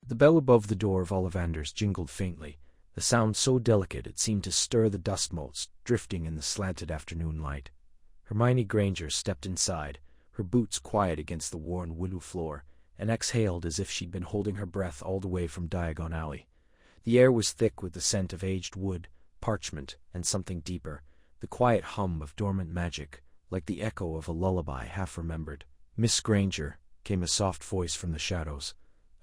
The bell above the door of Ollivander's jingled faintly, the sound so delicate it seemed to stir the dust motes drifting in the slanted afternoon light. Hermione Granger stepped inside, her boots quiet against the worn willow floor, and exhaled as if she'd been holding her breath all the way from Diagon Alley. The air was thick with the scent of aged wood, parchment, and something deeper, the quiet hum of dormant magic, like the echo of a lullaby half-remembered. "Miss Granger," came a soft voice from the shadows.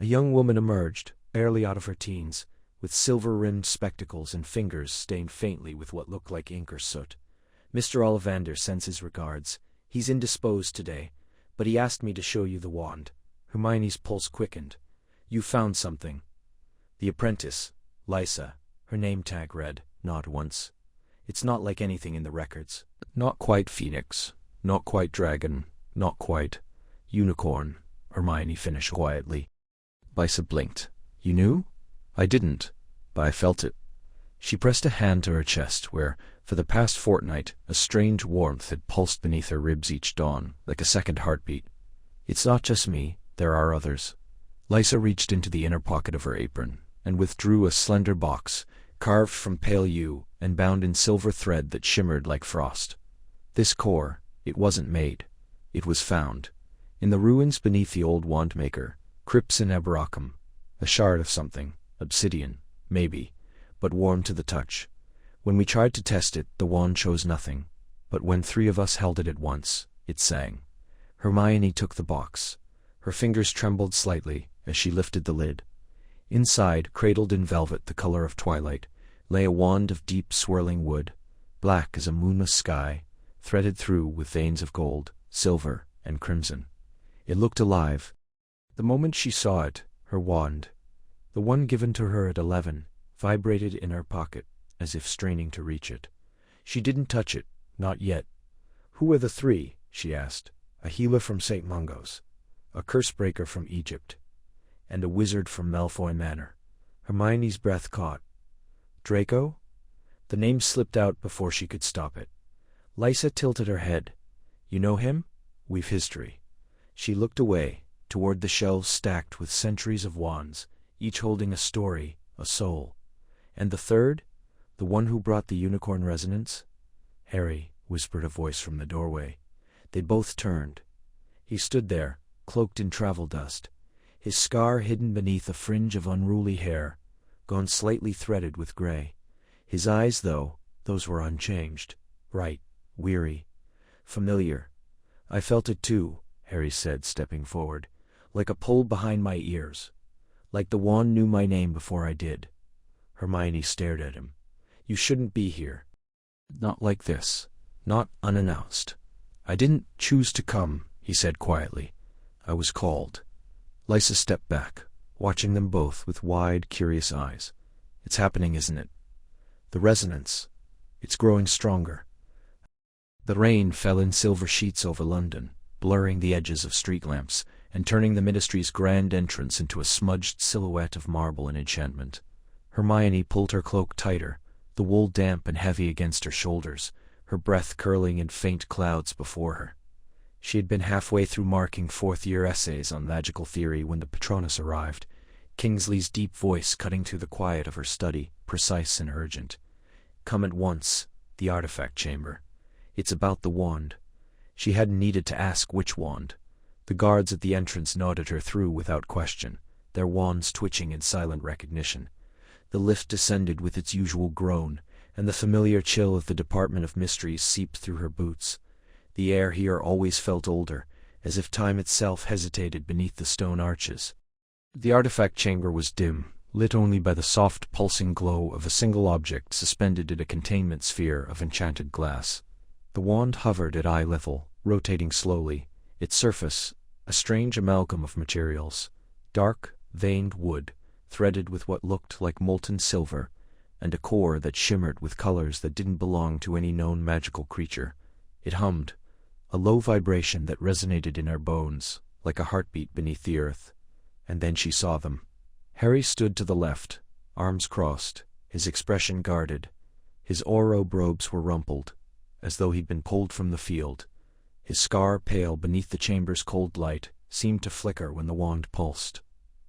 A young woman emerged, barely out of her teens, with silver-rimmed spectacles and fingers stained faintly with what looked like ink or soot. "Mr. Ollivander sends his regards. He's indisposed today, but he asked me to show you the wand." Hermione's pulse quickened. "You found something." The apprentice, Lysa, her name tag read, "Not once." "It's not like anything in the records." "Not quite phoenix, not quite dragon, not quite unicorn," Hermione finished quietly. Lysa blinked. "You knew?" "I didn't, but I felt it." She pressed a hand to her chest where, for the past fortnight, a strange warmth had pulsed beneath her ribs each dawn, like a second heartbeat. "It's not just me, there are others." Lysa reached into the inner pocket of her apron and withdrew a slender box, carved from pale yew and bound in silver thread that shimmered like frost. This core, it wasn't made. It was found. In the ruins beneath the old wand-maker, crypts in Eberacum, a shard of something, obsidian, maybe, but warm to the touch. When we tried to test it, the wand chose nothing, but when 3 of us held it at once, it sang. Hermione took the box. Her fingers trembled slightly as she lifted the lid. Inside, cradled in velvet the color of twilight, lay a wand of deep swirling wood, black as a moonless sky, threaded through with veins of gold, silver, and crimson. It looked alive. The moment she saw it, her wand, the one given to her at 11, vibrated in her pocket, as if straining to reach it. She didn't touch it, not yet. "Who are the 3?" she asked. "A healer from St. Mungo's, a curse-breaker from Egypt, and a wizard from Malfoy Manor." Hermione's breath caught. "Draco?" The name slipped out before she could stop it. Lysa tilted her head. "You know him? We've history." She looked away, toward the shelves stacked with centuries of wands, each holding a story, a soul. "And the 3rd? The one who brought the unicorn resonance?" "Harry," whispered a voice from the doorway. They both turned. He stood there, cloaked in travel dust, his scar hidden beneath a fringe of unruly hair, gone slightly threaded with gray. His eyes, though, those were unchanged, bright, weary, familiar. "I felt it too," Harry said, stepping forward, "like a pull behind my ears. Like the wand knew my name before I did." Hermione stared at him. "You shouldn't be here. Not like this. Not unannounced." "I didn't choose to come," he said quietly. "I was called." Lysa stepped back, watching them both with wide, curious eyes. "It's happening, isn't it? The resonance. It's growing stronger." The rain fell in silver sheets over London, blurring the edges of street lamps, and turning the Ministry's grand entrance into a smudged silhouette of marble and enchantment. Hermione pulled her cloak tighter, the wool damp and heavy against her shoulders, her breath curling in faint clouds before her. She had been halfway through marking 4th-year essays on magical theory when the Patronus arrived, Kingsley's deep voice cutting through the quiet of her study, precise and urgent. "Come at once, the artifact chamber. It's about the wand." She hadn't needed to ask which wand. The guards at the entrance nodded her through without question, their wands twitching in silent recognition. The lift descended with its usual groan, and the familiar chill of the Department of Mysteries seeped through her boots. The air here always felt older, as if time itself hesitated beneath the stone arches. The artifact chamber was dim, lit only by the soft pulsing glow of a single object suspended in a containment sphere of enchanted glass. The wand hovered at eye level, rotating slowly, its surface a strange amalgam of materials, dark, veined wood, threaded with what looked like molten silver, and a core that shimmered with colors that didn't belong to any known magical creature. It hummed, a low vibration that resonated in her bones, like a heartbeat beneath the earth. And then she saw them. Harry stood to the left, arms crossed, his expression guarded. His oro robes were rumpled, as though he'd been pulled from the field. His scar, pale beneath the chamber's cold light, seemed to flicker when the wand pulsed.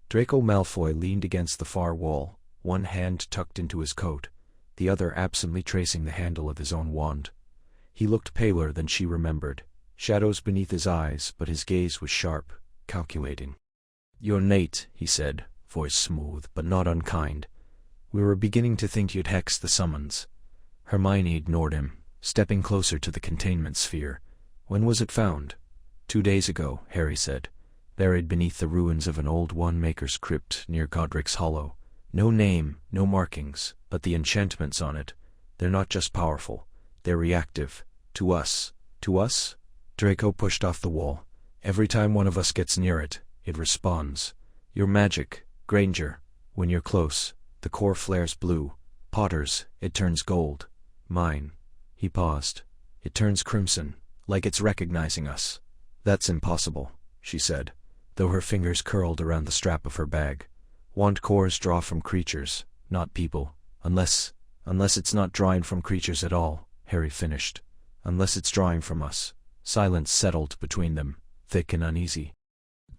Draco Malfoy leaned against the far wall, one hand tucked into his coat, the other absently tracing the handle of his own wand. He looked paler than she remembered, shadows beneath his eyes, but his gaze was sharp, calculating. "You're Nate," he said, voice smooth but not unkind. "We were beginning to think you'd hexed the summons." Hermione ignored him, stepping closer to the containment sphere. "When was it found?" 2 days ago, Harry said. "Buried beneath the ruins of an old Wand-maker's crypt near Godric's Hollow. No name, no markings, but the enchantments on it. They're not just powerful, they're reactive. To us." "To us?" Draco pushed off the wall. "Every time one of us gets near it, it responds. Your magic, Granger. When you're close, the core flares blue. Potter's, it turns gold. Mine." He paused. "It turns crimson, like it's recognizing us." "That's impossible," she said, though her fingers curled around the strap of her bag. "Wand cores draw from creatures, not people. Unless it's not drawing from creatures at all," Harry finished. "Unless it's drawing from us." Silence settled between them, thick and uneasy.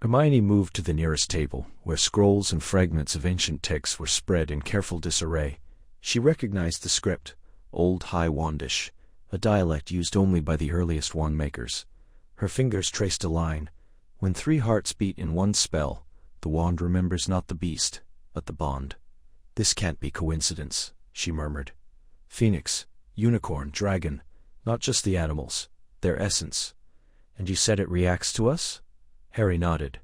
Hermione moved to the nearest table, where scrolls and fragments of ancient texts were spread in careful disarray. She recognized the script, Old High Wandish, a dialect used only by the earliest wand makers. Her fingers traced a line. "When 3 hearts beat in one spell, the wand remembers not the beast, but the bond." "This can't be coincidence," she murmured. "Phoenix, unicorn, dragon, not just the animals, their essence. And you said it reacts to us?" Harry nodded.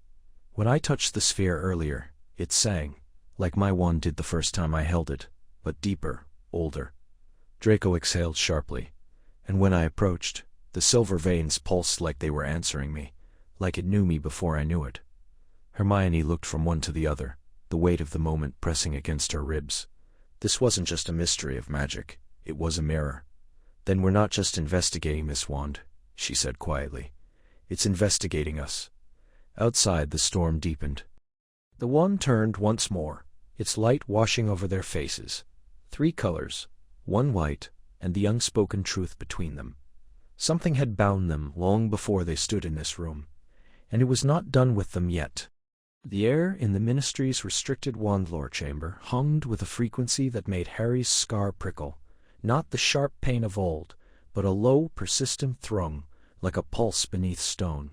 "When I touched the sphere earlier, it sang, like my wand did the first time I held it, but deeper, older." Draco exhaled sharply. "And when I approached, the silver veins pulsed like they were answering me, like it knew me before I knew it." Hermione looked from one to the other, the weight of the moment pressing against her ribs. This wasn't just a mystery of magic, it was a mirror. "Then we're not just investigating this wand," she said quietly. "It's investigating us." Outside, the storm deepened. The wand turned once more, its light washing over their faces. 3 colors, one white, and the unspoken truth between them. Something had bound them long before they stood in this room, and it was not done with them yet. The air in the Ministry's restricted wand-lore chamber hummed with a frequency that made Harry's scar prickle, not the sharp pain of old, but a low, persistent thrum, like a pulse beneath stone.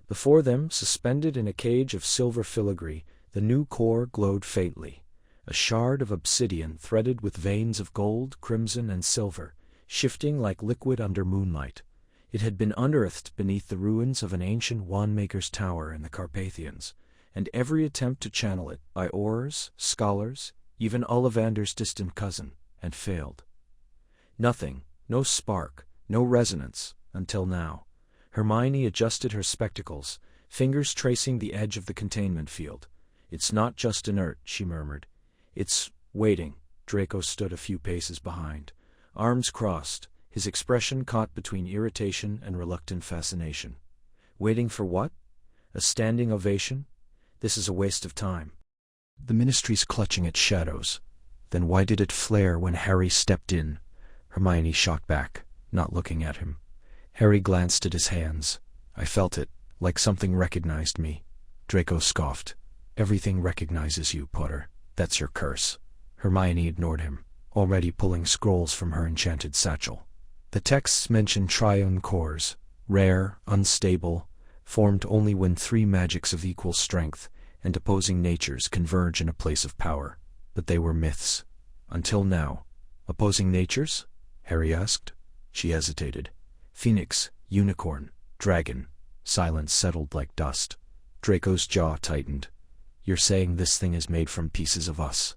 Before them, suspended in a cage of silver filigree, the new core glowed faintly, a shard of obsidian threaded with veins of gold, crimson, and silver, shifting like liquid under moonlight. It had been unearthed beneath the ruins of an ancient wand-maker's tower in the Carpathians, and every attempt to channel it, by aurors, scholars, even Ollivander's distant cousin, had failed. Nothing, no spark, no resonance, until now. Hermione adjusted her spectacles, fingers tracing the edge of the containment field. "It's not just inert," she murmured. "It's waiting." Draco stood a few paces behind, arms crossed, his expression caught between irritation and reluctant fascination. "Waiting for what? A standing ovation? This is a waste of time." "The Ministry's clutching at shadows. Then why did it flare when Harry stepped in?" Hermione shot back, not looking at him. Harry glanced at his hands. "I felt it, like something recognized me." Draco scoffed. "Everything recognizes you, Potter. That's your curse." Hermione ignored him, already pulling scrolls from her enchanted satchel. The texts mentioned triune cores, rare, unstable, formed only when 3 magics of equal strength and opposing natures converge in a place of power. But they were myths. Until now. "Opposing natures?" Harry asked. She hesitated. "Phoenix, unicorn, dragon." Silence settled like dust. Draco's jaw tightened. "You're saying this thing is made from pieces of us?"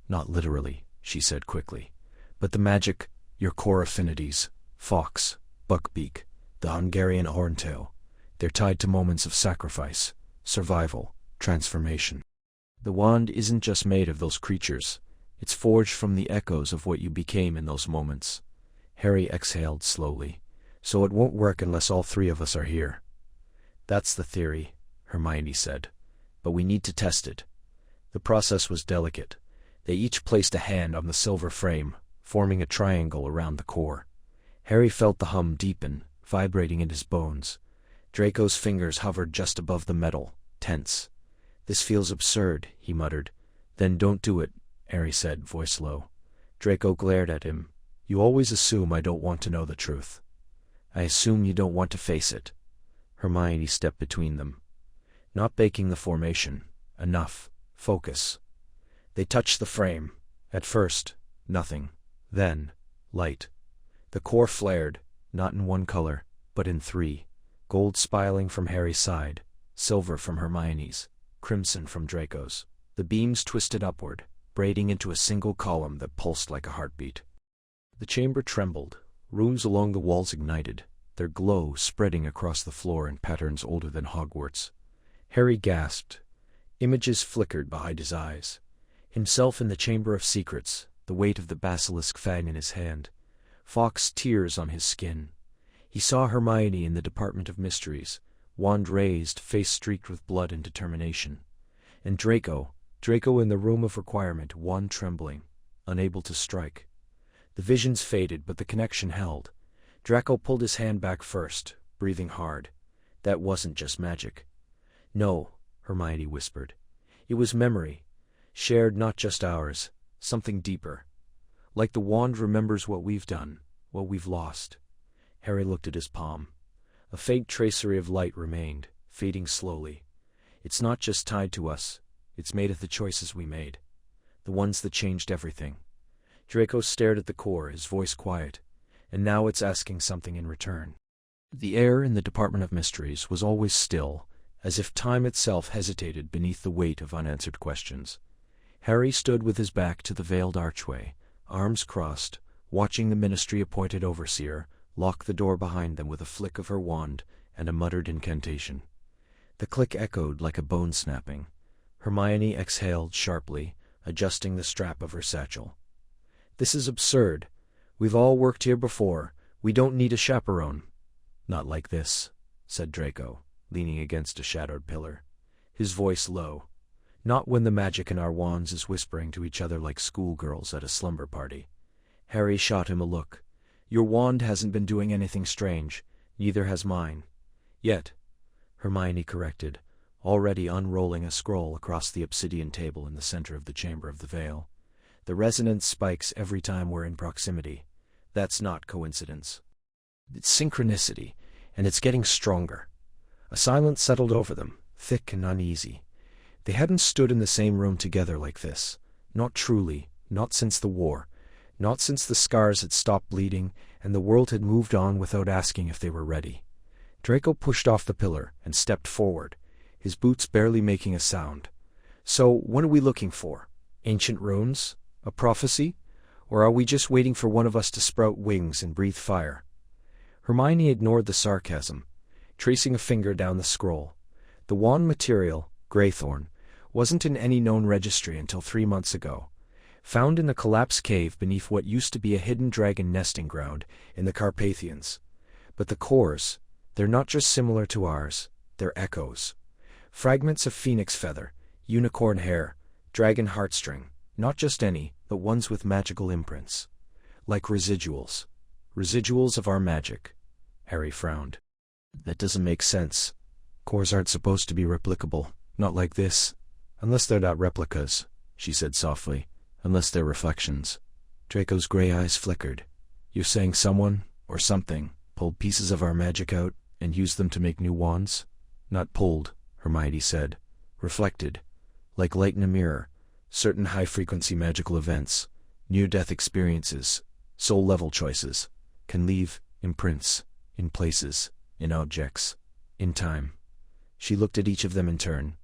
"Not literally," she said quickly. "But the magic, your core affinities, fox, buckbeak, the Hungarian horntail, they're tied to moments of sacrifice, survival, transformation. The wand isn't just made of those creatures. It's forged from the echoes of what you became in those moments." Harry exhaled slowly. "So it won't work unless all 3 of us are here." "That's the theory," Hermione said. "But we need to test it." The process was delicate. They each placed a hand on the silver frame, forming a triangle around the core. Harry felt the hum deepen, vibrating in his bones. Draco's fingers hovered just above the metal, tense. "This feels absurd," he muttered. "Then don't do it," Harry said, voice low. Draco glared at him. "You always assume I don't want to know the truth." "I assume you don't want to face it." Hermione stepped between them. "Not breaking the formation. Enough. Focus." They touched the frame. At first, nothing. Then, light. The core flared, not in one color, but in three. Gold spiraling from Harry's side, silver from Hermione's, crimson from Draco's. The beams twisted upward, braiding into a single column that pulsed like a heartbeat. The chamber trembled. Runes along the walls ignited, their glow spreading across the floor in patterns older than Hogwarts. Harry gasped. Images flickered behind his eyes. Himself in the Chamber of Secrets, the weight of the basilisk fang in his hand. Fox tears on his skin. He saw Hermione in the Department of Mysteries, wand raised, face streaked with blood and determination. And Draco in the Room of Requirement, wand trembling, unable to strike. The visions faded, but the connection held. Draco pulled his hand back first, breathing hard. That wasn't just magic. "No," Hermione whispered. "It was memory, shared, not just ours, something deeper. Like the wand remembers what we've done, what we've lost." Harry looked at his palm. A faint tracery of light remained, fading slowly. "It's not just tied to us, it's made of the choices we made. The ones that changed everything." Draco stared at the core, his voice quiet. "And now it's asking something in return." The air in the Department of Mysteries was always still, as if time itself hesitated beneath the weight of unanswered questions. Harry stood with his back to the veiled archway, arms crossed, watching the ministry-appointed overseer lock the door behind them with a flick of her wand and a muttered incantation. The click echoed like a bone snapping. Hermione exhaled sharply, adjusting the strap of her satchel. "This is absurd. We've all worked here before. We don't need a chaperone." "Not like this," said Draco, leaning against a shadowed pillar, his voice low. "Not when the magic in our wands is whispering to each other like schoolgirls at a slumber party." Harry shot him a look. "Your wand hasn't been doing anything strange, neither has mine." "Yet," Hermione corrected, already unrolling a scroll across the obsidian table in the center of the Chamber of the Veil. "The resonance spikes every time we're in proximity. That's not coincidence. It's synchronicity, and it's getting stronger." A silence settled over them, thick and uneasy. They hadn't stood in the same room together like this. Not truly, not since the war. Not since the scars had stopped bleeding and the world had moved on without asking if they were ready. Draco pushed off the pillar and stepped forward, his boots barely making a sound. "So, what are we looking for? Ancient runes? A prophecy? Or are we just waiting for one of us to sprout wings and breathe fire?" Hermione ignored the sarcasm, tracing a finger down the scroll. The wand material, Greythorn, wasn't in any known registry until 3 months ago. Found in a collapsed cave beneath what used to be a hidden dragon nesting ground in the Carpathians. But the cores, they're not just similar to ours, they're echoes. Fragments of phoenix feather, unicorn hair, dragon heartstring, not just any, but ones with magical imprints. Like residuals. Residuals of our magic. Harry frowned. "That doesn't make sense. Cores aren't supposed to be replicable, not like this." "Unless they're not replicas," she said softly. "Unless they're reflections." Draco's gray eyes flickered. "You're saying someone, or something, pulled pieces of our magic out and used them to make new wands?" "Not pulled," Hermione said. "Reflected. Like light in a mirror. Certain high-frequency magical events, near-death experiences, soul-level choices, can leave imprints, in places, in objects, in time." She looked at each of them in turn.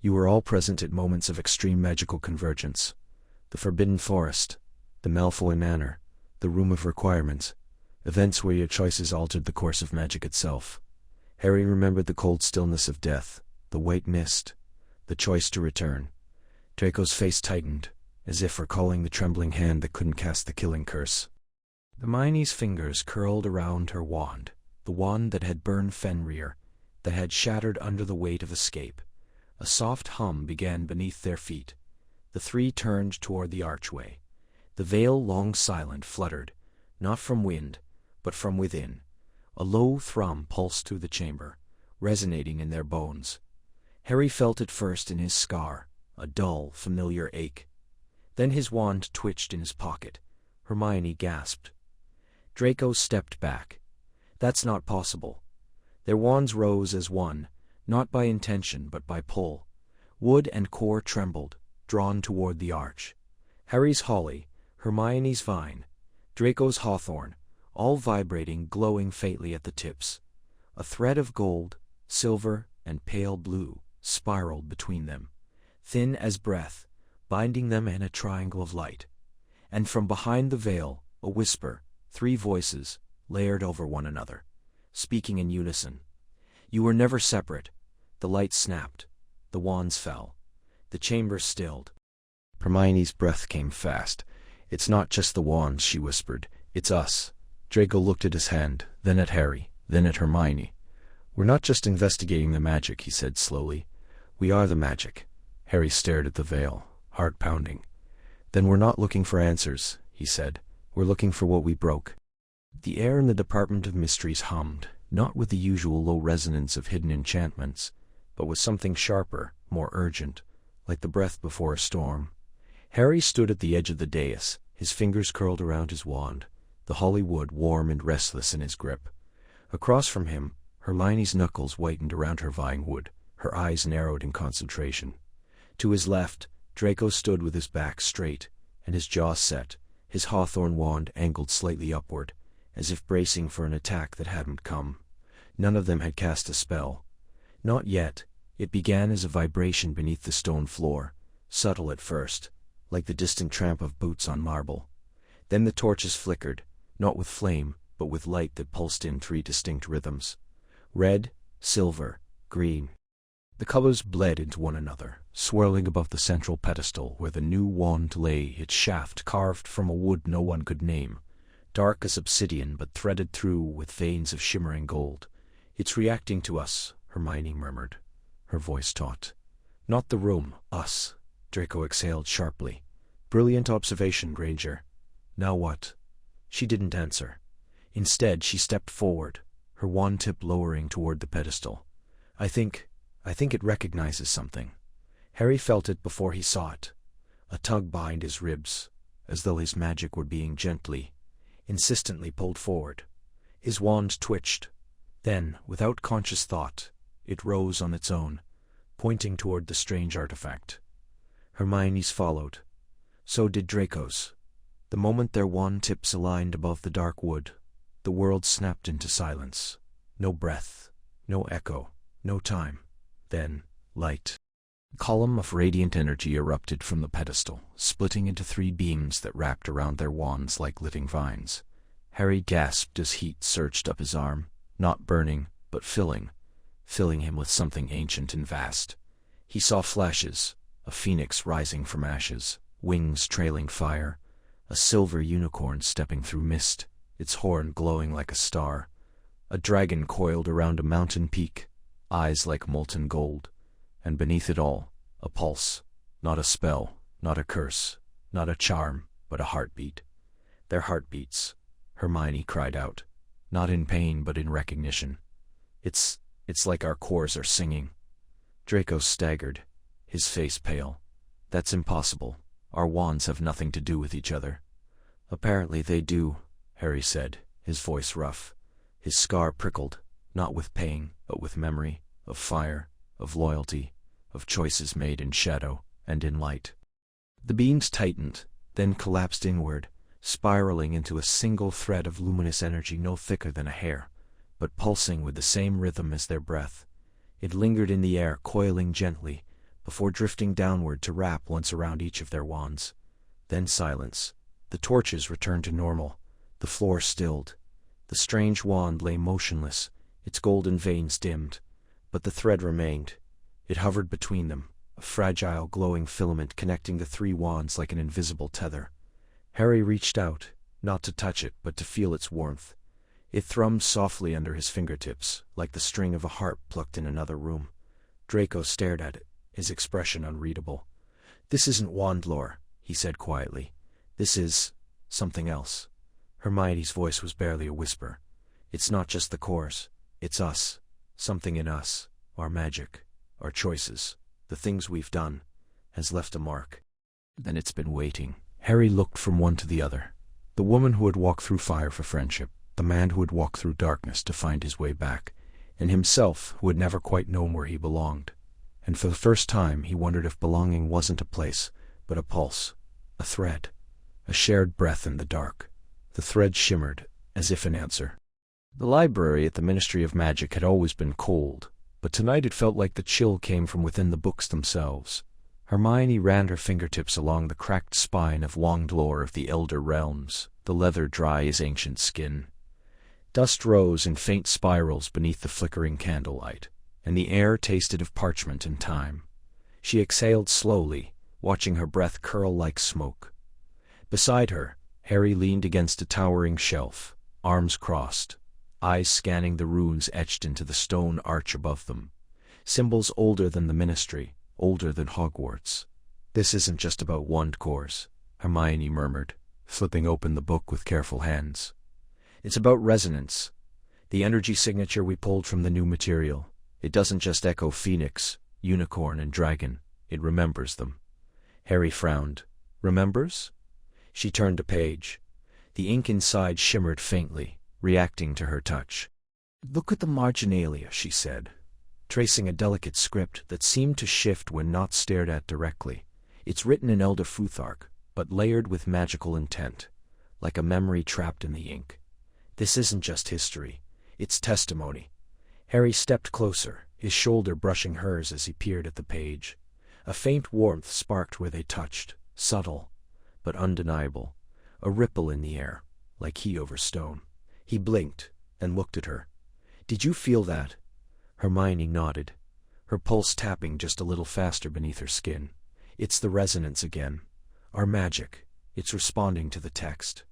"You were all present at moments of extreme magical convergence. The Forbidden Forest, the Malfoy Manor, the Room of Requirement, events where your choices altered the course of magic itself." Harry remembered the cold stillness of death, the white mist, the choice to return. Draco's face tightened, as if recalling the trembling hand that couldn't cast the killing curse. Hermione's fingers curled around her wand, the wand that had burned Fenrir, that had shattered under the weight of escape. A soft hum began beneath their feet. The three turned toward the archway. The veil, long silent, fluttered, not from wind, but from within. A low thrum pulsed through the chamber, resonating in their bones. Harry felt it first in his scar, a dull, familiar ache. Then his wand twitched in his pocket. Hermione gasped. Draco stepped back. That's not possible. Their wands rose as one, not by intention but by pull. Wood and core trembled, drawn toward the arch. Harry's holly, Hermione's vine, Draco's hawthorn, all vibrating, glowing faintly at the tips. A thread of gold, silver, and pale blue spiraled between them, thin as breath, binding them in a triangle of light. And from behind the veil, a whisper, 3 voices, layered over one another, speaking in unison. You were never separate. The light snapped. The wands fell. The chamber stilled. Hermione's breath came fast. It's not just the wands, she whispered. It's us. Draco looked at his hand, then at Harry, then at Hermione. We're not just investigating the magic, he said slowly. We are the magic. Harry stared at the veil, heart pounding. Then we're not looking for answers, he said. We're looking for what we broke. The air in the Department of Mysteries hummed, not with the usual low resonance of hidden enchantments, but with something sharper, more urgent, like the breath before a storm. Harry stood at the edge of the dais, his fingers curled around his wand, the holly wood warm and restless in his grip. Across from him, Hermione's knuckles whitened around her vying wood, her eyes narrowed in concentration. To his left, Draco stood with his back straight, and his jaw set, his hawthorn wand angled slightly upward, as if bracing for an attack that hadn't come. None of them had cast a spell. Not yet. It began as a vibration beneath the stone floor, subtle at first, like the distant tramp of boots on marble. Then the torches flickered, not with flame, but with light that pulsed in 3 distinct rhythms. Red, silver, green. The colors bled into one another, swirling above the central pedestal where the new wand lay, its shaft carved from a wood no one could name, dark as obsidian but threaded through with veins of shimmering gold. It's reacting to us, Hermione murmured, her voice taut. Not the room, us, Draco exhaled sharply. Brilliant observation, Granger. Now what? She didn't answer. Instead, she stepped forward, her wand tip lowering toward the pedestal. I think it recognizes something. Harry felt it before he saw it. A tug behind his ribs, as though his magic were being gently, insistently pulled forward. His wand twitched. Then, without conscious thought, it rose on its own, pointing toward the strange artifact. Hermione's followed. So did Draco's. The moment their wand tips aligned above the dark wood, the world snapped into silence. No breath, no echo, no time. Then, light. A column of radiant energy erupted from the pedestal, splitting into 3 beams that wrapped around their wands like living vines. Harry gasped as heat surged up his arm, not burning, but filling him with something ancient and vast. He saw flashes, a phoenix rising from ashes, wings trailing fire, a silver unicorn stepping through mist, its horn glowing like a star, a dragon coiled around a mountain peak, eyes like molten gold, and beneath it all, a pulse, not a spell, not a curse, not a charm, but a heartbeat. Their heartbeats, Hermione cried out, not in pain but in recognition. It's like our cores are singing. Draco staggered, his face pale. That's impossible. Our wands have nothing to do with each other. Apparently they do, Harry said, his voice rough. His scar prickled, not with pain, but with memory, of fire, of loyalty, of choices made in shadow and in light. The beams tightened, then collapsed inward, spiraling into a single thread of luminous energy no thicker than a hair, but pulsing with the same rhythm as their breath. It lingered in the air, coiling gently, before drifting downward to wrap once around each of their wands. Then silence. The torches returned to normal. The floor stilled. The strange wand lay motionless, its golden veins dimmed, but the thread remained. It hovered between them, a fragile, glowing filament connecting the 3 wands like an invisible tether. Harry reached out, not to touch it, but to feel its warmth. It thrummed softly under his fingertips, like the string of a harp plucked in another room. Draco stared at it, his expression unreadable. This isn't wand lore, he said quietly. This is something else. Hermione's voice was barely a whisper. It's not just the cores. It's us. Something in us. Our magic. our choices, the things we've done, has left a mark. Then it's been waiting. Harry looked from one to the other. The woman who had walked through fire for friendship, the man who had walked through darkness to find his way back, and himself who had never quite known where he belonged. And for the first time he wondered if belonging wasn't a place, but a pulse, a thread, a shared breath in the dark. The thread shimmered, as if in answer. The library at the Ministry of Magic had always been cold, but tonight it felt like the chill came from within the books themselves. Hermione ran her fingertips along the cracked spine of Wonged lore of the Elder Realms, the leather dry as ancient skin. Dust rose in faint spirals beneath the flickering candlelight, and the air tasted of parchment and time. She exhaled slowly, watching her breath curl like smoke. Beside her, Harry leaned against a towering shelf, arms crossed, eyes scanning the runes etched into the stone arch above them. Symbols older than the Ministry, older than Hogwarts. "This isn't just about wand cores," Hermione murmured, flipping open the book with careful hands. "It's about resonance. The energy signature we pulled from the new material. It doesn't just echo phoenix, unicorn, and dragon. It remembers them." Harry frowned. "Remembers?" She turned a page. The ink inside shimmered faintly, reacting to her touch. "Look at the marginalia," she said, tracing a delicate script that seemed to shift when not stared at directly. "It's written in Elder Futhark, but layered with magical intent, like a memory trapped in the ink. This isn't just history, it's testimony." Harry stepped closer, his shoulder brushing hers as he peered at the page. A faint warmth sparked where they touched, subtle, but undeniable, a ripple in the air, like heat over stone. He blinked and looked at her. "Did you feel that?" Hermione nodded, her pulse tapping just a little faster beneath her skin. "It's the resonance again. Our magic. It's responding to the text.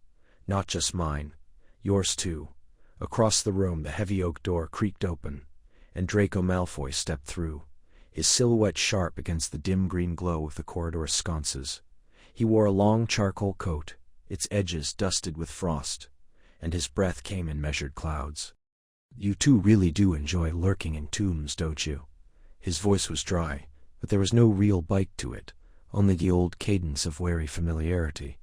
Not just mine. Yours too." Across the room the heavy oak door creaked open, and Draco Malfoy stepped through, his silhouette sharp against the dim green glow of the corridor sconces. He wore a long charcoal coat, its edges dusted with frost, and his breath came in measured clouds. "You two really do enjoy lurking in tombs, don't you?" His voice was dry, but there was no real bite to it, only the old cadence of wary familiarity.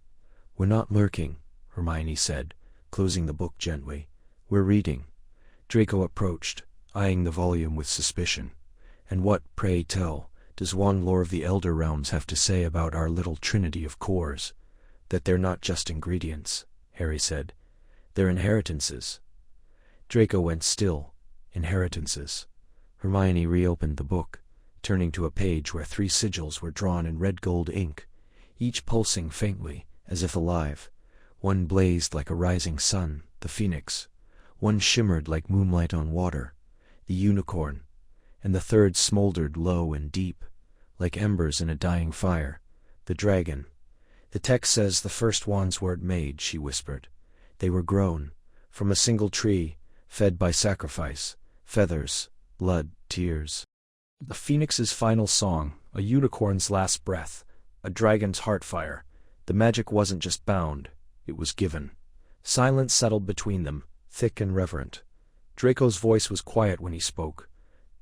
"We're not lurking," Hermione said, closing the book gently. "We're reading." Draco approached, eyeing the volume with suspicion. "And what, pray tell, does wand lore of the Elder Realms have to say about our little trinity of cores?" "That they're not just ingredients," Harry said. "They're inheritances." Draco went still. Inheritances. Hermione reopened the book, turning to a page where 3 sigils were drawn in red gold ink, each pulsing faintly, as if alive. One blazed like a rising sun, the phoenix. One shimmered like moonlight on water, the unicorn. And the third smoldered low and deep, like embers in a dying fire, the dragon. "The text says the first wands weren't made," she whispered. "They were grown, from a single tree, fed by sacrifice, feathers, blood, tears. The phoenix's final song, a unicorn's last breath, a dragon's heartfire. The magic wasn't just bound, it was given." Silence settled between them, thick and reverent. Draco's voice was quiet when he spoke.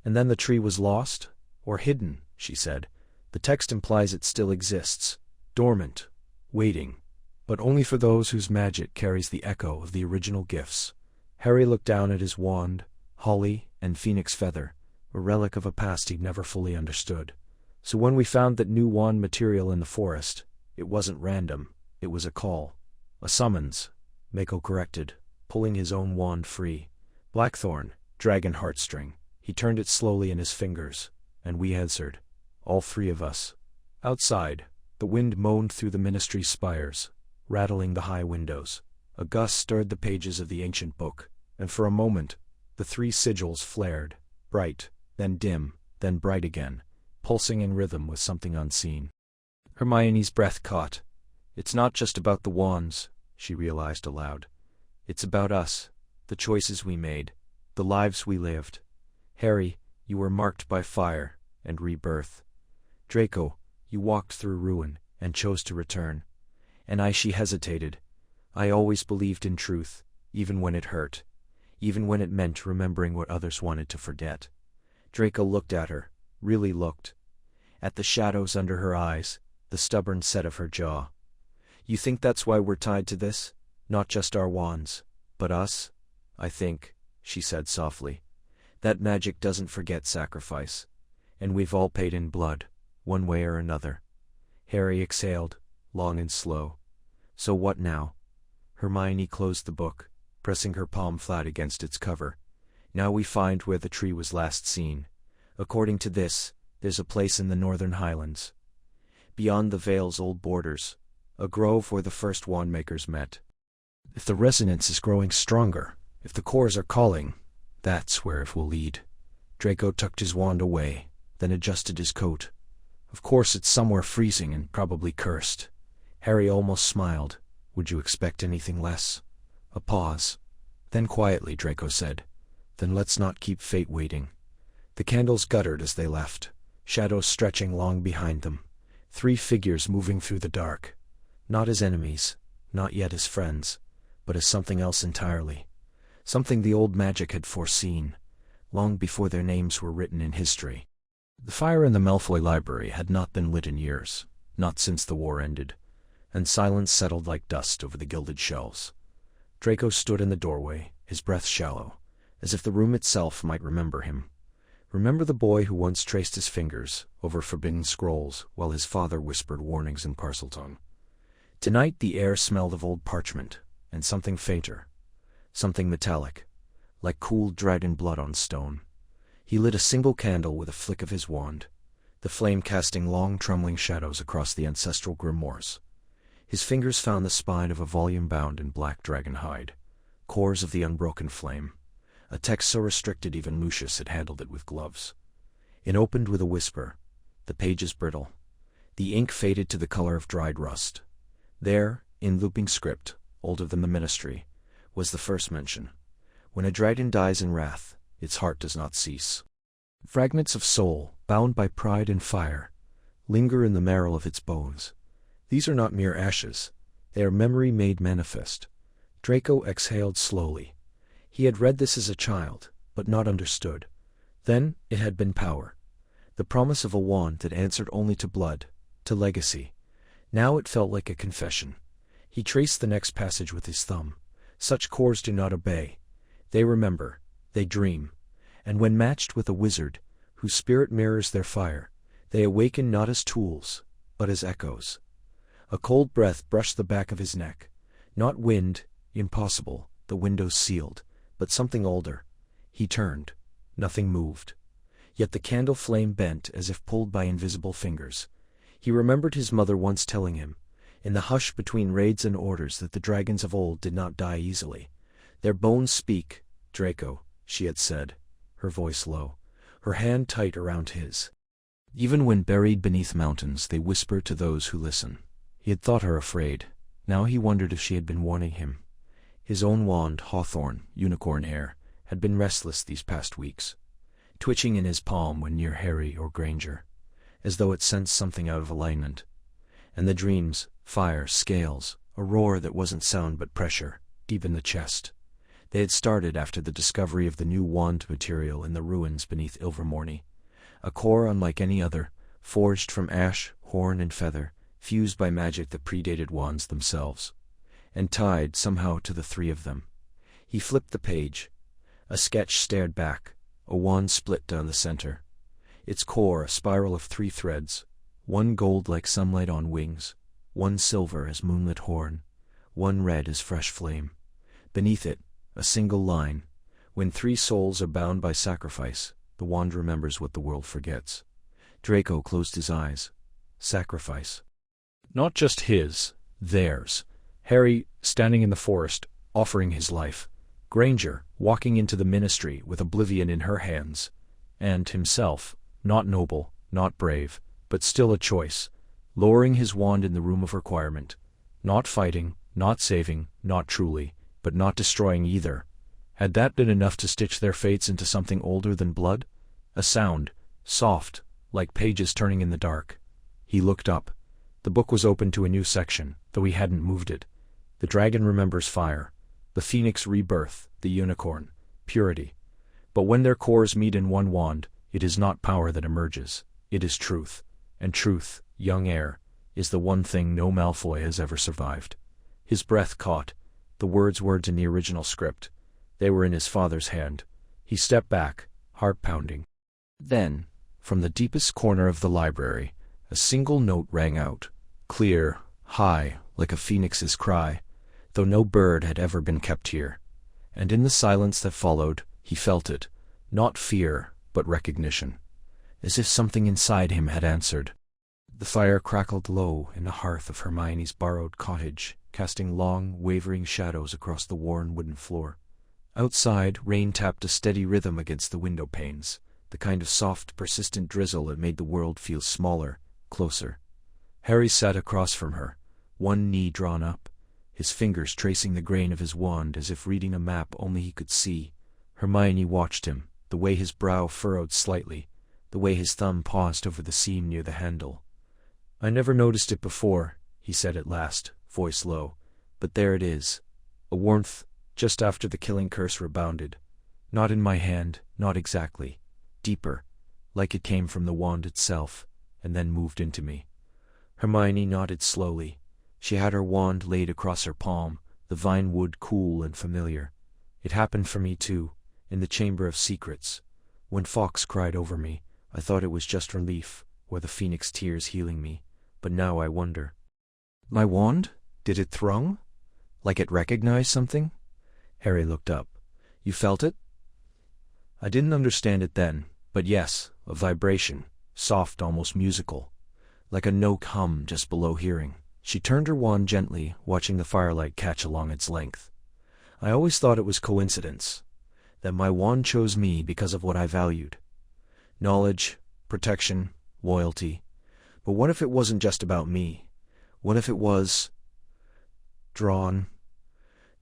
"And then the tree was lost? Or hidden?" she said. "The text implies it still exists, dormant, waiting, but only for those whose magic carries the echo of the original gifts." Harry looked down at his wand, holly and phoenix feather, a relic of a past he'd never fully understood. "So when we found that new wand material in the forest, it wasn't random, it was a call. A summons," Mako corrected, pulling his own wand free. "Blackthorn, dragon heartstring." He turned it slowly in his fingers, and we answered, all 3 of us. Outside, the wind moaned through the ministry's spires, rattling the high windows. A gust stirred the pages of the ancient book, and for a moment, the 3 sigils flared, bright, then dim, then bright again, pulsing in rhythm with something unseen. Hermione's breath caught. "It's not just about the wands," she realized aloud. "It's about us, the choices we made, the lives we lived. Harry, you were marked by fire and rebirth. Draco, you walked through ruin and chose to return. And she hesitated. I always believed in truth, even when it hurt, even when it meant remembering what others wanted to forget." Draco looked at her, really looked. At the shadows under her eyes, the stubborn set of her jaw. "You think that's why we're tied to this? Not just our wands, but us?" "I think," she said softly, "that magic doesn't forget sacrifice. And we've all paid in blood, one way or another." Harry exhaled, long and slow. "So what now?" Hermione closed the book, pressing her palm flat against its cover. "Now we find where the tree was last seen. According to this, there's a place in the northern highlands, beyond the Vale's old borders, a grove where the first wand-makers met. If the resonance is growing stronger, if the cores are calling, that's where it will lead." Draco tucked his wand away, then adjusted his coat. "Of course it's somewhere freezing and probably cursed." Harry almost smiled. "Would you expect anything less?" A pause. Then quietly Draco said, "Then let's not keep fate waiting." The candles guttered as they left, shadows stretching long behind them. 3 figures moving through the dark. Not as enemies, not yet as friends, but as something else entirely. Something the old magic had foreseen, long before their names were written in history. The fire in the Malfoy library had not been lit in years, not since the war ended, and silence settled like dust over the gilded shelves. Draco stood in the doorway, his breath shallow, as if the room itself might remember him. Remember the boy who once traced his fingers over forbidden scrolls while his father whispered warnings in Parseltongue. Tonight the air smelled of old parchment, and something fainter, something metallic, like cooled dragon blood on stone. He lit a single candle with a flick of his wand, the flame casting long trembling shadows across the ancestral grimoires. His fingers found the spine of a volume bound in black dragon hide, cores of the unbroken flame, a text so restricted even Lucius had handled it with gloves. It opened with a whisper, the pages brittle. The ink faded to the color of dried rust. There, in looping script, older than the ministry, was the first mention. When a dragon dies in wrath, its heart does not cease. Fragments of soul, bound by pride and fire, linger in the marrow of its bones. These are not mere ashes. They are memory made manifest. Draco exhaled slowly. He had read this as a child, but not understood. Then it had been power. The promise of a wand that answered only to blood, to legacy. Now it felt like a confession. He traced the next passage with his thumb. Such cores do not obey. They remember. They dream. And when matched with a wizard, whose spirit mirrors their fire, they awaken not as tools, but as echoes. A cold breath brushed the back of his neck. Not wind, impossible, the windows sealed, but something older. He turned. Nothing moved. Yet the candle flame bent as if pulled by invisible fingers. He remembered his mother once telling him, in the hush between raids and orders, that the dragons of old did not die easily. "Their bones speak, Draco," she had said, her voice low, her hand tight around his. "Even when buried beneath mountains, they whisper to those who listen." He had thought her afraid. Now he wondered if she had been warning him. His own wand, hawthorn, unicorn hair, had been restless these past weeks, twitching in his palm when near Harry or Granger, as though it sensed something out of alignment. And the dreams, fire, scales, a roar that wasn't sound but pressure, deep in the chest. They had started after the discovery of the new wand material in the ruins beneath Ilvermorny, a core unlike any other, forged from ash, horn, and feather, fused by magic that predated wands themselves, and tied somehow to the 3 of them. He flipped the page. A sketch stared back, a wand split down the center. Its core a spiral of 3 threads, one gold like sunlight on wings, one silver as moonlit horn, one red as fresh flame. Beneath it, a single line. When 3 souls are bound by sacrifice, the wand remembers what the world forgets. Draco closed his eyes. Sacrifice. Not just his, theirs. Harry, standing in the forest, offering his life. Granger, walking into the ministry with oblivion in her hands. And himself, not noble, not brave, but still a choice, lowering his wand in the room of requirement. Not fighting, not saving, not truly, but not destroying either. Had that been enough to stitch their fates into something older than blood? A sound, soft, like pages turning in the dark. He looked up. The book was open to a new section, though he hadn't moved it. The dragon remembers fire, the phoenix rebirth, the unicorn, purity. But when their cores meet in one wand, It is not power that emerges, it is truth. And truth, young heir, is the one thing no Malfoy has ever survived. His breath caught. The words weren't in the original script. They were in his father's hand. He stepped back, heart pounding. Then, from the deepest corner of the library, a single note rang out, clear, high, like a phoenix's cry, though no bird had ever been kept here. And in the silence that followed, he felt it, not fear, but recognition, as if something inside him had answered. The fire crackled low in the hearth of Hermione's borrowed cottage, casting long, wavering shadows across the worn wooden floor. Outside, rain tapped a steady rhythm against the window panes, the kind of soft, persistent drizzle that made the world feel smaller, closer. Harry sat across from her, one knee drawn up, his fingers tracing the grain of his wand as if reading a map only he could see. Hermione watched him, the way his brow furrowed slightly, the way his thumb paused over the seam near the handle. "I never noticed it before," he said at last, voice low, "but there it is. A warmth, just after the killing curse rebounded. Not in my hand, not exactly. Deeper, like it came from the wand itself, and then moved into me." Hermione nodded slowly. She had her wand laid across her palm, the vine wood cool and familiar. "It happened for me too, in the Chamber of Secrets. When Fawkes cried over me, I thought it was just relief, or the phoenix tears healing me, but now I wonder. My wand? Did it throng? Like it recognized something?" Harry looked up. "You felt it?" "I didn't understand it then, but yes, a vibration, soft, almost musical, like a note hum just below hearing." She turned her wand gently, watching the firelight catch along its length. "I always thought it was coincidence, that my wand chose me because of what I valued. Knowledge, protection, loyalty. But what if it wasn't just about me? What if it was drawn?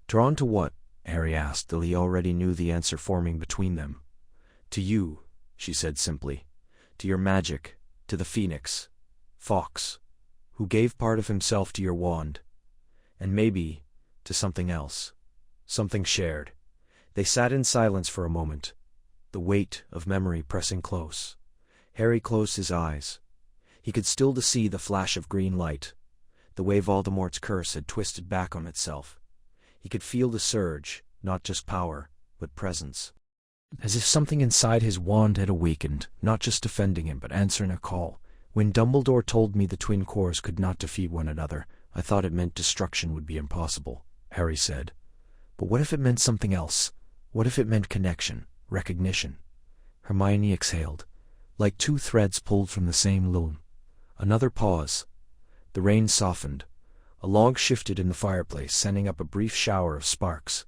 Drawn to what?" Harry asked, though he already knew the answer forming between them. "To you," she said simply. "To your magic, to the phoenix, Fawkes, who gave part of himself to your wand. And maybe to something else. Something shared." They sat in silence for a moment, the weight of memory pressing close. Harry closed his eyes. He could still see the flash of green light, the way Voldemort's curse had twisted back on itself. He could feel the surge, not just power, but presence. As if something inside his wand had awakened, not just defending him, but answering a call. "When Dumbledore told me the twin cores could not defeat one another, I thought it meant destruction would be impossible," Harry said. "But what if it meant something else? What if it meant connection, recognition?" Hermione exhaled, like two threads pulled from the same loom. Another pause. The rain softened. A log shifted in the fireplace, sending up a brief shower of sparks.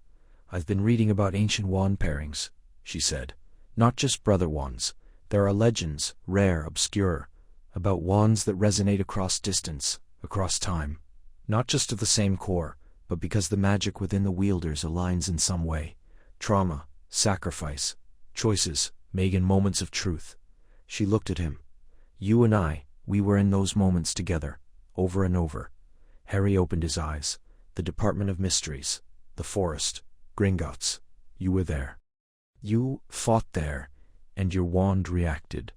"I've been reading about ancient wand pairings," she said. "Not just brother wands. There are legends, rare, obscure, about wands that resonate across distance, across time. Not just of the same core, but because the magic within the wielders aligns in some way. Trauma, sacrifice, choices made in moments of truth." She looked at him. "You and I, we were in those moments together, over and over." Harry opened his eyes. "The Department of Mysteries, the forest, Gringotts. You were there. You fought there, and your wand reacted.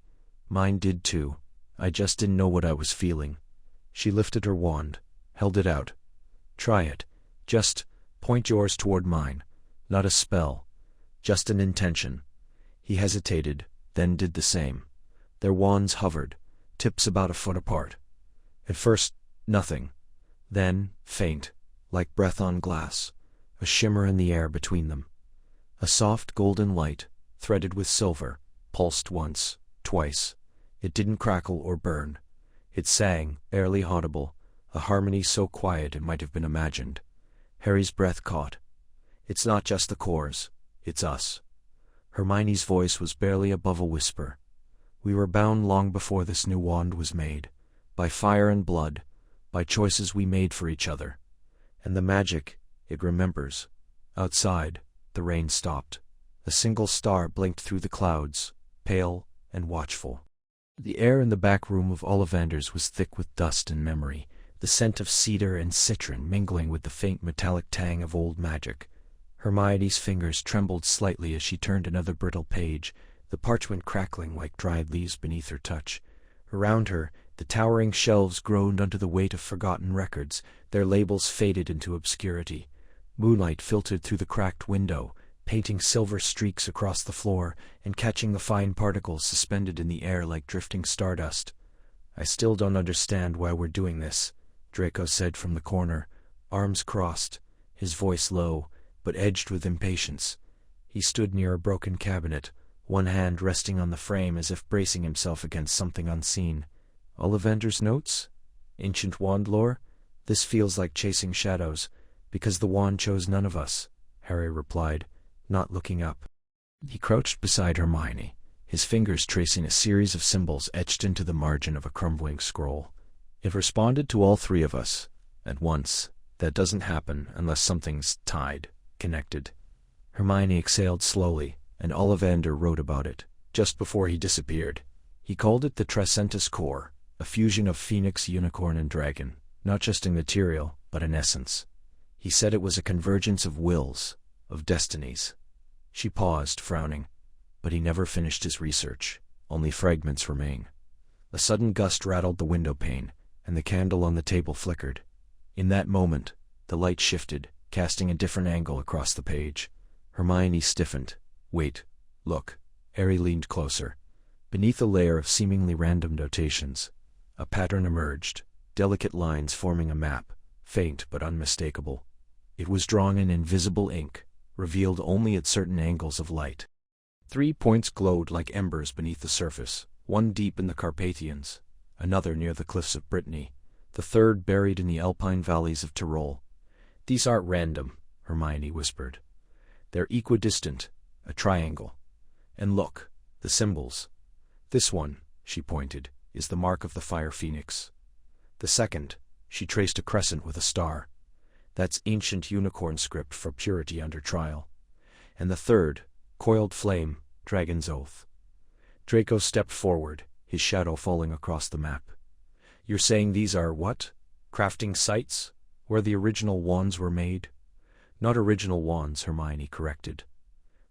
Mine did too. I just didn't know what I was feeling." She lifted her wand, held it out. "Try it. Just point yours toward mine. Not a spell, just an intention." He hesitated, then did the same. Their wands hovered, tips about a foot apart. At first, nothing. Then, faint, like breath on glass, a shimmer in the air between them. A soft golden light, threaded with silver, pulsed once, twice. It didn't crackle or burn. It sang, barely audible, a harmony so quiet it might have been imagined. Harry's breath caught. "It's not just the cores, it's us." Hermione's voice was barely above a whisper. "We were bound long before this new wand was made, by fire and blood, by choices we made for each other. And the magic, it remembers." Outside, the rain stopped. A single star blinked through the clouds, pale and watchful. The air in the back room of Ollivander's was thick with dust and memory, the scent of cedar and citron mingling with the faint metallic tang of old magic. Hermione's fingers trembled slightly as she turned another brittle page, the parchment crackling like dried leaves beneath her touch. Around her, the towering shelves groaned under the weight of forgotten records, their labels faded into obscurity. Moonlight filtered through the cracked window, painting silver streaks across the floor and catching the fine particles suspended in the air like drifting stardust. "I still don't understand why we're doing this," Draco said from the corner, arms crossed, his voice low, but edged with impatience. He stood near a broken cabinet, one hand resting on the frame as if bracing himself against something unseen. "Ollivander's notes? Ancient wand lore? This feels like chasing shadows, because the wand chose none of us," Harry replied, not looking up. He crouched beside Hermione, his fingers tracing a series of symbols etched into the margin of a crumbling scroll. "It responded to all three of us, at once. That doesn't happen unless something's tied, connected." Hermione exhaled slowly, and Ollivander wrote about it, just before he disappeared. He called it the Tricentis Core, a fusion of phoenix, unicorn, and dragon, not just in material, but in essence. He said it was a convergence of wills, of destinies. She paused, frowning, but he never finished his research. Only fragments remain. A sudden gust rattled the window pane, and the candle on the table flickered. In that moment, the light shifted, casting a different angle across the page. Hermione stiffened. "Wait, look." Harry leaned closer. Beneath a layer of seemingly random notations, a pattern emerged, delicate lines forming a map, faint but unmistakable. It was drawn in invisible ink, revealed only at certain angles of light. 3 points glowed like embers beneath the surface, one deep in the Carpathians, another near the cliffs of Brittany, the third buried in the alpine valleys of Tyrol. "These aren't random," Hermione whispered. "They're equidistant, a triangle. And look, the symbols. This one," she pointed, "is the mark of the fire phoenix. The second," she traced a crescent with a star. "That's ancient unicorn script for purity under trial. And the third, coiled flame, dragon's oath." Draco stepped forward, his shadow falling across the map. "You're saying these are what? Crafting sites? Where the original wands were made?" "Not original wands," Hermione corrected.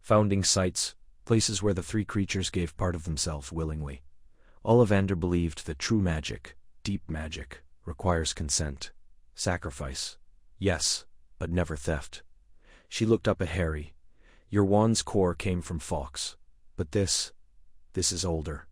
"Founding sites, places where the three creatures gave part of themselves willingly. Ollivander believed that true magic, deep magic, requires consent. Sacrifice. Yes, but never theft." She looked up at Harry. "Your wand's core came from Fawkes, but this is older."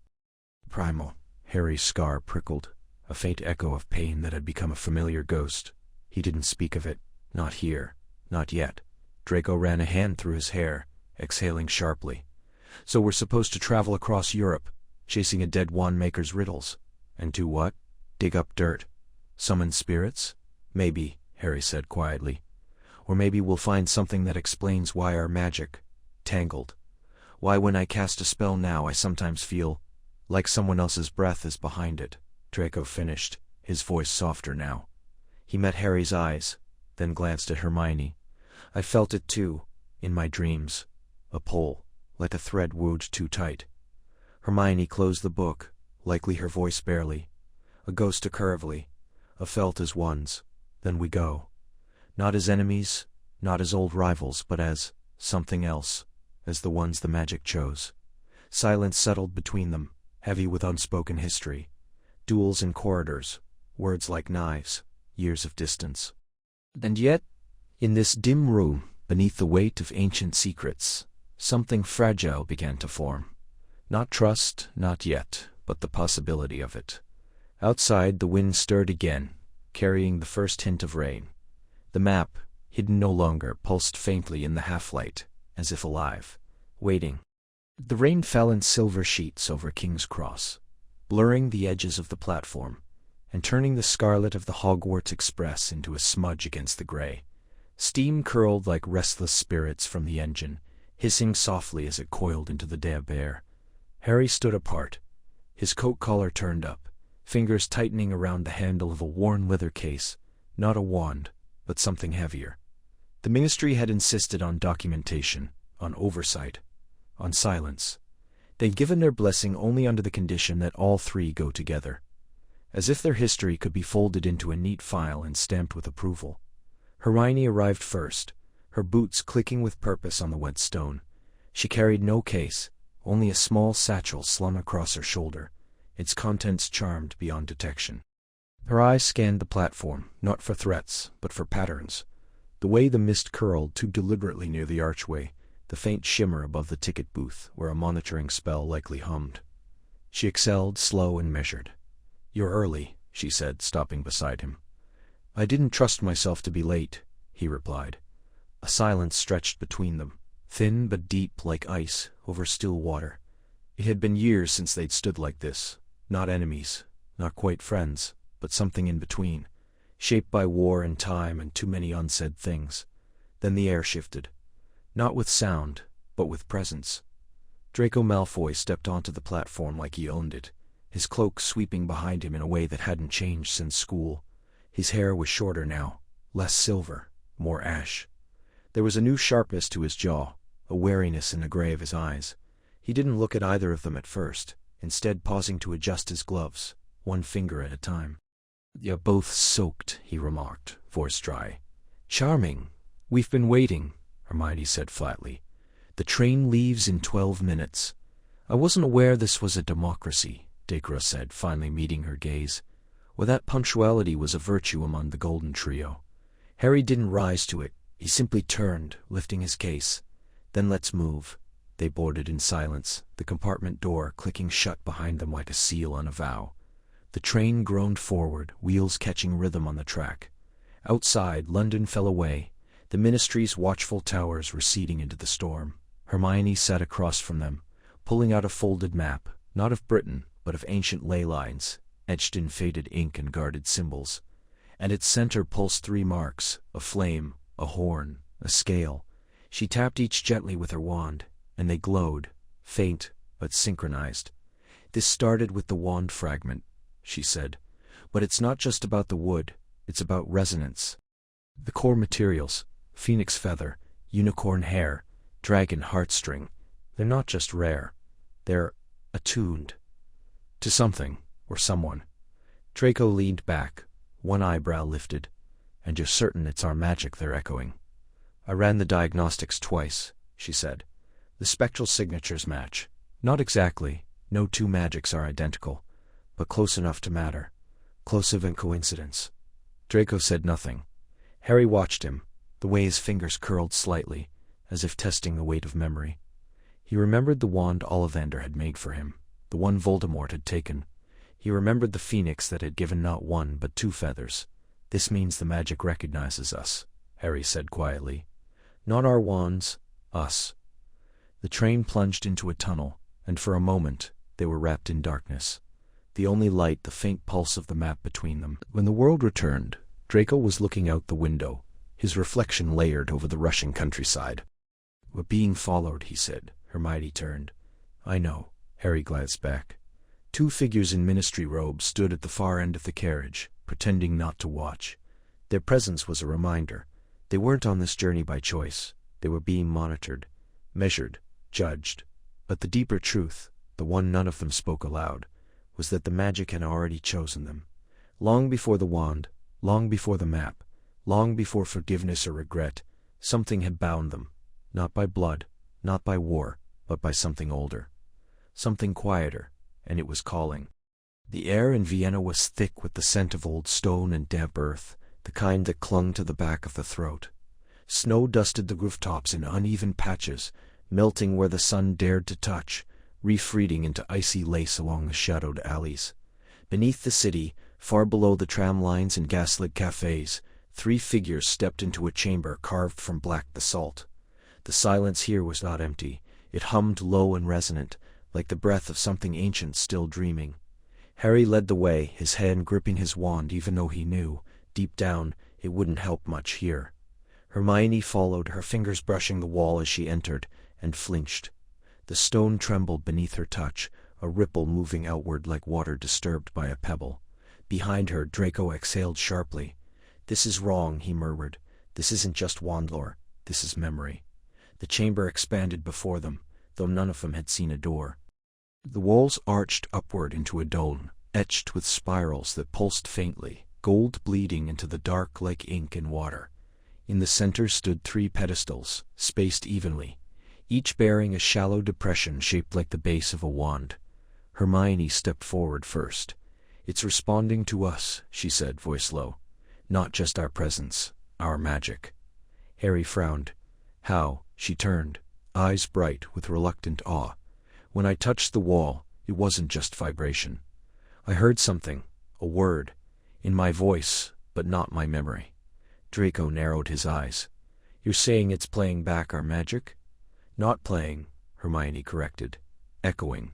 "Primal." Harry's scar prickled, a faint echo of pain that had become a familiar ghost. He didn't speak of it. Not here. Not yet. Draco ran a hand through his hair, exhaling sharply. "So we're supposed to travel across Europe, chasing a dead wand-maker's riddles. And do what? Dig up dirt? Summon spirits? Maybe," Harry said quietly. "Or maybe we'll find something that explains why our magic, tangled. Why when I cast a spell now I sometimes feel like someone else's breath is behind it." Draco finished, his voice softer now. He met Harry's eyes, then glanced at Hermione. "I felt it too, in my dreams. A pull, like a thread wooed too tight." Hermione closed the book, likely her voice barely. "A ghost to curvely, a felt as ones. Then we go. Not as enemies, not as old rivals, but as something else, as the ones the magic chose." Silence settled between them, heavy with unspoken history. Duels in corridors, words like knives, years of distance. And yet, in this dim room, beneath the weight of ancient secrets, something fragile began to form. Not trust, not yet, but the possibility of it. Outside, the wind stirred again, carrying the first hint of rain. The map, hidden no longer, pulsed faintly in the half-light, as if alive, waiting. The rain fell in silver sheets over King's Cross, blurring the edges of the platform, and turning the scarlet of the Hogwarts Express into a smudge against the grey. Steam curled like restless spirits from the engine, hissing softly as it coiled into the damp air. Harry stood apart, his coat collar turned up, fingers tightening around the handle of a worn leather case, not a wand, but something heavier. The Ministry had insisted on documentation, on oversight, on silence. They'd given their blessing only under the condition that all three go together. As if their history could be folded into a neat file and stamped with approval. Hermione arrived first, her boots clicking with purpose on the wet stone. She carried no case, only a small satchel slung across her shoulder, its contents charmed beyond detection. Her eyes scanned the platform, not for threats, but for patterns. The way the mist curled too deliberately near the archway, the faint shimmer above the ticket booth where a monitoring spell likely hummed. She exhaled, slow and measured. "You're early," she said, stopping beside him. "I didn't trust myself to be late," he replied. A silence stretched between them, thin but deep like ice over still water. It had been years since they'd stood like this, not enemies, not quite friends, but something in between, shaped by war and time and too many unsaid things. Then the air shifted. Not with sound, but with presence. Draco Malfoy stepped onto the platform like he owned it, his cloak sweeping behind him in a way that hadn't changed since school. His hair was shorter now, less silver, more ash. There was a new sharpness to his jaw, a wariness in the gray of his eyes. He didn't look at either of them at first, instead pausing to adjust his gloves, one finger at a time. "You're both soaked," he remarked, voice dry. "Charming. We've been waiting," Hermione said flatly. "The train leaves in 12 minutes. I wasn't aware this was a democracy," Draco said, finally meeting her gaze. Well, that punctuality was a virtue among the Golden Trio. Harry didn't rise to it. He simply turned, lifting his case. "Then let's move." They boarded in silence, the compartment door clicking shut behind them like a seal on a vow. The train groaned forward, wheels catching rhythm on the track. Outside, London fell away, the Ministry's watchful towers receding into the storm. Hermione sat across from them, pulling out a folded map, not of Britain, but of ancient ley lines, etched in faded ink and guarded symbols. At its center pulsed 3 marks, a flame, a horn, a scale. She tapped each gently with her wand, and they glowed, faint but synchronized. "This started with the wand fragment," she said. "But it's not just about the wood, it's about resonance. The core materials, phoenix feather, unicorn hair, dragon heartstring, they're not just rare. They're attuned to something or someone." Draco leaned back, one eyebrow lifted. "And you're certain it's our magic they're echoing?" "I ran the diagnostics twice," she said. "The spectral signatures match. Not exactly, no 2 magics are identical, but close enough to matter. Closer than coincidence." Draco said nothing. Harry watched him, the way his fingers curled slightly, as if testing the weight of memory. He remembered the wand Ollivander had made for him, the one Voldemort had taken. He remembered the phoenix that had given not 1 but 2 feathers. "This means the magic recognizes us," Harry said quietly. "Not our wands, us." The train plunged into a tunnel, and for a moment they were wrapped in darkness. The only light the faint pulse of the map between them. When the world returned, Draco was looking out the window, his reflection layered over the rushing countryside. "We're being followed," he said. Hermione turned. "I know." Harry glanced back. 2 figures in ministry robes stood at the far end of the carriage, pretending not to watch. Their presence was a reminder. They weren't on this journey by choice. They were being monitored, measured, judged. But the deeper truth, the one none of them spoke aloud, was that the magic had already chosen them. Long before the wand, long before the map, long before forgiveness or regret, something had bound them, not by blood, not by war, but by something older. Something quieter, and it was calling. The air in Vienna was thick with the scent of old stone and damp earth, the kind that clung to the back of the throat. Snow dusted the rooftops in uneven patches, melting where the sun dared to touch, refreezing into icy lace along the shadowed alleys. Beneath the city, far below the tram lines and gaslit cafes, 3 figures stepped into a chamber carved from black basalt. The silence here was not empty. It hummed low and resonant, like the breath of something ancient still dreaming. Harry led the way, his hand gripping his wand even though he knew, deep down, it wouldn't help much here. Hermione followed, her fingers brushing the wall as she entered, and flinched. The stone trembled beneath her touch, a ripple moving outward like water disturbed by a pebble. Behind her, Draco exhaled sharply. "This is wrong," he murmured. "This isn't just wand lore, this is memory." The chamber expanded before them, though none of them had seen a door. The walls arched upward into a dome, etched with spirals that pulsed faintly, gold bleeding into the dark like ink and water. In the center stood 3 pedestals, spaced evenly. each bearing a shallow depression shaped like the base of a wand. Hermione stepped forward first. "It's responding to us," she said, voice low. "Not just our presence, our magic." Harry frowned. "How?" She turned, eyes bright with reluctant awe. "When I touched the wall, it wasn't just vibration. I heard something, a word, in my voice, but not my memory." Draco narrowed his eyes. "You're saying it's playing back our magic?" "Not playing," Hermione corrected. "Echoing."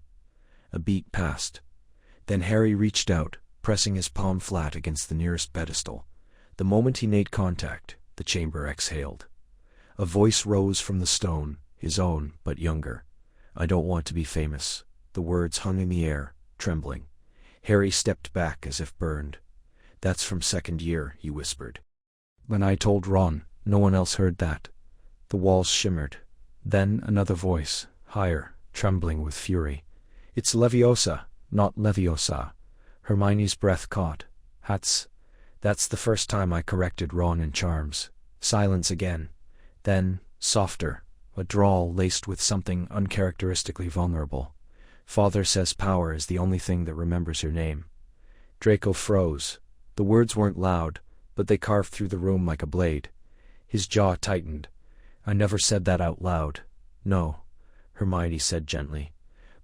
A beat passed. Then Harry reached out, pressing his palm flat against the nearest pedestal. The moment he made contact, the chamber exhaled. A voice rose from the stone, his own, but younger. "I don't want to be famous." The words hung in the air, trembling. Harry stepped back as if burned. "That's from second year," he whispered. "When I told Ron, no one else heard that." The walls shimmered. Then another voice, higher, trembling with fury. "It's Leviosa, not Leviosa." Hermione's breath caught. That's the first time I corrected Ron in charms." Silence again. Then, softer, a drawl laced with something uncharacteristically vulnerable. "Father says power is the only thing that remembers your name." Draco froze. The words weren't loud, but they carved through the room like a blade. His jaw tightened. "I never said that out loud." "No," Hermione said gently.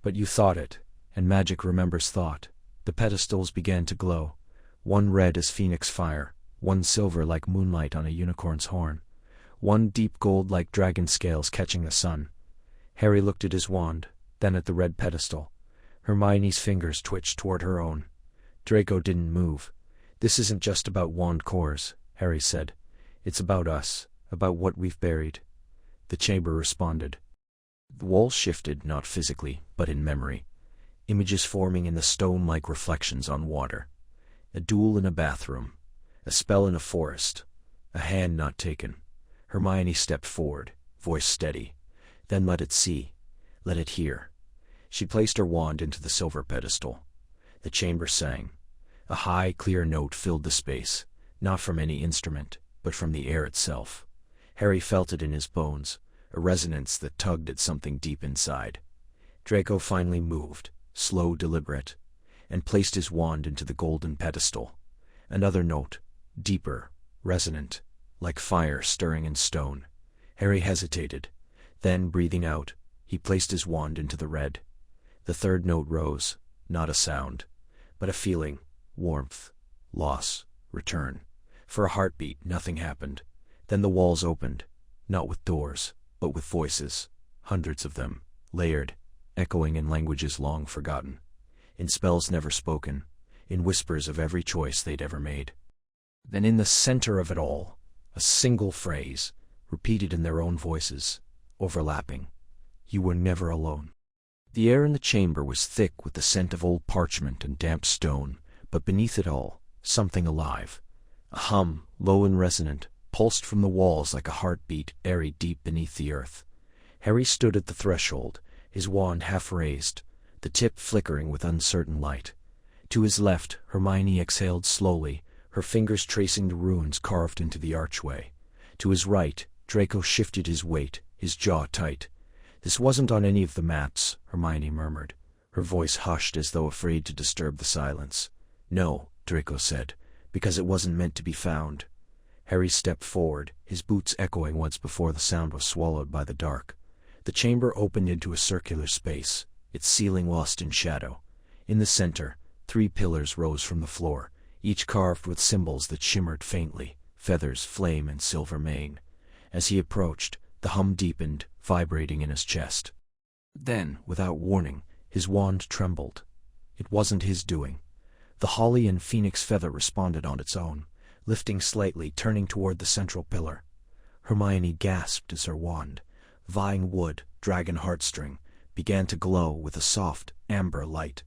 "But you thought it, and magic remembers thought." The pedestals began to glow. One red as phoenix fire, one silver like moonlight on a unicorn's horn, one deep gold like dragon scales catching the sun. Harry looked at his wand, then at the red pedestal. Hermione's fingers twitched toward her own. Draco didn't move. "This isn't just about wand cores," Harry said. "It's about us, about what we've buried." The chamber responded. The walls shifted, not physically, but in memory. Images forming in the stone like reflections on water. A duel in a bathroom. A spell in a forest. A hand not taken. Hermione stepped forward, voice steady. "Then let it see. Let it hear." She placed her wand into the silver pedestal. The chamber sang. A high, clear note filled the space, not from any instrument, but from the air itself. Harry felt it in his bones, a resonance that tugged at something deep inside. Draco finally moved, slow, deliberate, and placed his wand into the golden pedestal. Another note, deeper, resonant, like fire stirring in stone. Harry hesitated. Then, breathing out, he placed his wand into the red. The third note rose, not a sound, but a feeling, warmth, loss, return. For a heartbeat, nothing happened. Then the walls opened, not with doors, but with voices, hundreds of them, layered, echoing in languages long forgotten, in spells never spoken, in whispers of every choice they'd ever made. Then in the center of it all, a single phrase, repeated in their own voices, overlapping. "You were never alone." The air in the chamber was thick with the scent of old parchment and damp stone, but beneath it all, something alive. A hum, low and resonant, pulsed from the walls like a heartbeat airy deep beneath the earth. Harry stood at the threshold, his wand half raised, the tip flickering with uncertain light. To his left, Hermione exhaled slowly, her fingers tracing the runes carved into the archway. To his right, Draco shifted his weight, his jaw tight. "This wasn't on any of the maps," Hermione murmured, her voice hushed as though afraid to disturb the silence. "No," Draco said, "because it wasn't meant to be found." Harry stepped forward, his boots echoing once before the sound was swallowed by the dark. The chamber opened into a circular space, its ceiling lost in shadow. In the center, 3 pillars rose from the floor, each carved with symbols that shimmered faintly, feathers, flame, and silver mane. As he approached, the hum deepened, vibrating in his chest. Then, without warning, his wand trembled. It wasn't his doing. The holly and phoenix feather responded on its own, lifting slightly, turning toward the central pillar. Hermione gasped as her wand, vying wood, dragon heartstring, began to glow with a soft, amber light.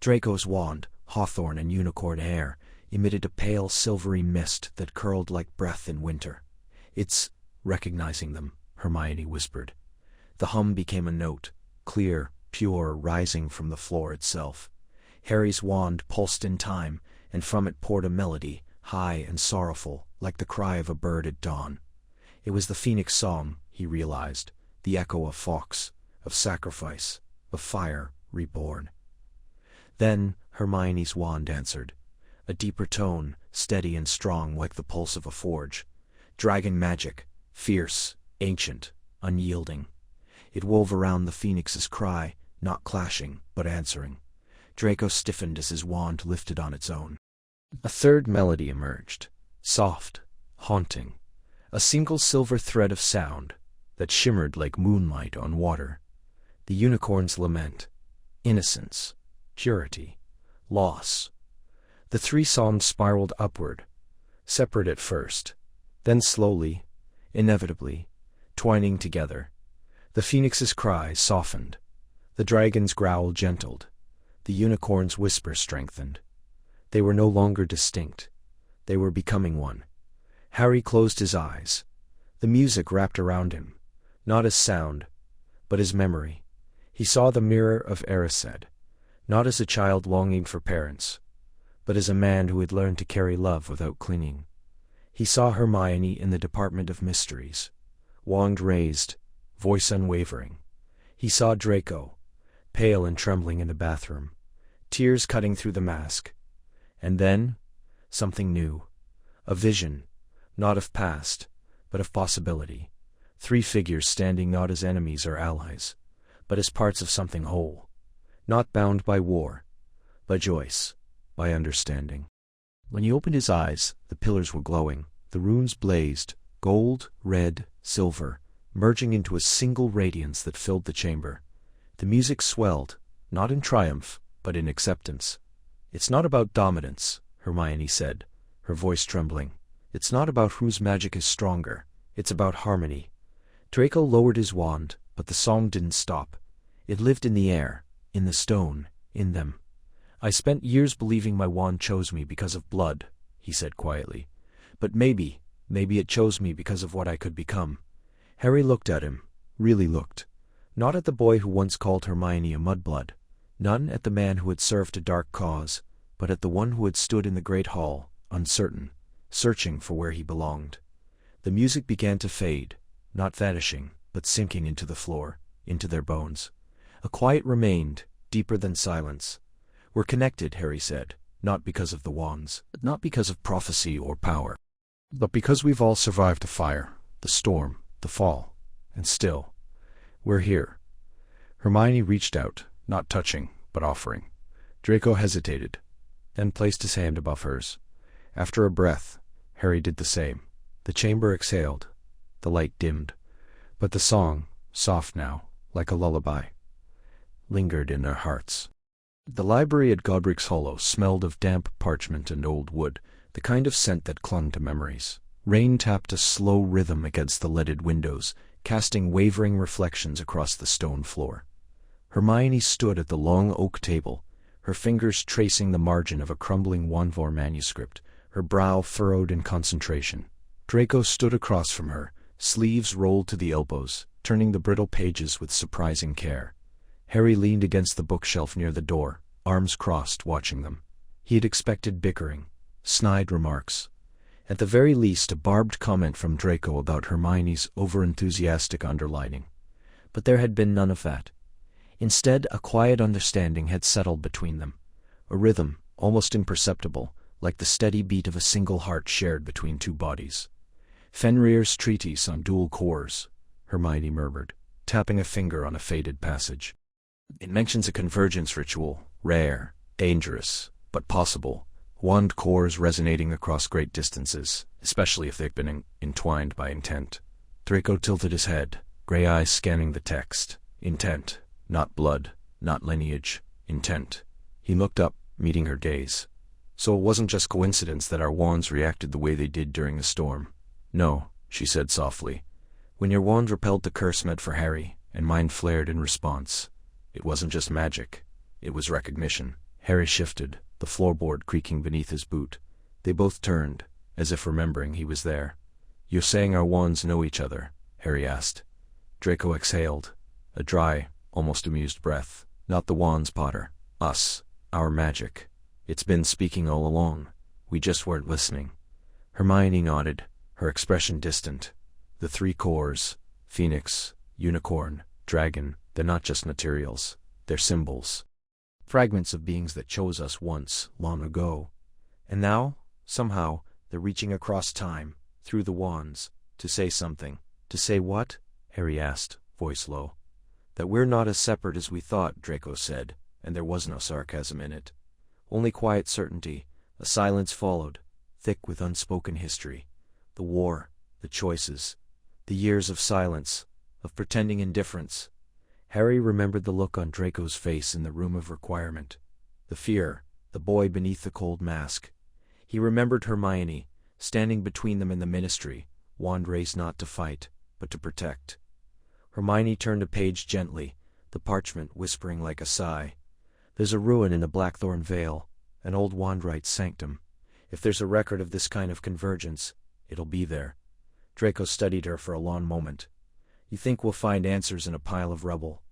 Draco's wand, hawthorn and unicorn hair, emitted a pale silvery mist that curled like breath in winter. "It's recognizing them," Hermione whispered. The hum became a note, clear, pure, rising from the floor itself. Harry's wand pulsed in time, and from it poured a melody, high and sorrowful, like the cry of a bird at dawn. It was the Phoenix song, he realized, the echo of Fawkes, of sacrifice, of fire reborn. Then Hermione's wand answered, a deeper tone, steady and strong like the pulse of a forge. Dragon magic, fierce, ancient, unyielding. It wove around the phoenix's cry, not clashing, but answering. Draco stiffened as his wand lifted on its own. A third melody emerged, soft, haunting, a single silver thread of sound that shimmered like moonlight on water. The unicorn's lament, innocence, purity, loss. The three songs spiraled upward, separate at first, then slowly, inevitably, twining together. The phoenix's cry softened, the dragon's growl gentled, the unicorn's whisper strengthened. They were no longer distinct. They were becoming one. Harry closed his eyes. The music wrapped around him, not as sound, but as memory. He saw the mirror of Erised, not as a child longing for parents, but as a man who had learned to carry love without clinging. He saw Hermione in the Department of Mysteries, wand raised, voice unwavering. He saw Draco, pale and trembling in the bathroom, tears cutting through the mask. And then, something new. A vision, not of past, but of possibility. Three figures standing not as enemies or allies, but as parts of something whole. Not bound by war, by choice, by understanding. When he opened his eyes, the pillars were glowing, the runes blazed, gold, red, silver, merging into a single radiance that filled the chamber. The music swelled, not in triumph, but in acceptance. "It's not about dominance," Hermione said, her voice trembling. "It's not about whose magic is stronger. It's about harmony." Draco lowered his wand, but the song didn't stop. It lived in the air, in the stone, in them. "I spent years believing my wand chose me because of blood," he said quietly. "But maybe it chose me because of what I could become." Harry looked at him, really looked. Not at the boy who once called Hermione a mudblood, none at the man who had served a dark cause, but at the one who had stood in the great hall, uncertain, searching for where he belonged. The music began to fade, not vanishing, but sinking into the floor, into their bones. A quiet remained, deeper than silence. "We're connected," Harry said, "not because of the wands, not because of prophecy or power, but because we've all survived the fire, the storm, the fall, and still, we're here." Hermione reached out, not touching, but offering. Draco hesitated, then placed his hand above hers. After a breath, Harry did the same. The chamber exhaled, the light dimmed, but the song, soft now, like a lullaby, lingered in their hearts. The library at Godric's Hollow smelled of damp parchment and old wood, the kind of scent that clung to memories. Rain tapped a slow rhythm against the leaded windows, casting wavering reflections across the stone floor. Hermione stood at the long oak table, her fingers tracing the margin of a crumbling Wanvor manuscript, her brow furrowed in concentration. Draco stood across from her, sleeves rolled to the elbows, turning the brittle pages with surprising care. Harry leaned against the bookshelf near the door, arms crossed, watching them. He had expected bickering, snide remarks. At the very least, a barbed comment from Draco about Hermione's over-enthusiastic underlining. But there had been none of that. Instead, a quiet understanding had settled between them, a rhythm, almost imperceptible, like the steady beat of a single heart shared between two bodies. "Fenrir's treatise on dual cores," Hermione murmured, tapping a finger on a faded passage. "It mentions a convergence ritual, rare, dangerous, but possible. Wand cores resonating across great distances, especially if they've been entwined by intent." Draco tilted his head, gray eyes scanning the text. Intent. Not blood, not lineage. Intent. He looked up, meeting her gaze. "So it wasn't just coincidence that our wands reacted the way they did during the storm." "No," she said softly. "When your wand repelled the curse meant for Harry, and mine flared in response, it wasn't just magic. It was recognition." Harry shifted, the floorboard creaking beneath his boot. They both turned, as if remembering he was there. "You're saying our wands know each other?" Harry asked. Draco exhaled, a dry, almost amused breath. "Not the wands, Potter. Us. Our magic. It's been speaking all along. We just weren't listening." Hermione nodded, her expression distant. "The three cores, Phoenix, unicorn, dragon, they're not just materials, they're symbols. Fragments of beings that chose us once, long ago. And now, somehow, they're reaching across time, through the wands, to say something. To say what? Harry asked, voice low. That we're not as separate as we thought, Draco said, and there was no sarcasm in it. Only quiet certainty. A silence followed, thick with unspoken history. The war, the choices, the years of silence, of pretending indifference. Harry remembered the look on Draco's face in the room of requirement. The fear, the boy beneath the cold mask. He remembered Hermione, standing between them in the ministry, wand raised not to fight, but to protect. Hermione turned a page gently, the parchment whispering like a sigh. There's a ruin in the Blackthorn Vale, an old wandrite's sanctum. If there's a record of this kind of convergence, it'll be there. Draco studied her for a long moment. You think we'll find answers in a pile of rubble?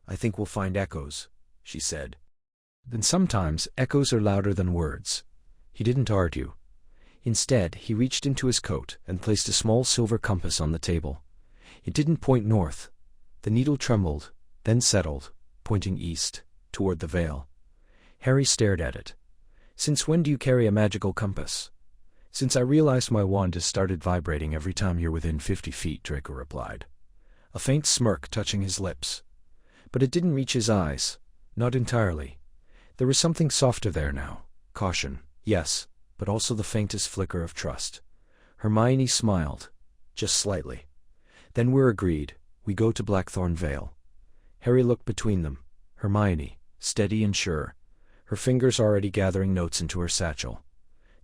I think we'll find echoes, she said. Then sometimes echoes are louder than words. He didn't argue. Instead, he reached into his coat and placed a small silver compass on the table. It didn't point north. The needle trembled, then settled, pointing east, toward the Vale. Harry stared at it. Since when do you carry a magical compass? Since I realized my wand has started vibrating every time you're within 50 feet, Draco replied. A faint smirk touching his lips. But it didn't reach his eyes. Not entirely. There was something softer there now. Caution, yes, but also the faintest flicker of trust. Hermione smiled, just slightly. Then we're agreed. We go to Blackthorn Vale. Harry looked between them. Hermione, steady and sure, her fingers already gathering notes into her satchel.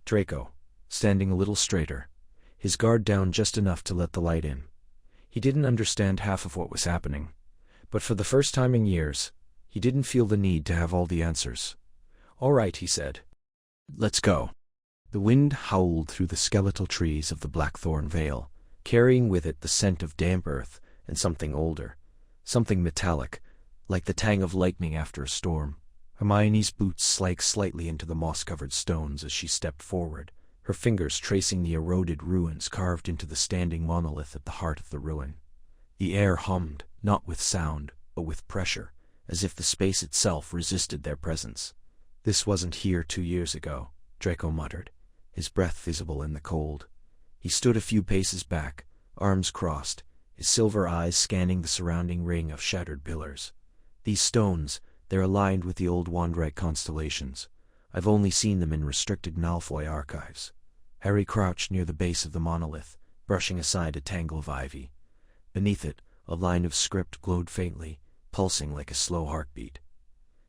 Draco, standing a little straighter, his guard down just enough to let the light in. He didn't understand half of what was happening, but for the first time in years, he didn't feel the need to have all the answers. All right, he said. Let's go. The wind howled through the skeletal trees of the Blackthorn Vale, carrying with it the scent of damp earth and something older, something metallic, like the tang of lightning after a storm. Hermione's boots slacked slightly into the moss-covered stones as she stepped forward, her fingers tracing the eroded ruins carved into the standing monolith at the heart of the ruin. The air hummed, not with sound, but with pressure, as if the space itself resisted their presence. This wasn't here 2 years ago, Draco muttered, his breath visible in the cold. He stood a few paces back, arms crossed, his silver eyes scanning the surrounding ring of shattered pillars. These stones, they're aligned with the old Wandrite constellations. I've only seen them in restricted Malfoy archives. Harry crouched near the base of the monolith, brushing aside a tangle of ivy. Beneath it, a line of script glowed faintly, pulsing like a slow heartbeat.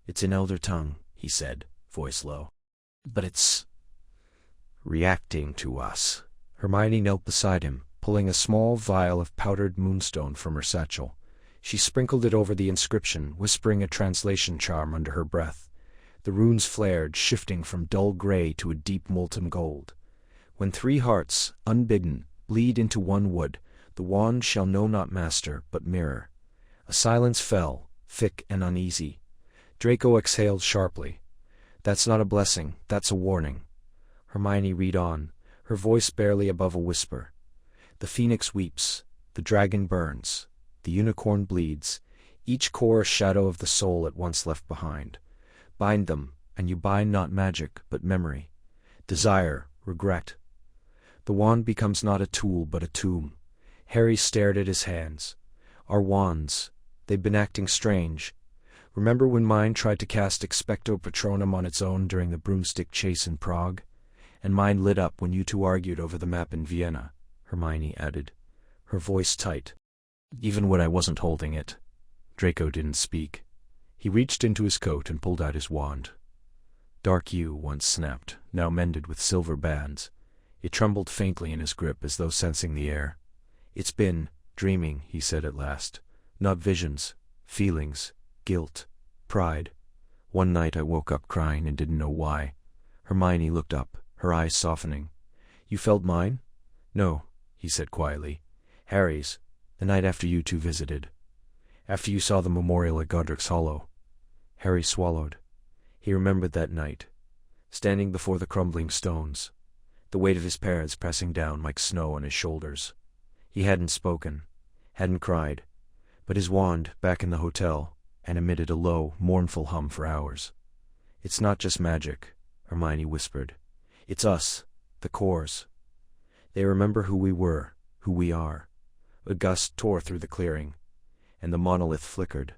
It's in Elder tongue, he said, voice low. But it's reacting to us. Hermione knelt beside him, pulling a small vial of powdered moonstone from her satchel. She sprinkled it over the inscription, whispering a translation charm under her breath. The runes flared, shifting from dull gray to a deep molten gold. When 3 hearts, unbidden, bleed into one wood, the wand shall know not master, but mirror. A silence fell, thick and uneasy. Draco exhaled sharply. That's not a blessing, that's a warning. Hermione read on, her voice barely above a whisper. The phoenix weeps, the dragon burns, the unicorn bleeds, each core a shadow of the soul it once left behind. Bind them, and you bind not magic, but memory, desire, regret. The wand becomes not a tool, but a tomb. Harry stared at his hands. Our wands, they've been acting strange. Remember when mine tried to cast Expecto Patronum on its own during the broomstick chase in Prague? And mine lit up when you two argued over the map in Vienna, Hermione added, her voice tight. Even when I wasn't holding it. Draco didn't speak. He reached into his coat and pulled out his wand. Dark yew once snapped, now mended with silver bands. It trembled faintly in his grip as though sensing the air. It's been dreaming, he said at last. Not visions, feelings, guilt, pride. One night I woke up crying and didn't know why. Hermione looked up, her eyes softening. You felt mine? No, he said quietly. Harry's, the night after you two visited. After you saw the memorial at Godric's Hollow. Harry swallowed. He remembered that night, standing before the crumbling stones, the weight of his parents pressing down like snow on his shoulders. He hadn't spoken, hadn't cried, But his wand, back in the hotel, and emitted a low, mournful hum for hours. "It's not just magic," Hermione whispered. "It's us, the cores. They remember who we were, who we are." A gust tore through the clearing, and the monolith flickered.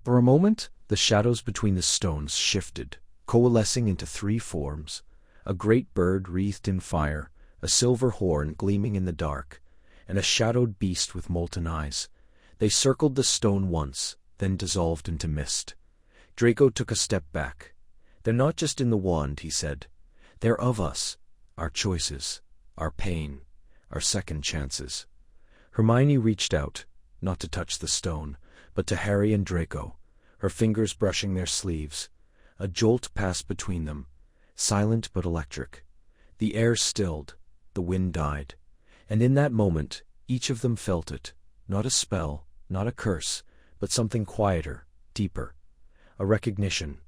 For a moment, the shadows between the stones shifted, coalescing into three forms: a great bird wreathed in fire, a silver horn gleaming in the dark, and a shadowed beast with molten eyes. They circled the stone once, then dissolved into mist. Draco took a step back. "They're not just in the wand," he said. "They're of us, our choices, our pain, our second chances." Hermione reached out, not to touch the stone, but to Harry and Draco, her fingers brushing their sleeves. A jolt passed between them, silent but electric. The air stilled, the wind died, and in that moment, each of them felt it, not a spell, not a curse, but something quieter, deeper. A recognition,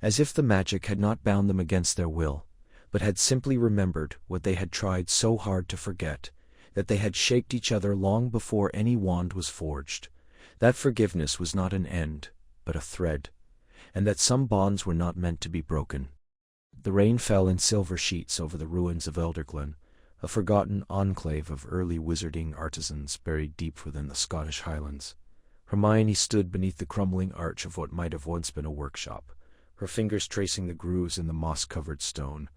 as if the magic had not bound them against their will, but had simply remembered what they had tried so hard to forget, that they had shaped each other long before any wand was forged. That forgiveness was not an end, but a thread, and that some bonds were not meant to be broken. The rain fell in silver sheets over the ruins of Elderglen, a forgotten enclave of early wizarding artisans buried deep within the Scottish Highlands. Hermione stood beneath the crumbling arch of what might have once been a workshop, her fingers tracing the grooves in the moss-covered stone.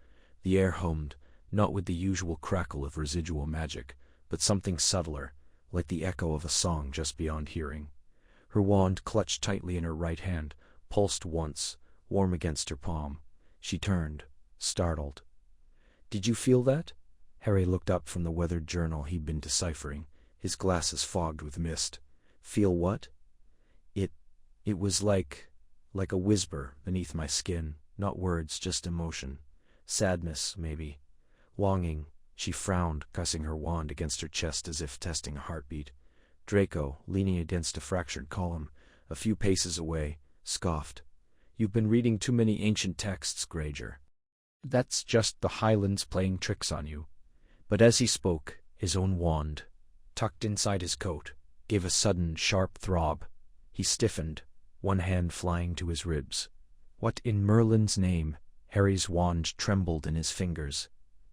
The air hummed, not with the usual crackle of residual magic, but something subtler, like the echo of a song just beyond hearing. Her wand, clutched tightly in her right hand, pulsed once, warm against her palm. She turned, startled. "Did you feel that?" Harry looked up from the weathered journal he'd been deciphering, his glasses fogged with mist. "Feel what?" It was like a whisper beneath my skin, not words, just emotion. Sadness, maybe. Longing. She frowned, pressing her wand against her chest as if testing a heartbeat. Draco, leaning against a fractured column, a few paces away, scoffed. "You've been reading too many ancient texts, Granger. That's just the Highlands playing tricks on you." But as he spoke, his own wand, tucked inside his coat, gave a sudden, sharp throb. He stiffened, one hand flying to his ribs. What in Merlin's name? Harry's wand trembled in his fingers,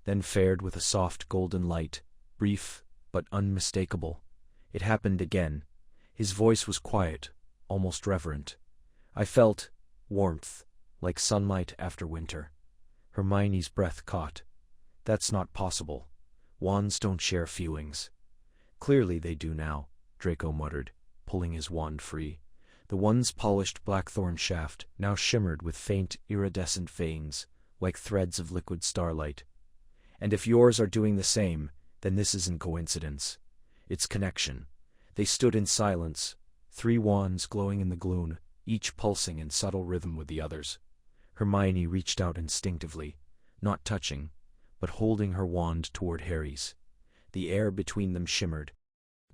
then flared with a soft golden light, brief but unmistakable. It happened again. His voice was quiet, almost reverent. I felt warmth, like sunlight after winter. Hermione's breath caught. "That's not possible. Wands don't share feelings." "Clearly they do now," Draco muttered, pulling his wand free. The wand's polished blackthorn shaft now shimmered with faint, iridescent veins, like threads of liquid starlight. "And if yours are doing the same, then this isn't coincidence. It's connection." They stood in silence, three wands glowing in the gloom, each pulsing in subtle rhythm with the others. Hermione reached out instinctively, not touching, but holding her wand toward Harry's. The air between them shimmered.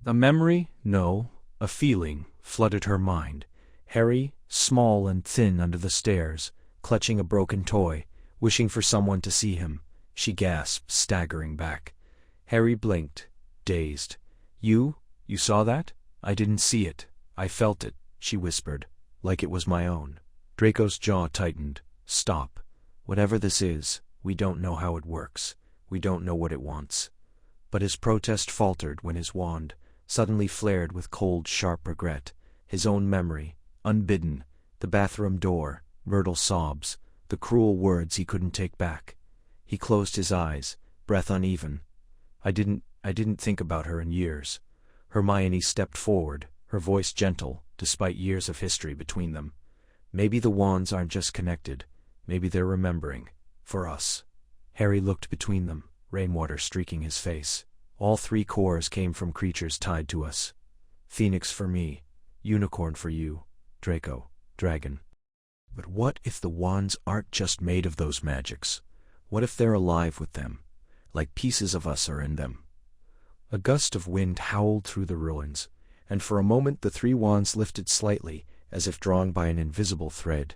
A memory? No, a feeling flooded her mind. Harry, small and thin under the stairs, clutching a broken toy, wishing for someone to see him. She gasped, staggering back. Harry blinked, dazed. You saw that?" "I didn't see it. I felt it," she whispered, like it was my own. Draco's jaw tightened. "Stop. Whatever this is, we don't know how it works. We don't know what it wants." But his protest faltered when his wand suddenly flared with cold, sharp regret. His own memory, unbidden, the bathroom door, Myrtle's sobs, the cruel words he couldn't take back. He closed his eyes, breath uneven. I didn't think about her in years." Hermione stepped forward, her voice gentle, despite years of history between them. "Maybe the wands aren't just connected. Maybe they're remembering. For us." Harry looked between them, rainwater streaking his face. "All three cores came from creatures tied to us. Phoenix for me, unicorn for you, Draco, dragon. But what if the wands aren't just made of those magics? What if they're alive with them, like pieces of us are in them?" A gust of wind howled through the ruins, and for a moment the three wands lifted slightly, as if drawn by an invisible thread.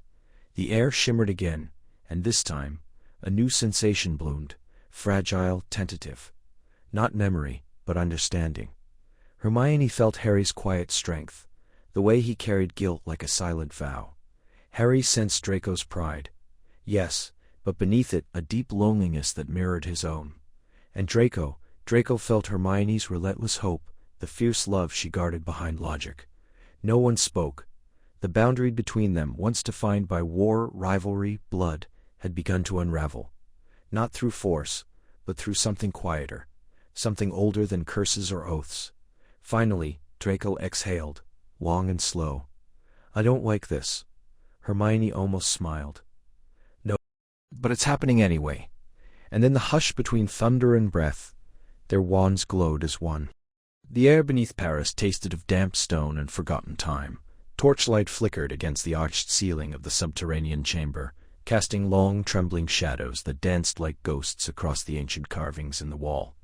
The air shimmered again, and this time, a new sensation bloomed, fragile, tentative. Not memory, but understanding. Hermione felt Harry's quiet strength, the way he carried guilt like a silent vow. Harry sensed Draco's pride. Yes, but beneath it a deep loneliness that mirrored his own. And Draco felt Hermione's relentless hope, the fierce love she guarded behind logic. No one spoke. The boundary between them, once defined by war, rivalry, blood, had begun to unravel. Not through force, but through something quieter, something older than curses or oaths. Finally, Draco exhaled, long and slow. "I don't like this." Hermione almost smiled. "No, but it's happening anyway." And in the hush between thunder and breath, their wands glowed as one. The air beneath Paris tasted of damp stone and forgotten time. Torchlight flickered against the arched ceiling of the subterranean chamber, casting long, trembling shadows that danced like ghosts across the ancient carvings in the wall.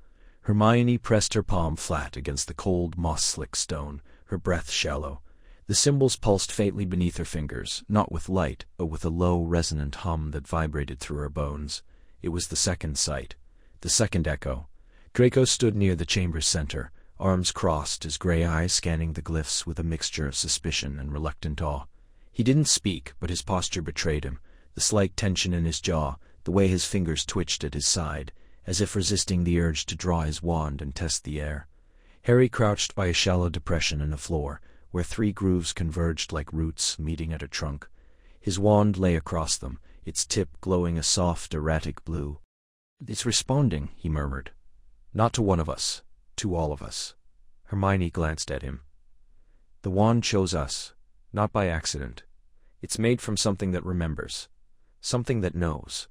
Hermione pressed her palm flat against the cold, moss-slick stone, her breath shallow. The symbols pulsed faintly beneath her fingers, not with light, but with a low, resonant hum that vibrated through her bones. It was the second sight, the second echo. Draco stood near the chamber's center, arms crossed, his gray eyes scanning the glyphs with a mixture of suspicion and reluctant awe. He didn't speak, but his posture betrayed him, the slight tension in his jaw, the way his fingers twitched at his side, as if resisting the urge to draw his wand and test the air. Harry crouched by a shallow depression in the floor, where 3 grooves converged like roots meeting at a trunk. His wand lay across them, its tip glowing a soft, erratic blue. "It's responding," he murmured. "Not to one of us, to all of us." Hermione glanced at him. "The wand chose us, not by accident. It's made from something that remembers, something that knows."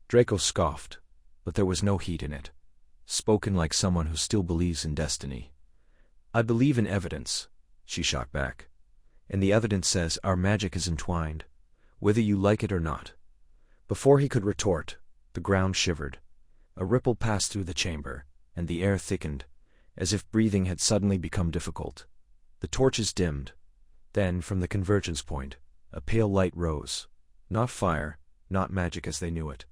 Draco scoffed, but there was no heat in it, spoken like someone who still believes in destiny. "I believe in evidence," she shot back. "And the evidence says our magic is entwined, whether you like it or not." Before he could retort, the ground shivered. A ripple passed through the chamber, and the air thickened, as if breathing had suddenly become difficult. The torches dimmed. Then, from the convergence point, a pale light rose. Not fire, not magic as they knew it,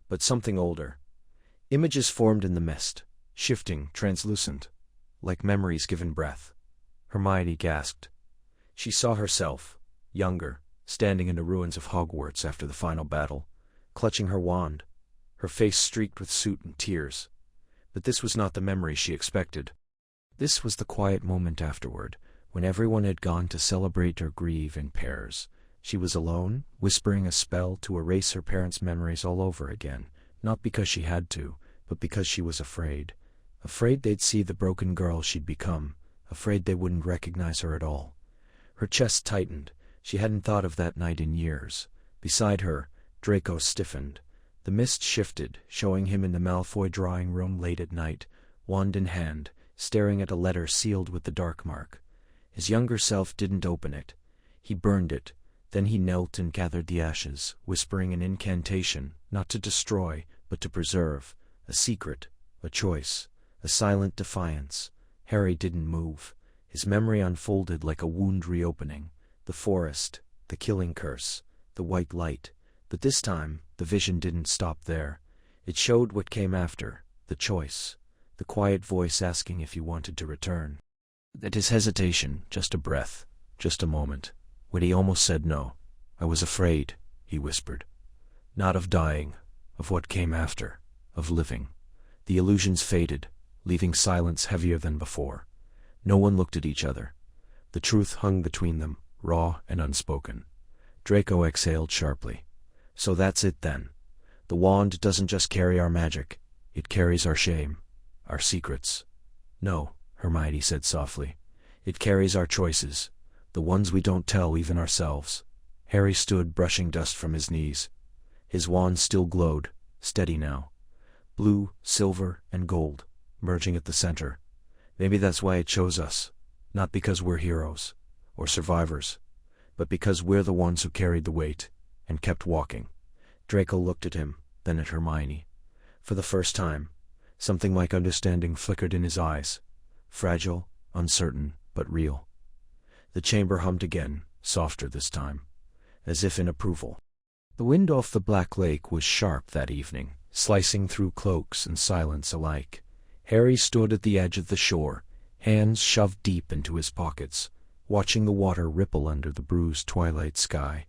but something older. Images formed in the mist, shifting, translucent, like memories given breath. Hermione gasped. She saw herself, younger, standing in the ruins of Hogwarts after the final battle, clutching her wand, her face streaked with soot and tears. But this was not the memory she expected. This was the quiet moment afterward, when everyone had gone to celebrate or grieve in pairs. She was alone, whispering a spell to erase her parents' memories all over again, not because she had to, but because she was afraid. Afraid they'd see the broken girl she'd become, afraid they wouldn't recognize her at all. Her chest tightened. She hadn't thought of that night in years. Beside her, Draco stiffened. The mist shifted, showing him in the Malfoy drawing room late at night, wand in hand, staring at a letter sealed with the dark mark. His younger self didn't open it. He burned it. Then he knelt and gathered the ashes, whispering an incantation, not to destroy, but to preserve. A secret, a choice, a silent defiance. Harry didn't move. His memory unfolded like a wound reopening. The forest, the killing curse, the white light. But this time, the vision didn't stop there. It showed what came after, the choice, the quiet voice asking if he wanted to return. At his hesitation, just a breath, just a moment, when he almost said no. "I was afraid," he whispered. "Not of dying, of what came after, of living." The illusions faded, leaving silence heavier than before. No one looked at each other. The truth hung between them, raw and unspoken. Draco exhaled sharply. "So that's it then. The wand doesn't just carry our magic, it carries our shame, our secrets." "No," Hermione said softly. "It carries our choices, the ones we don't tell even ourselves." Harry stood brushing dust from his knees. His wand still glowed, steady now. Blue, silver, and gold, merging at the center. Maybe that's why it chose us. Not because we're heroes, or survivors, but because we're the ones who carried the weight, and kept walking. Draco looked at him, then at Hermione. For the first time, something like understanding flickered in his eyes. Fragile, uncertain, but real. The chamber hummed again, softer this time, as if in approval. The wind off the Black Lake was sharp that evening, slicing through cloaks and silence alike. Harry stood at the edge of the shore, hands shoved deep into his pockets, watching the water ripple under the bruised twilight sky.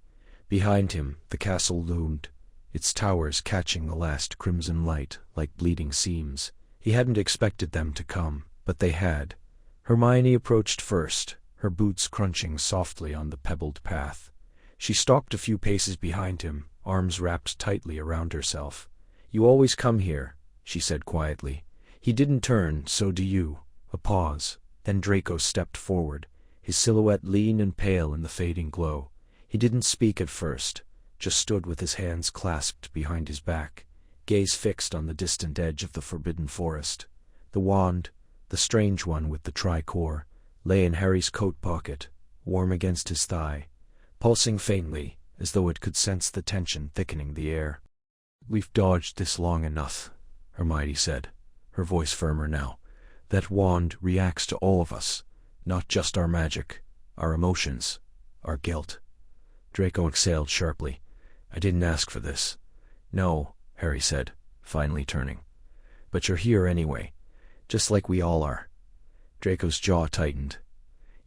Behind him, the castle loomed, its towers catching the last crimson light like bleeding seams. He hadn't expected them to come, but they had. Hermione approached first, her boots crunching softly on the pebbled path. She stalked a few paces behind him, arms wrapped tightly around herself. "You always come here," she said quietly. He didn't turn, "So do you." A pause. Then Draco stepped forward, his silhouette lean and pale in the fading glow. He didn't speak at first, just stood with his hands clasped behind his back, gaze fixed on the distant edge of the forbidden forest. The wand, the strange one with the tricore, lay in Harry's coat pocket, warm against his thigh, pulsing faintly, as though it could sense the tension thickening the air. "We've dodged this long enough," Hermione said, her voice firmer now. "That wand reacts to all of us, not just our magic, our emotions, our guilt." Draco exhaled sharply. "I didn't ask for this." "No," Harry said, finally turning. "But you're here anyway, just like we all are." Draco's jaw tightened.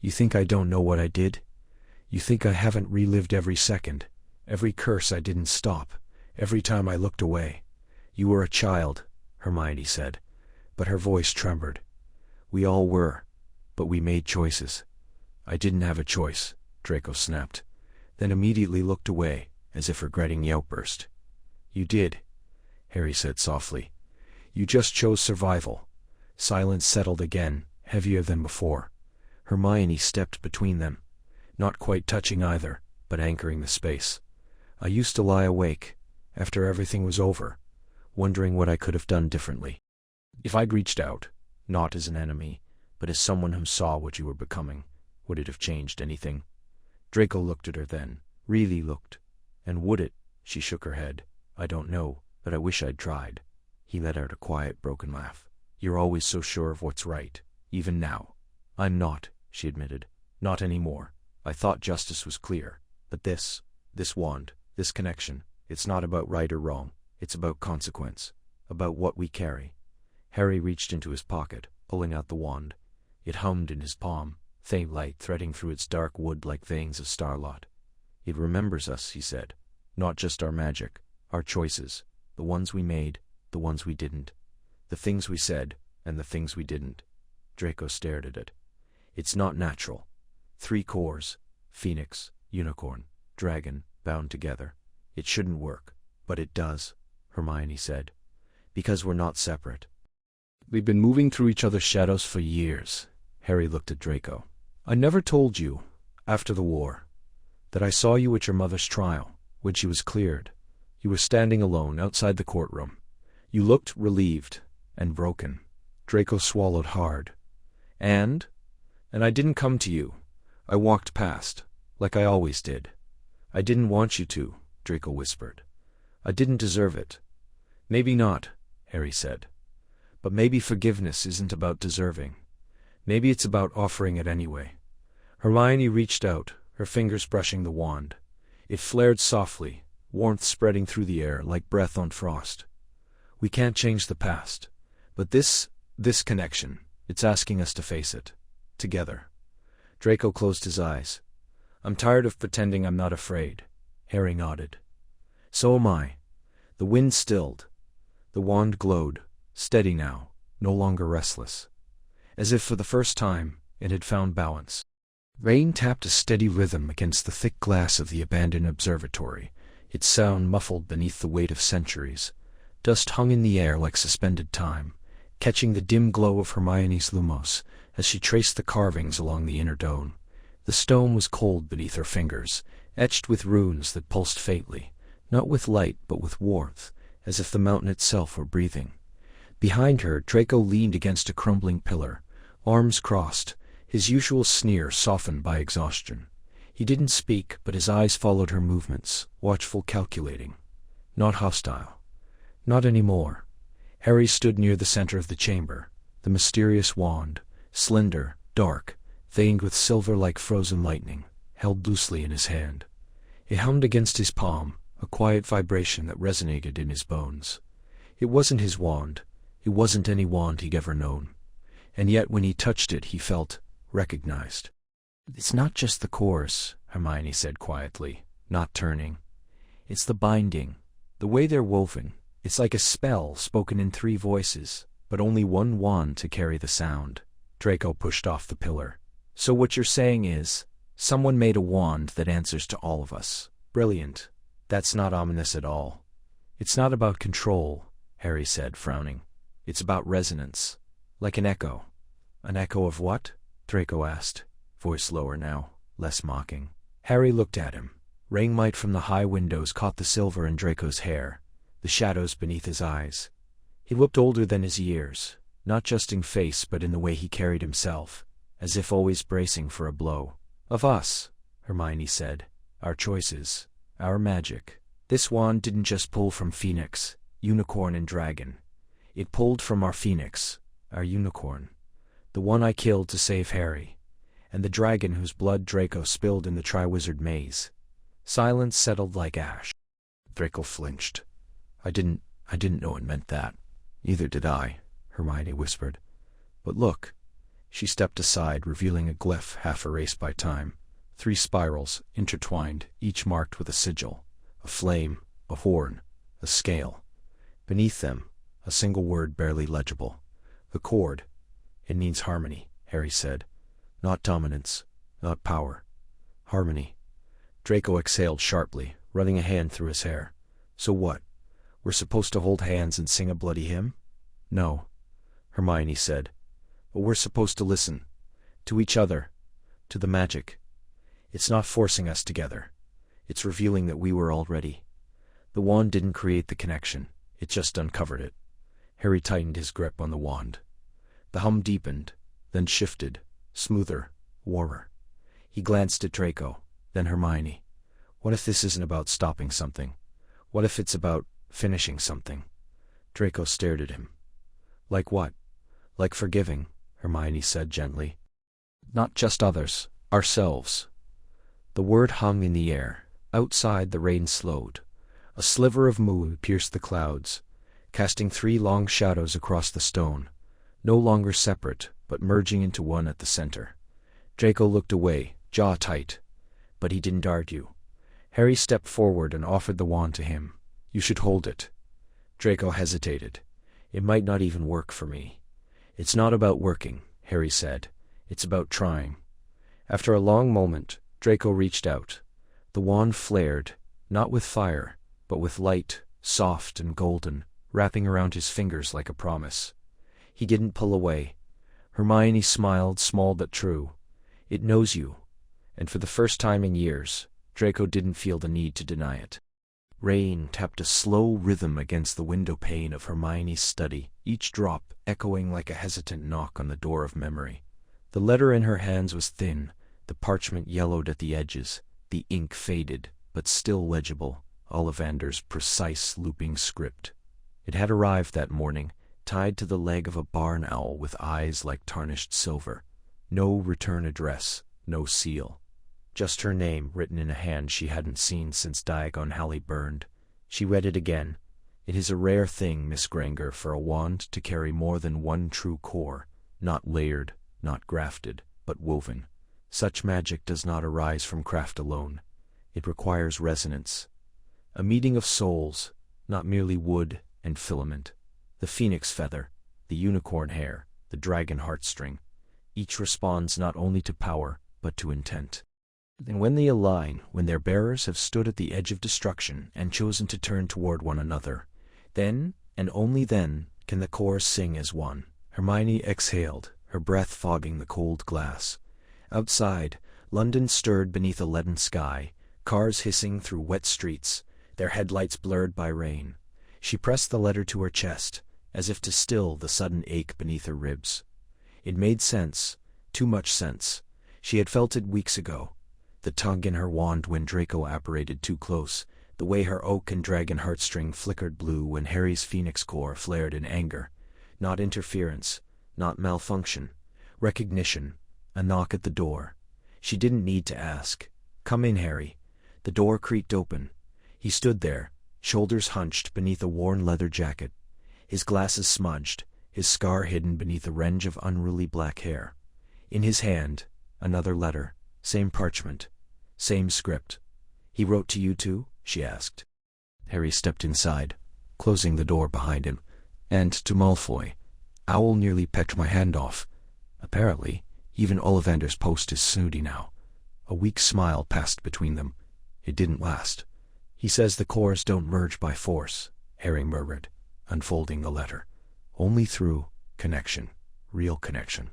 "You think I don't know what I did? You think I haven't relived every second, every curse I didn't stop, every time I looked away?" "You were a child," Hermione said, but her voice trembled. "We all were, but we made choices." "I didn't have a choice," Draco snapped, then immediately looked away, as if regretting the outburst. "You did," Harry said softly. "You just chose survival." Silence settled again, heavier than before. Hermione stepped between them, not quite touching either, but anchoring the space. "I used to lie awake, after everything was over, wondering what I could have done differently. If I'd reached out, not as an enemy, but as someone who saw what you were becoming, would it have changed anything?" Draco looked at her then, really looked. "And would it?" She shook her head. "I don't know, but I wish I'd tried." He let out a quiet, broken laugh. "You're always so sure of what's right, even now." "I'm not," she admitted. "Not anymore. I thought justice was clear. But this wand, this connection, it's not about right or wrong. It's about consequence, about what we carry." Harry reached into his pocket, pulling out the wand. It hummed in his palm, faint light threading through its dark wood like veins of starlight. "It remembers us," he said. "Not just our magic, our choices, the ones we made, the ones we didn't, the things we said, and the things we didn't." Draco stared at it. "It's not natural. 3 cores, phoenix, unicorn, dragon, bound together. It shouldn't work, but it does," Hermione said. "Because we're not separate. We've been moving through each other's shadows for years." Harry looked at Draco. "I never told you, after the war, that I saw you at your mother's trial, when she was cleared. You were standing alone outside the courtroom. You looked relieved and broken." Draco swallowed hard. And I didn't come to you. I walked past, like I always did." "I didn't want you to," Draco whispered. "I didn't deserve it." "Maybe not," Harry said. "But maybe forgiveness isn't about deserving. Maybe it's about offering it anyway." Hermione reached out, her fingers brushing the wand. It flared softly, warmth spreading through the air like breath on frost. "We can't change the past, but this connection, it's asking us to face it, together." Draco closed his eyes. "I'm tired of pretending I'm not afraid." Harry nodded. "So am I." The wind stilled. The wand glowed, steady now, no longer restless. As if for the first time, it had found balance. Rain tapped a steady rhythm against the thick glass of the abandoned observatory, its sound muffled beneath the weight of centuries. Dust hung in the air like suspended time, catching the dim glow of Hermione's lumos as she traced the carvings along the inner dome. The stone was cold beneath her fingers, etched with runes that pulsed faintly, not with light but with warmth, as if the mountain itself were breathing. Behind her, Draco leaned against a crumbling pillar, arms crossed, his usual sneer softened by exhaustion. He didn't speak, but his eyes followed her movements, watchful, calculating. Not hostile. Not anymore. Harry stood near the center of the chamber, the mysterious wand, slender, dark, veined with silver like frozen lightning, held loosely in his hand. It hummed against his palm, a quiet vibration that resonated in his bones. It wasn't his wand. It wasn't any wand he'd ever known. And yet when he touched it he felt recognized. It's not just the cores, Hermione said quietly, not turning. It's the binding, the way they're woven. It's like a spell spoken in 3 voices, but only one wand to carry the sound. Draco pushed off the pillar. So what you're saying is, someone made a wand that answers to all of us. Brilliant. That's not ominous at all. It's not about control, Harry said, frowning. It's about resonance. Like an echo. An echo of what? Draco asked, voice lower now, less mocking. Harry looked at him. Rainlight from the high windows caught the silver in Draco's hair, the shadows beneath his eyes. He looked older than his years, not just in face but in the way he carried himself, as if always bracing for a blow. Of us, Hermione said. Our choices. Our magic. This wand didn't just pull from Phoenix, Unicorn and Dragon. It pulled from our Phoenix, our Unicorn. The one I killed to save Harry. And the dragon whose blood Draco spilled in the Triwizard Maze. Silence settled like ash. Draco flinched. I didn't know it meant that. Neither did I, Hermione whispered. But look. She stepped aside, revealing a glyph half erased by time. 3 spirals, intertwined, each marked with a sigil. A flame, a horn, a scale. Beneath them, a single word barely legible. The chord. It means harmony, Harry said. Not dominance, not power. Harmony. Draco exhaled sharply, running a hand through his hair. So what? We're supposed to hold hands and sing a bloody hymn? No, Hermione said. But we're supposed to listen. To each other. To the magic. It's not forcing us together. It's revealing that we were already. The wand didn't create the connection. It just uncovered it. Harry tightened his grip on the wand. The hum deepened, then shifted, smoother, warmer. He glanced at Draco, then Hermione. What if this isn't about stopping something? What if it's about finishing something? Draco stared at him. Like what? Like forgiving, Hermione said gently. Not just others, ourselves. The word hung in the air. Outside the rain slowed. A sliver of moon pierced the clouds, casting 3 long shadows across the stone, no longer separate, but merging into one at the center. Draco looked away, jaw tight. But he didn't argue. Harry stepped forward and offered the wand to him. You should hold it. Draco hesitated. It might not even work for me. It's not about working, Harry said. It's about trying. After a long moment, Draco reached out. The wand flared, not with fire, but with light, soft and golden, wrapping around his fingers like a promise. He didn't pull away. Hermione smiled, small but true. It knows you. And for the first time in years, Draco didn't feel the need to deny it. Rain tapped a slow rhythm against the window pane of Hermione's study, each drop echoing like a hesitant knock on the door of memory. The letter in her hands was thin, the parchment yellowed at the edges, the ink faded, but still legible, Ollivander's precise looping script. It had arrived that morning, tied to the leg of a barn owl with eyes like tarnished silver. No return address, no seal. Just her name written in a hand she hadn't seen since Diagon Alley burned. She read it again. It is a rare thing, Miss Granger, for a wand to carry more than one true core, not layered, not grafted, but woven. Such magic does not arise from craft alone. It requires resonance. A meeting of souls, not merely wood and filament. The phoenix feather, the unicorn hair, the dragon heartstring. Each responds not only to power, but to intent. And when they align, when their bearers have stood at the edge of destruction and chosen to turn toward one another, then, and only then, can the chorus sing as one. Hermione exhaled, her breath fogging the cold glass. Outside, London stirred beneath a leaden sky, cars hissing through wet streets, their headlights blurred by rain. She pressed the letter to her chest, as if to still the sudden ache beneath her ribs. It made sense, too much sense. She had felt it weeks ago. The tug in her wand when Draco apparated too close, the way her oak and dragon heartstring flickered blue when Harry's phoenix core flared in anger. Not interference, not malfunction. Recognition. A knock at the door. She didn't need to ask. Come in, Harry. The door creaked open. He stood there, shoulders hunched beneath a worn leather jacket, his glasses smudged, his scar hidden beneath a fringe of unruly black hair. In his hand, another letter, Same parchment. Same script. He wrote to you too? She asked. Harry stepped inside, closing the door behind him, and to Malfoy, "Owl nearly pecked my hand off. Apparently, even Ollivander's post is snooty now." A weak smile passed between them. It didn't last. "He says the cores don't merge by force," Harry murmured, unfolding the letter. "Only through connection. Real connection."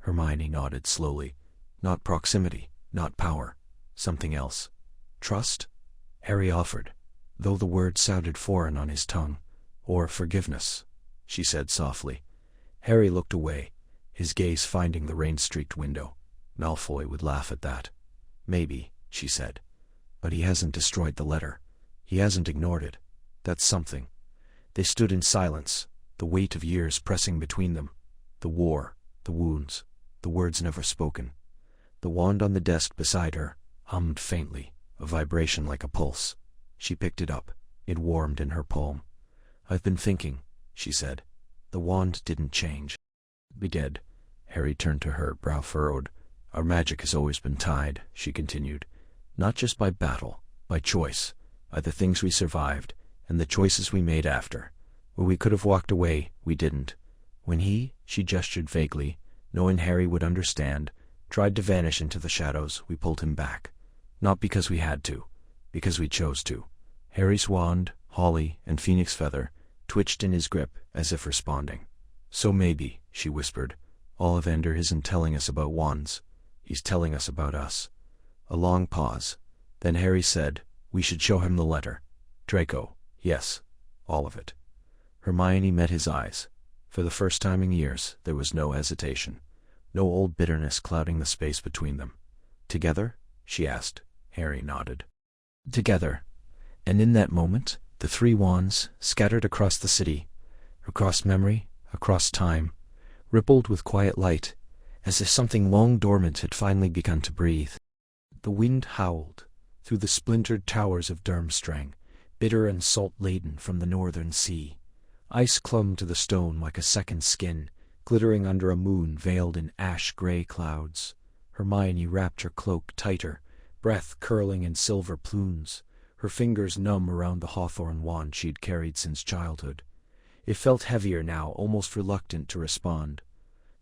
Hermione nodded slowly. "Not proximity, not power. Something else." "Trust?" Harry offered, though the word sounded foreign on his tongue. "Or forgiveness," she said softly. Harry looked away, his gaze finding the rain-streaked window. Malfoy would laugh at that. "Maybe," she said. "But he hasn't destroyed the letter. He hasn't ignored it. That's something." They stood in silence, the weight of years pressing between them. The war, the wounds, the words never spoken. The wand on the desk beside her hummed faintly, a vibration like a pulse. She picked it up. It warmed in her palm. "I've been thinking," she said. "The wand didn't change." "We did." Harry turned to her, brow furrowed. "Our magic has always been tied," she continued. "Not just by battle, by choice, by the things we survived, and the choices we made after. Where we could have walked away, we didn't. When she gestured vaguely, knowing Harry would understand, tried to vanish into the shadows, we pulled him back. Not because we had to, because we chose to." Harry's wand, holly, and phoenix feather twitched in his grip as if responding. "So maybe," she whispered, "Ollivander isn't telling us about wands. He's telling us about us." A long pause. Then Harry said, "We should show him the letter." "Draco, yes, all of it." Hermione met his eyes. For the first time in years, there was no hesitation, no old bitterness clouding the space between them. "Together?" she asked. Harry nodded. "Together." And in that moment, the three wands, scattered across the city, across memory, across time, rippled with quiet light, as if something long dormant had finally begun to breathe. The wind howled through the splintered towers of Durmstrang, bitter and salt-laden from the northern sea. Ice clung to the stone like a second skin, glittering under a moon veiled in ash-gray clouds. Hermione wrapped her cloak tighter, breath curling in silver plumes, her fingers numb around the hawthorn wand she'd carried since childhood. It felt heavier now, almost reluctant to respond.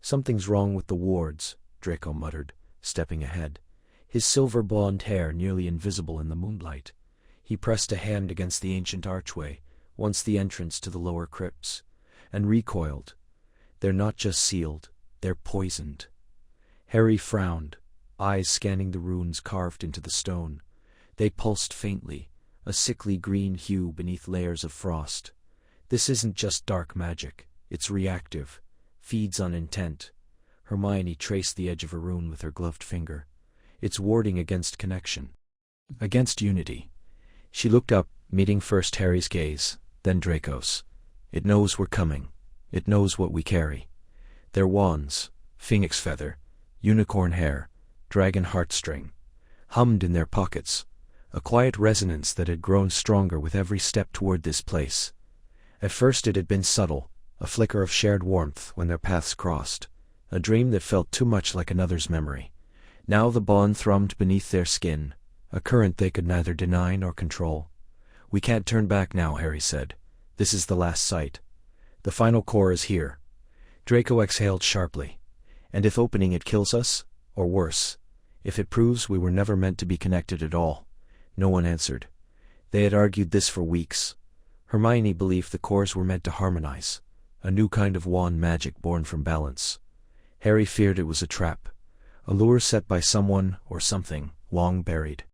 "Something's wrong with the wards," Draco muttered, stepping ahead, his silver blonde hair nearly invisible in the moonlight. He pressed a hand against the ancient archway, once the entrance to the lower crypts, and recoiled. "They're not just sealed, they're poisoned." Harry frowned, eyes scanning the runes carved into the stone. They pulsed faintly, a sickly green hue beneath layers of frost. "This isn't just dark magic, it's reactive, feeds on intent." Hermione traced the edge of a rune with her gloved finger. "It's warding against connection, against unity." She looked up, meeting first Harry's gaze, then Draco's. "It knows we're coming. It knows what we carry." Their wands, phoenix feather, unicorn hair, dragon heartstring, hummed in their pockets, a quiet resonance that had grown stronger with every step toward this place. At first it had been subtle, a flicker of shared warmth when their paths crossed, a dream that felt too much like another's memory. Now the bond thrummed beneath their skin, a current they could neither deny nor control. "We can't turn back now," Harry said. "This is the last sight. The final core is here." Draco exhaled sharply. "And if opening it kills us, or worse, if it proves we were never meant to be connected at all?" No one answered. They had argued this for weeks. Hermione believed the cores were meant to harmonize, a new kind of wand magic born from balance. Harry feared it was a trap, a lure set by someone or something long buried.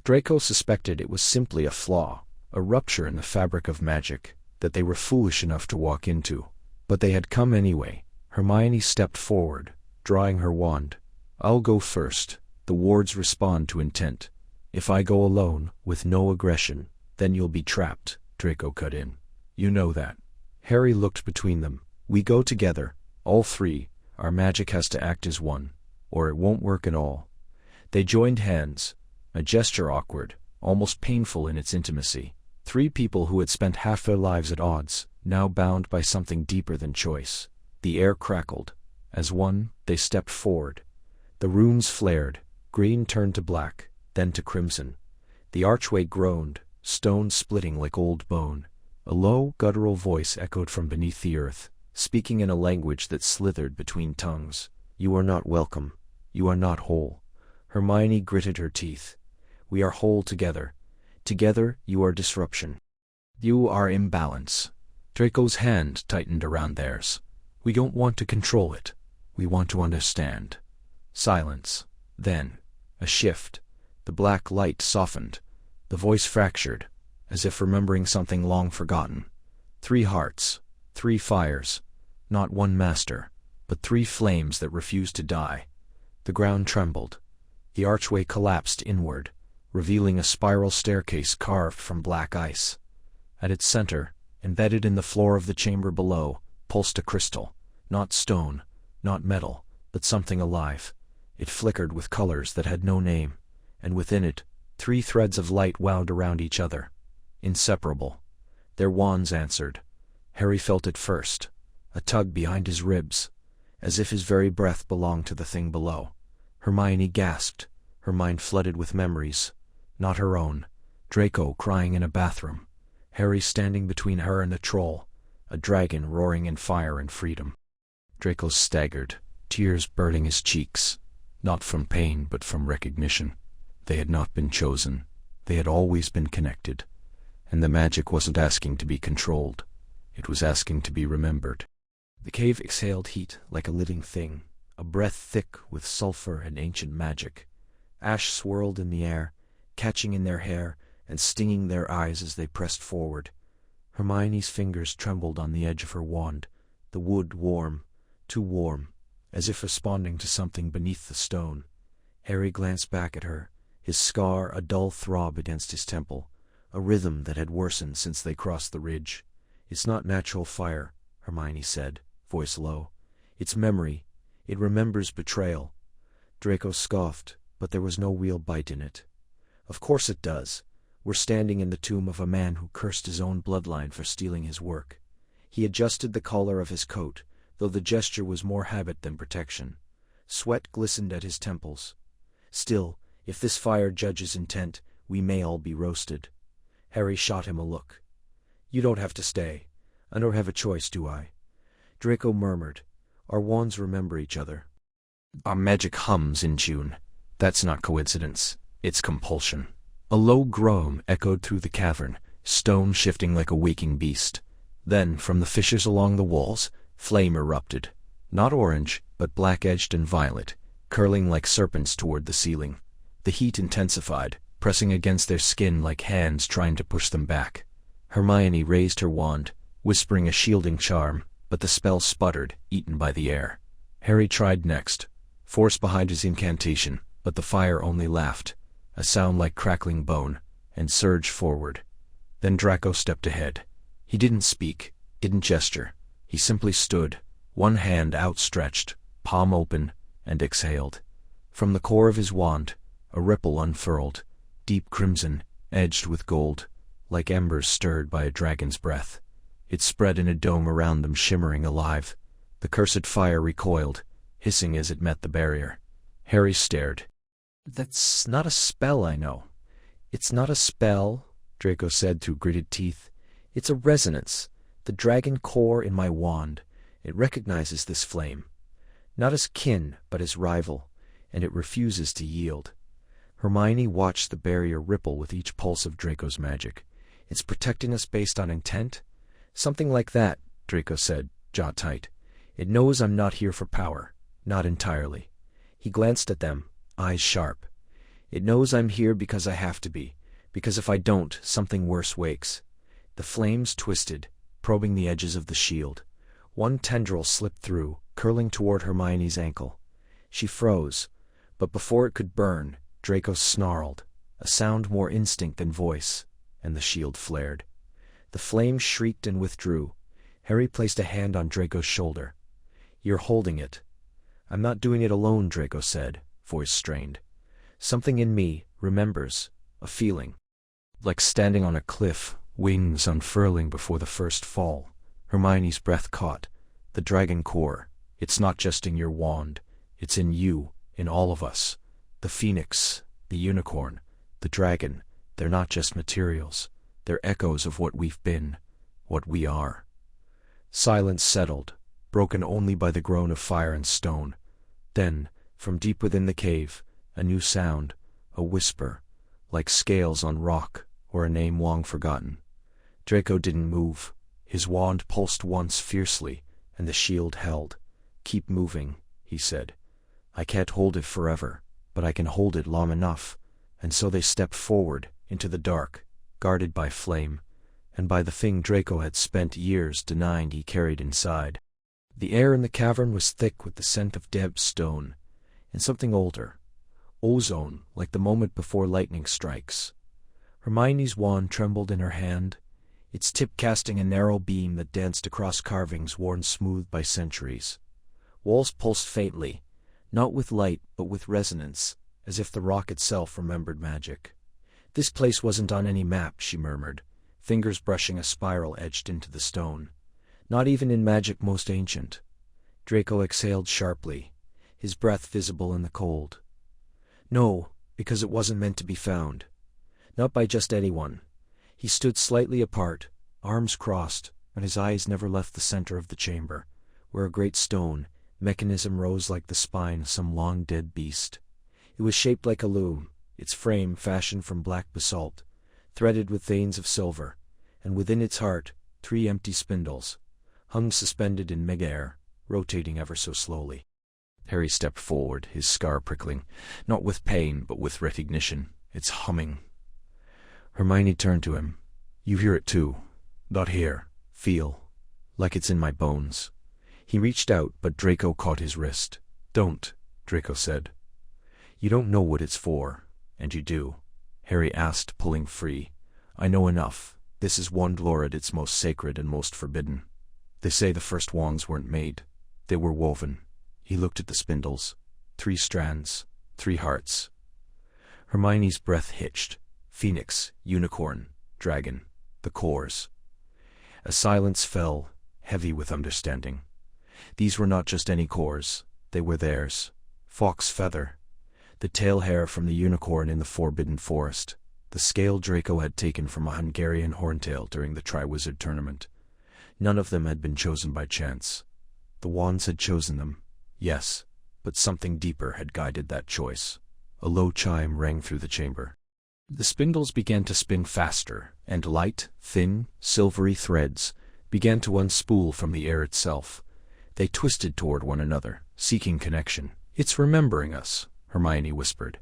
Draco suspected it was simply a flaw, a rupture in the fabric of magic, that they were foolish enough to walk into. But they had come anyway. Hermione stepped forward, drawing her wand. "I'll go first. The wards respond to intent. If I go alone, with no aggression, then you'll be trapped," Draco cut in. "You know that." Harry looked between them. "We go together, all three. Our magic has to act as one, or it won't work at all." They joined hands, a gesture awkward, almost painful in its intimacy. Three people who had spent half their lives at odds, now bound by something deeper than choice. The air crackled. As one, they stepped forward. The runes flared, Green turned to black, then to crimson. The archway groaned, stone splitting like old bone. A low, guttural voice echoed from beneath the earth, speaking in a language that slithered between tongues. "You are not welcome. You are not whole." Hermione gritted her teeth. "We are whole together. Together you are disruption. You are imbalance." Draco's hand tightened around theirs. "We don't want to control it. We want to understand." Silence. Then, a shift. The black light softened. The voice fractured, as if remembering something long forgotten. 3 hearts, 3 fires. Not one master, but 3 flames that refused to die. The ground trembled. The archway collapsed inward, revealing a spiral staircase carved from black ice. At its center, embedded in the floor of the chamber below, pulsed a crystal. Not stone, not metal, but something alive. It flickered with colors that had no name, and within it, 3 threads of light wound around each other. Inseparable. Their wands answered. Harry felt it first, a tug behind his ribs, as if his very breath belonged to the thing below. Hermione gasped, her mind flooded with memories. Not her own. Draco crying in a bathroom. Harry standing between her and the troll, a dragon roaring in fire and freedom. Draco staggered, tears burning his cheeks, not from pain but from recognition. They had not been chosen. They had always been connected. And the magic wasn't asking to be controlled. It was asking to be remembered. The cave exhaled heat like a living thing, a breath thick with sulfur and ancient magic. Ash swirled in the air, catching in their hair and stinging their eyes as they pressed forward. Hermione's fingers trembled on the edge of her wand, the wood warm, too warm, as if responding to something beneath the stone. Harry glanced back at her, his scar a dull throb against his temple, a rhythm that had worsened since they crossed the ridge. "It's not natural fire," Hermione said, voice low. "It's memory. It remembers betrayal." Draco scoffed, but there was no real bite in it. "Of course it does. We're standing in the tomb of a man who cursed his own bloodline for stealing his work." He adjusted the collar of his coat, though the gesture was more habit than protection. Sweat glistened at his temples. "Still, if this fire judges intent, we may all be roasted." Harry shot him a look. "You don't have to stay. I don't have a choice, do I?" Draco murmured. "Our wands remember each other. Our magic hums in June. That's not coincidence. It's compulsion." A low groan echoed through the cavern, stone shifting like a waking beast. Then, from the fissures along the walls, flame erupted. Not orange, but black-edged and violet, curling like serpents toward the ceiling. The heat intensified, pressing against their skin like hands trying to push them back. Hermione raised her wand, whispering a shielding charm, but the spell sputtered, eaten by the air. Harry tried next, force behind his incantation, but the fire only laughed, a sound like crackling bone, and surged forward. Then Draco stepped ahead. He didn't speak, didn't gesture. He simply stood, one hand outstretched, palm open, and exhaled. From the core of his wand, a ripple unfurled, deep crimson, edged with gold, like embers stirred by a dragon's breath. It spread in a dome around them, shimmering alive. The cursed fire recoiled, hissing as it met the barrier. Harry stared. "That's not a spell, I know." "It's not a spell," Draco said through gritted teeth. "It's a resonance. The dragon core in my wand. It recognizes this flame. Not as kin, but as rival, and it refuses to yield." Hermione watched the barrier ripple with each pulse of Draco's magic. "It's protecting us based on intent?" "Something like that," Draco said, jaw tight. "It knows I'm not here for power. Not entirely." He glanced at them, eyes sharp. "It knows I'm here because I have to be, because if I don't, something worse wakes." The flames twisted, probing the edges of the shield. One tendril slipped through, curling toward Hermione's ankle. She froze, but before it could burn, Draco snarled, a sound more instinct than voice, and the shield flared. The flame shrieked and withdrew. Harry placed a hand on Draco's shoulder. "You're holding it." "I'm not doing it alone," Draco said, voice strained. "Something in me remembers, a feeling. Like standing on a cliff, wings unfurling before the first fall." Hermione's breath caught. "The dragon core. It's not just in your wand. It's in you, in all of us. The phoenix, the unicorn, the dragon, they're not just materials. They're echoes of what we've been, what we are. Silence settled, broken only by the groan of fire and stone. Then, from deep within the cave, a new sound, a whisper, like scales on rock, or a name long forgotten. Draco didn't move. His wand pulsed once fiercely, and the shield held. "Keep moving," he said. "I can't hold it forever, but I can hold it long enough." And so they stepped forward, into the dark, guarded by flame, and by the thing Draco had spent years denying he carried inside. The air in the cavern was thick with the scent of damp stone, and something older. Ozone, like the moment before lightning strikes. Hermione's wand trembled in her hand, its tip casting a narrow beam that danced across carvings worn smooth by centuries. Walls pulsed faintly, not with light but with resonance, as if the rock itself remembered magic. "This place wasn't on any map," she murmured, fingers brushing a spiral etched into the stone. "Not even in magic most ancient." Draco exhaled sharply, his breath visible in the cold. "No, because it wasn't meant to be found. Not by just anyone." He stood slightly apart, arms crossed, and his eyes never left the center of the chamber, where a great stone mechanism rose like the spine of some long-dead beast. It was shaped like a loom, its frame fashioned from black basalt, threaded with veins of silver, and within its heart 3 empty spindles, hung suspended in mid-air, rotating ever so slowly. Harry stepped forward, his scar prickling, not with pain but with recognition. "It's humming." Hermione turned to him. "You hear it too." "Not here. Feel. Like it's in my bones." He reached out, but Draco caught his wrist. "Don't," Draco said. "You don't know what it's for." "And you do?" Harry asked, pulling free. "I know enough. This is wand lore at its most sacred and most forbidden. They say the first wands weren't made. They were woven." He looked at the spindles. 3 strands, 3 hearts. Hermione's breath hitched. Phoenix, unicorn, dragon, the cores. A silence fell, heavy with understanding. These were not just any cores, they were theirs. Fox feather, the tail hair from the unicorn in the Forbidden Forest, the scale Draco had taken from a Hungarian horntail during the Triwizard Tournament. None of them had been chosen by chance. The wands had chosen them, yes, but something deeper had guided that choice. A low chime rang through the chamber. The spindles began to spin faster, and light, thin, silvery threads began to unspool from the air itself. They twisted toward one another, seeking connection. "It's remembering us," Hermione whispered.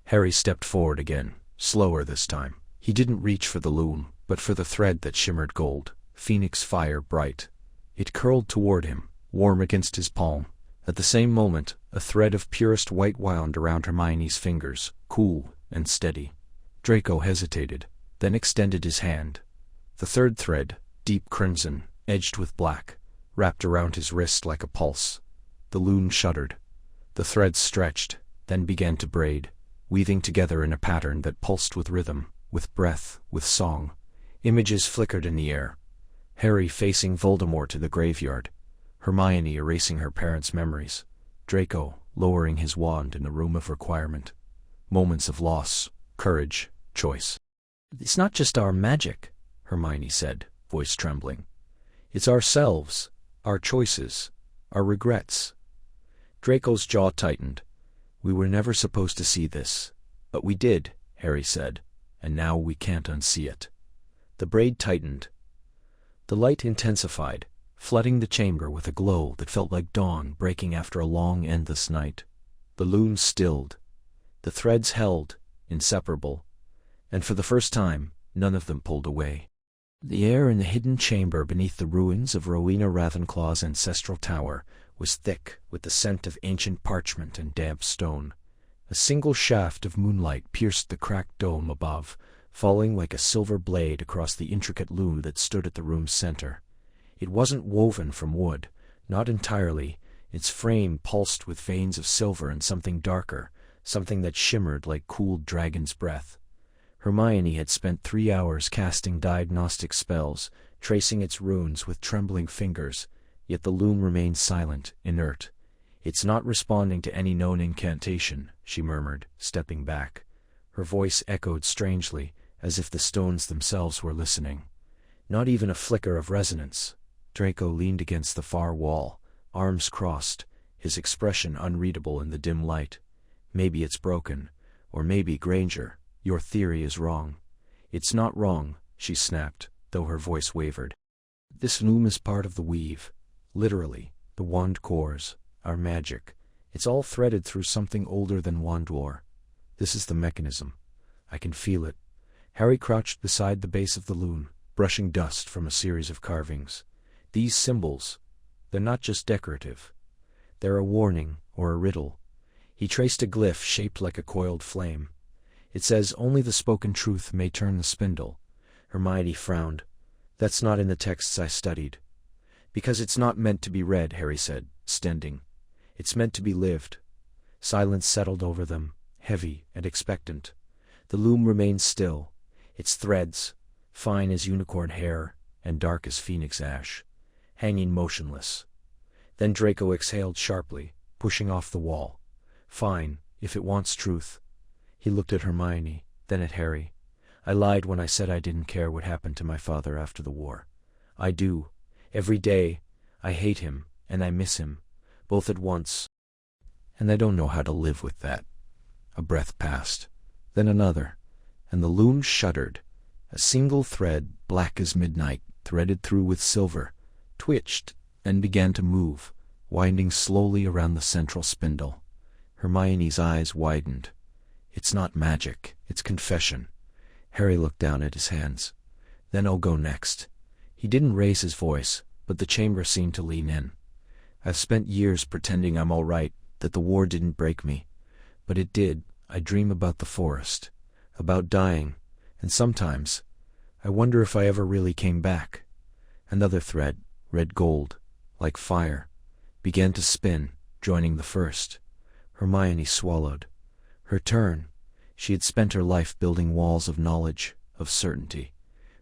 Harry stepped forward again, slower this time. He didn't reach for the loom, but for the thread that shimmered gold, phoenix fire bright. It curled toward him, warm against his palm. At the same moment, a thread of purest white wound around Hermione's fingers, cool and steady. Draco hesitated, then extended his hand. The third thread, deep crimson, edged with black, wrapped around his wrist like a pulse. The loom shuddered. The threads stretched, then began to braid, weaving together in a pattern that pulsed with rhythm, with breath, with song. Images flickered in the air. Harry facing Voldemort to the graveyard, Hermione erasing her parents' memories, Draco lowering his wand in the room of requirement. Moments of loss, courage, choice. "It's not just our magic," Hermione said, voice trembling. "It's ourselves, our choices, our regrets." Draco's jaw tightened. "We were never supposed to see this. But we did," Harry said, "and now we can't unsee it." The braid tightened. The light intensified, flooding the chamber with a glow that felt like dawn breaking after a long, endless night. The loom stilled. The threads held, inseparable, and for the first time, none of them pulled away. The air in the hidden chamber beneath the ruins of Rowena Ravenclaw's ancestral tower was thick with the scent of ancient parchment and damp stone. A single shaft of moonlight pierced the cracked dome above, falling like a silver blade across the intricate loom that stood at the room's center. It wasn't woven from wood, not entirely. Its frame pulsed with veins of silver and something darker, something that shimmered like cooled dragon's breath. Hermione had spent 3 hours casting diagnostic spells, tracing its runes with trembling fingers, yet the loom remained silent, inert. It's not responding to any known incantation, she murmured, stepping back. Her voice echoed strangely, as if the stones themselves were listening. Not even a flicker of resonance. Draco leaned against the far wall, arms crossed, his expression unreadable in the dim light. Maybe it's broken, or maybe, Granger, your theory is wrong. It's not wrong, she snapped, though her voice wavered. This loom is part of the weave. Literally, the wand cores, our magic. It's all threaded through something older than wand lore. This is the mechanism. I can feel it. Harry crouched beside the base of the loom, brushing dust from a series of carvings. These symbols, they're not just decorative. They're a warning, or a riddle. He traced a glyph shaped like a coiled flame. It says, "Only the spoken truth may turn the spindle." Hermione frowned. "That's not in the texts I studied." "Because it's not meant to be read," Harry said, standing. "It's meant to be lived." Silence settled over them, heavy and expectant. The loom remained still, its threads, fine as unicorn hair and dark as phoenix ash, hanging motionless. Then Draco exhaled sharply, pushing off the wall. "Fine, if it wants truth." He looked at Hermione, then at Harry. "I lied when I said I didn't care what happened to my father after the war. I do. Every day, I hate him, and I miss him, both at once. And I don't know how to live with that." A breath passed, then another, and the loom shuddered. A single thread, black as midnight, threaded through with silver, twitched, and began to move, winding slowly around the central spindle. Hermione's eyes widened. "It's not magic, it's confession." Harry looked down at his hands. "Then I'll go next." He didn't raise his voice, but the chamber seemed to lean in. "I've spent years pretending I'm all right, that the war didn't break me. But it did. I dream about the forest, about dying, and sometimes I wonder if I ever really came back." Another thread, red gold, like fire, began to spin, joining the first. Hermione swallowed. Her turn. She had spent her life building walls of knowledge, of certainty.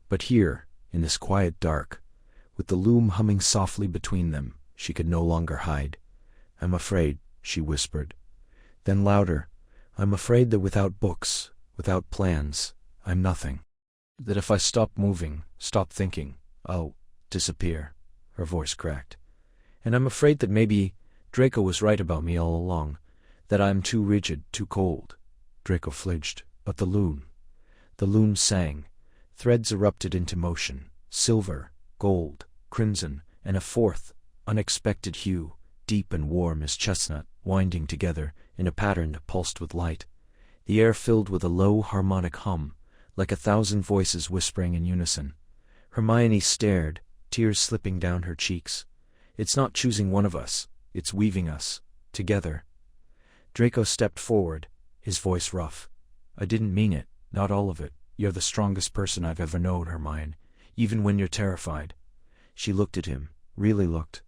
But here, in this quiet dark, with the loom humming softly between them, she could no longer hide. "I'm afraid," she whispered. Then louder, "I'm afraid that without books, without plans, I'm nothing. That if I stop moving, stop thinking, I'll disappear." Her voice cracked. "And I'm afraid that maybe Draco was right about me all along, that I'm too rigid, too cold." Draco flinched. "But the loom." The loom sang. Threads erupted into motion, silver, gold, crimson, and a fourth, unexpected hue, deep and warm as chestnut, winding together in a pattern that pulsed with light. The air filled with a low harmonic hum, like 1,000 voices whispering in unison. Hermione stared, tears slipping down her cheeks. "It's not choosing one of us, it's weaving us, together." Draco stepped forward, his voice rough. "I didn't mean it, not all of it. You're the strongest person I've ever known, Hermione, even when you're terrified." She looked at him, really looked.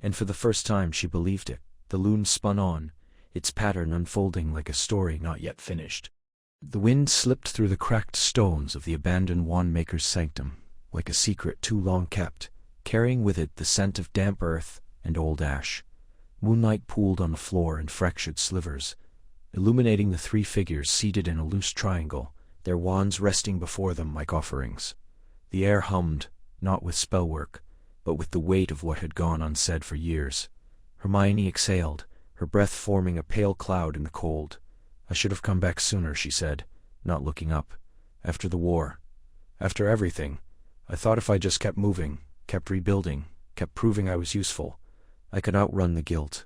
And for the first time she believed it. The loom spun on, its pattern unfolding like a story not yet finished. The wind slipped through the cracked stones of the abandoned wand-maker's sanctum, like a secret too long kept, carrying with it the scent of damp earth and old ash. Moonlight pooled on the floor in fractured slivers, illuminating the 3 figures seated in a loose triangle, their wands resting before them like offerings. The air hummed, not with spellwork, but with the weight of what had gone unsaid for years. Hermione exhaled, her breath forming a pale cloud in the cold. "I should have come back sooner," she said, not looking up. "After the war. After everything. I thought if I just kept moving, kept rebuilding, kept proving I was useful, I could outrun the guilt."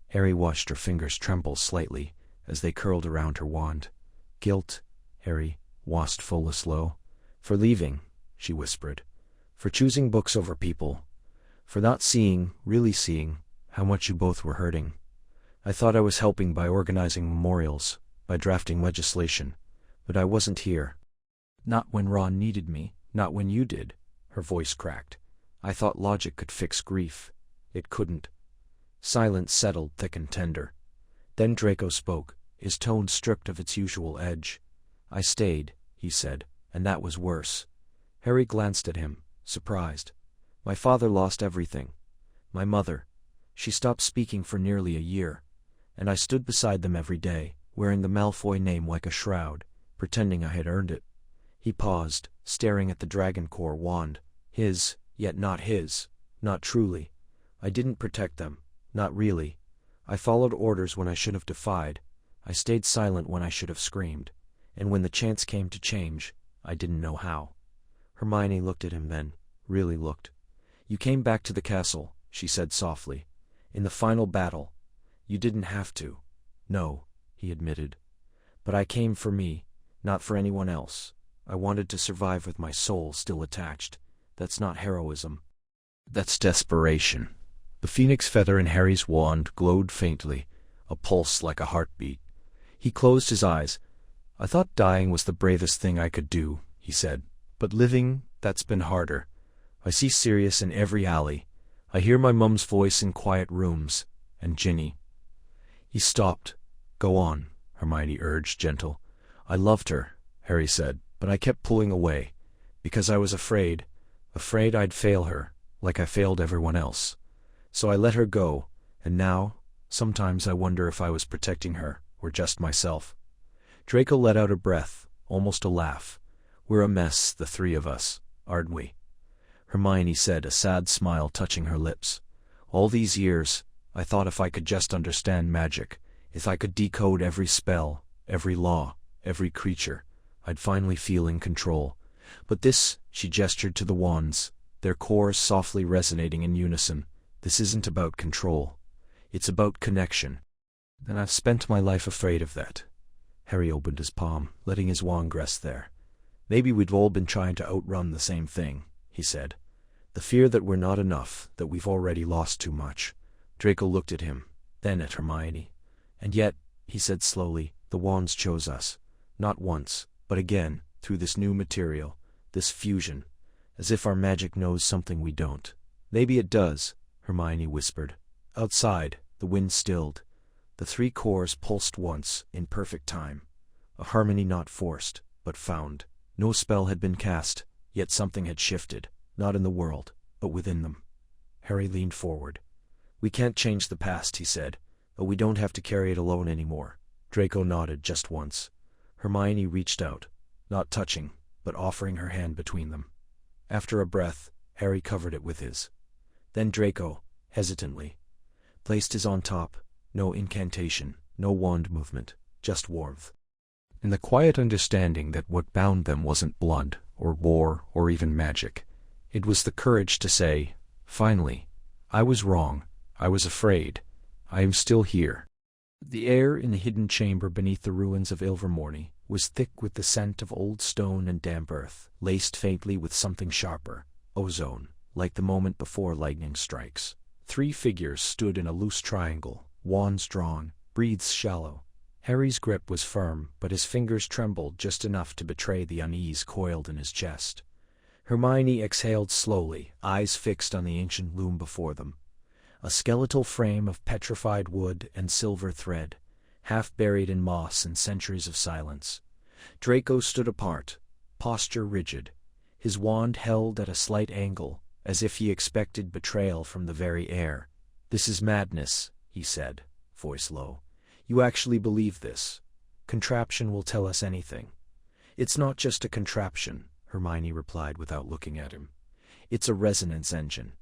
Harry watched her fingers tremble slightly as they curled around her wand. "Guilt," Harry, wistful low. "For leaving," she whispered. "For choosing books over people. For not seeing, really seeing, how much you both were hurting. I thought I was helping by organizing memorials, by drafting legislation, but I wasn't here. Not when Ron needed me, not when you did." Her voice cracked. "I thought logic could fix grief. It couldn't." Silence settled thick and tender. Then Draco spoke, his tone stripped of its usual edge. "I stayed," he said, "and that was worse." Harry glanced at him, surprised. "My father lost everything. My mother. She stopped speaking for nearly a year, and I stood beside them every day, wearing the Malfoy name like a shroud, pretending I had earned it. He paused, staring at the Dragoncore wand. His, yet not his. Not truly. I didn't protect them. Not really. I followed orders when I should have defied. I stayed silent when I should have screamed. And when the chance came to change, I didn't know how. Hermione looked at him then, really looked. You came back to the castle, she said softly. In the final battle. You didn't have to. No, he admitted. But I came for me, not for anyone else. I wanted to survive with my soul still attached. That's not heroism. That's desperation. The phoenix feather in Harry's wand glowed faintly, a pulse like a heartbeat. He closed his eyes. I thought dying was the bravest thing I could do, he said. But living, that's been harder. I see Sirius in every alley. I hear my mum's voice in quiet rooms. And Ginny. He stopped. Go on, Hermione urged, gentle. I loved her, Harry said, but I kept pulling away. Because I was afraid I'd fail her, like I failed everyone else. So I let her go, and now, sometimes I wonder if I was protecting her, or just myself. Draco let out a breath, almost a laugh. We're a mess, the three of us, aren't we? Hermione said, a sad smile touching her lips. All these years, I thought if I could just understand magic, if I could decode every spell, every law, every creature, I'd finally feel in control. But this, she gestured to the wands, their cores softly resonating in unison. This isn't about control. It's about connection. And I've spent my life afraid of that. Harry opened his palm, letting his wand rest there. Maybe we've all been trying to outrun the same thing, he said. The fear that we're not enough, that we've already lost too much. Draco looked at him, then at Hermione. And yet, he said slowly, the wands chose us. Not once, but again, through this new material, this fusion, as if our magic knows something we don't. Maybe it does, Hermione whispered. Outside, the wind stilled. The three cores pulsed once, in perfect time. A harmony not forced, but found. No spell had been cast, yet something had shifted, not in the world, but within them. Harry leaned forward. We can't change the past, he said, but we don't have to carry it alone anymore. Draco nodded just once. Hermione reached out, not touching, but offering her hand between them. After a breath, Harry covered it with his. Then Draco, hesitantly, placed his on top. No incantation, no wand movement, just warmth. And the quiet understanding that what bound them wasn't blood, or war, or even magic. It was the courage to say, finally, I was wrong, I was afraid, I am still here. The air in the hidden chamber beneath the ruins of Ilvermorny was thick with the scent of old stone and damp earth, laced faintly with something sharper, ozone, like the moment before lightning strikes. 3 figures stood in a loose triangle, wands drawn, breathes shallow. Harry's grip was firm, but his fingers trembled just enough to betray the unease coiled in his chest. Hermione exhaled slowly, eyes fixed on the ancient loom before them. A skeletal frame of petrified wood and silver thread, half buried in moss and centuries of silence. Draco stood apart, posture rigid, his wand held at a slight angle, as if he expected betrayal from the very air. This is madness, he said, voice low. You actually believe this? Contraption will tell us anything. It's not just a contraption, Hermione replied without looking at him. It's a resonance engine,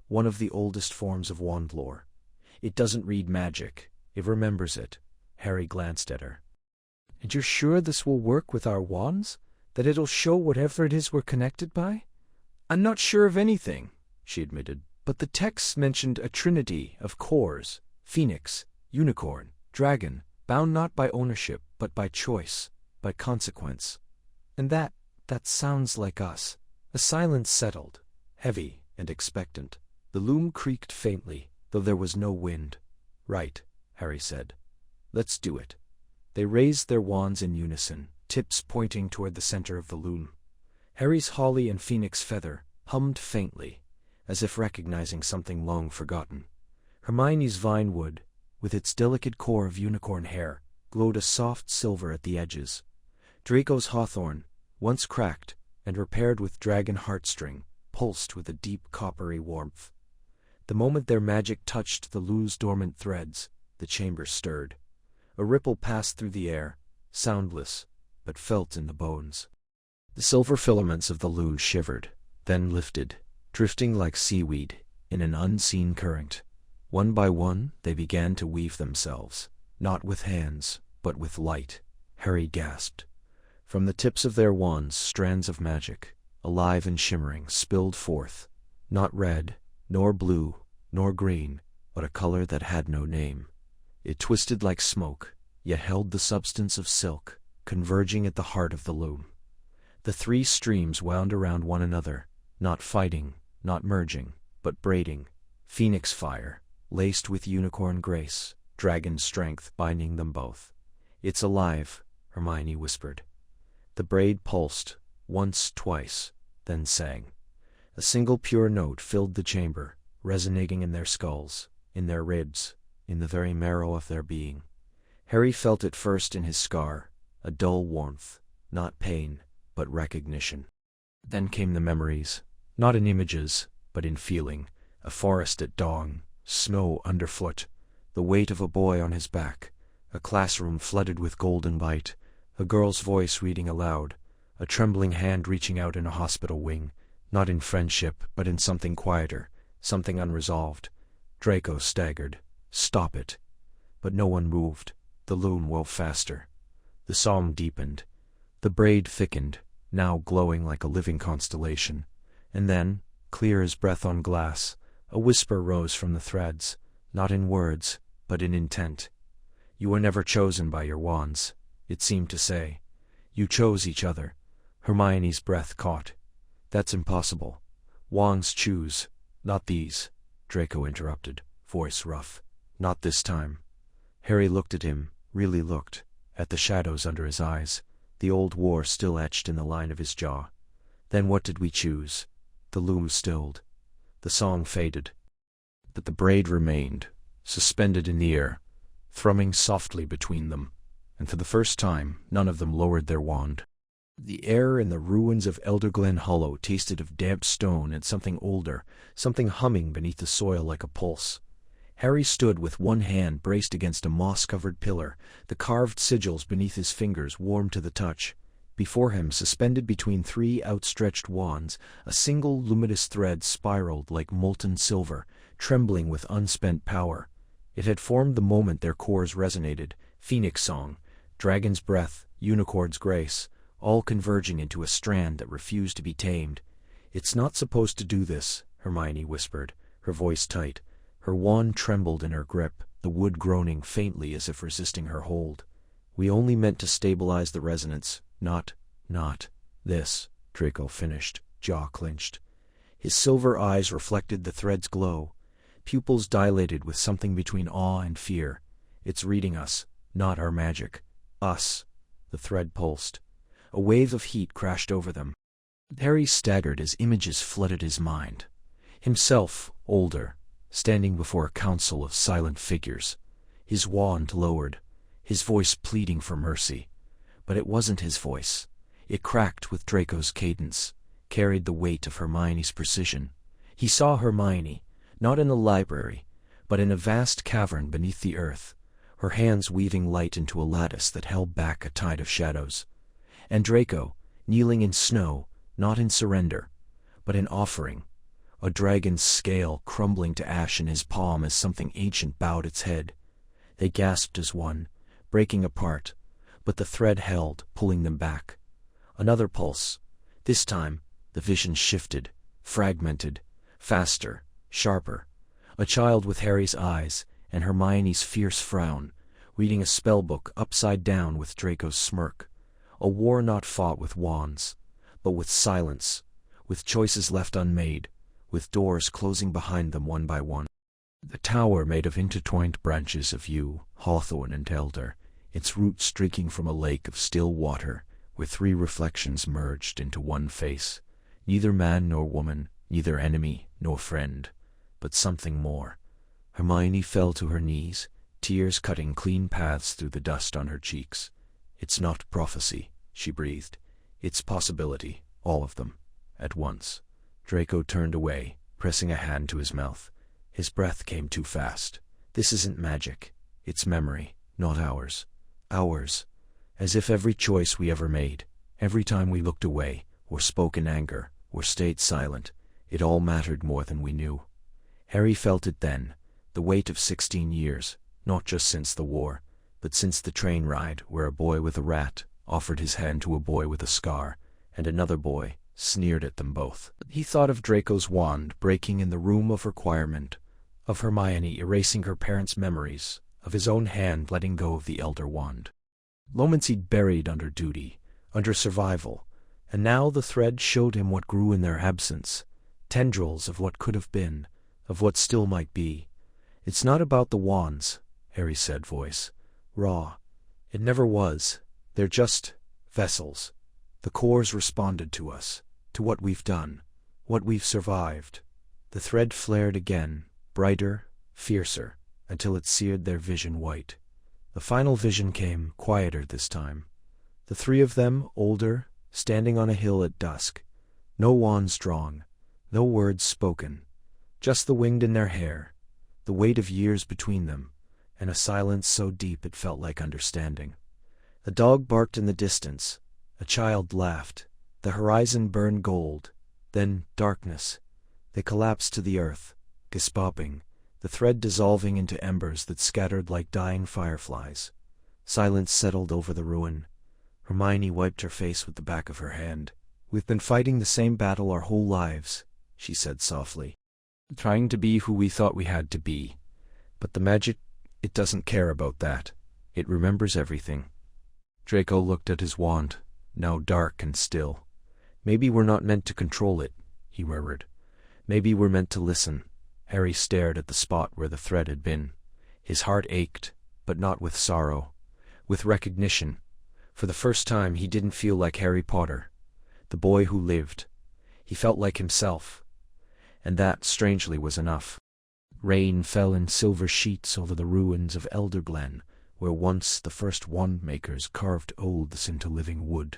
one of the oldest forms of wand lore. It doesn't read magic, it remembers it. Harry glanced at her. And you're sure this will work with our wands? That it'll show whatever it is we're connected by? I'm not sure of anything, she admitted, but the texts mentioned a trinity of cores, phoenix, unicorn, dragon, bound not by ownership, but by choice, by consequence. And that sounds like us. A silence settled, heavy and expectant. The loom creaked faintly, though there was no wind. Right, Harry said. Let's do it. They raised their wands in unison, tips pointing toward the center of the loom. Harry's holly and phoenix feather hummed faintly, as if recognizing something long forgotten. Hermione's vine wood, with its delicate core of unicorn hair, glowed a soft silver at the edges. Draco's hawthorn, once cracked and repaired with dragon heartstring, pulsed with a deep coppery warmth. The moment their magic touched the lue's dormant threads, the chamber stirred. A ripple passed through the air, soundless, but felt in the bones. The silver filaments of the lue shivered, then lifted, drifting like seaweed in an unseen current. One by one they began to weave themselves, not with hands, but with light. Harry gasped. From the tips of their wands strands of magic, alive and shimmering, spilled forth, not red, nor blue, nor green, but a color that had no name. It twisted like smoke, yet held the substance of silk, converging at the heart of the loom. The three streams wound around one another, not fighting, not merging, but braiding. Phoenix fire, laced with unicorn grace, dragon strength binding them both. "It's alive," Hermione whispered. The braid pulsed, once, twice, then sang. A single pure note filled the chamber, resonating in their skulls, in their ribs, in the very marrow of their being. Harry felt it first in his scar, a dull warmth, not pain, but recognition. Then came the memories, not in images, but in feeling. A forest at dawn, snow underfoot, the weight of a boy on his back, a classroom flooded with golden light, a girl's voice reading aloud, a trembling hand reaching out in a hospital wing, not in friendship, but in something quieter, something unresolved. Draco staggered. "Stop it." But no one moved. The loom wove faster. The song deepened. The braid thickened, now glowing like a living constellation. And then, clear as breath on glass, a whisper rose from the threads, not in words, but in intent. "You were never chosen by your wands," it seemed to say. "You chose each other." Hermione's breath caught. "That's impossible. Wands choose, not these," Draco interrupted, voice rough. "Not this time." Harry looked at him, really looked, at the shadows under his eyes, the old war still etched in the line of his jaw. "Then what did we choose?" The loom stilled. The song faded. But the braid remained, suspended in the air, thrumming softly between them, and for the first time none of them lowered their wand. The air in the ruins of Elderglen Hollow tasted of damp stone and something older, something humming beneath the soil like a pulse. Harry stood with one hand braced against a moss-covered pillar, the carved sigils beneath his fingers warm to the touch. Before him, suspended between three outstretched wands, a single luminous thread spiraled like molten silver, trembling with unspent power. It had formed the moment their cores resonated, phoenix song, dragon's breath, unicorn's grace, all converging into a strand that refused to be tamed. "It's not supposed to do this," Hermione whispered, her voice tight. Her wand trembled in her grip, the wood groaning faintly as if resisting her hold. "We only meant to stabilize the resonance, not this," Draco finished, jaw clenched. His silver eyes reflected the thread's glow, pupils dilated with something between awe and fear. "It's reading us, not our magic. Us." The thread pulsed. A wave of heat crashed over them. Harry staggered as images flooded his mind. Himself, older, standing before a council of silent figures, his wand lowered, his voice pleading for mercy. But it wasn't his voice. It cracked with Draco's cadence, carried the weight of Hermione's precision. He saw Hermione, not in the library, but in a vast cavern beneath the earth, her hands weaving light into a lattice that held back a tide of shadows. And Draco, kneeling in snow, not in surrender, but in offering, a dragon's scale crumbling to ash in his palm as something ancient bowed its head. They gasped as one, breaking apart, but the thread held, pulling them back. Another pulse. This time, the vision shifted, fragmented, faster, sharper. A child with Harry's eyes and Hermione's fierce frown, reading a spellbook upside down with Draco's smirk. A war not fought with wands, but with silence, with choices left unmade, with doors closing behind them one by one. The tower made of intertwined branches of yew, hawthorn, and elder, its roots streaking from a lake of still water, where three reflections merged into one face, neither man nor woman, neither enemy nor friend, but something more. Hermione fell to her knees, tears cutting clean paths through the dust on her cheeks. "It's not prophecy," she breathed. "It's possibility, all of them, at once." Draco turned away, pressing a hand to his mouth. His breath came too fast. This isn't magic. It's memory, not ours. Ours. As if every choice we ever made, every time we looked away, or spoke in anger, or stayed silent, it all mattered more than we knew. Harry felt it then, the weight of 16 years, not just since the war, but since the train ride where a boy with a rat offered his hand to a boy with a scar, and another boy sneered at them both. He thought of Draco's wand breaking in the room of requirement, of Hermione erasing her parents' memories, of his own hand letting go of the Elder Wand. Moments he'd buried under duty, under survival, and now the thread showed him what grew in their absence, tendrils of what could have been, of what still might be. "It's not about the wands," Harry said, voice raw. "It never was. They're just vessels. The cores responded to us, to what we've done, what we've survived." The thread flared again, brighter, fiercer, until it seared their vision white. The final vision came, quieter this time. The three of them, older, standing on a hill at dusk. No wands drawn, no words spoken, just the wind in their hair, the weight of years between them, and a silence so deep it felt like understanding. A dog barked in the distance, a child laughed, the horizon burned gold, then darkness. They collapsed to the earth, gasping, the thread dissolving into embers that scattered like dying fireflies. Silence settled over the ruin. Hermione wiped her face with the back of her hand. "We've been fighting the same battle our whole lives," she said softly. "Trying to be who we thought we had to be. But the magic, it doesn't care about that. It remembers everything." Draco looked at his wand, now dark and still. "Maybe we're not meant to control it," he murmured. "Maybe we're meant to listen." Harry stared at the spot where the thread had been. His heart ached, but not with sorrow, with recognition. For the first time he didn't feel like Harry Potter, the boy who lived. He felt like himself. And that, strangely, was enough. Rain fell in silver sheets over the ruins of Elderglen, where once the first wand-makers carved oaths into living wood.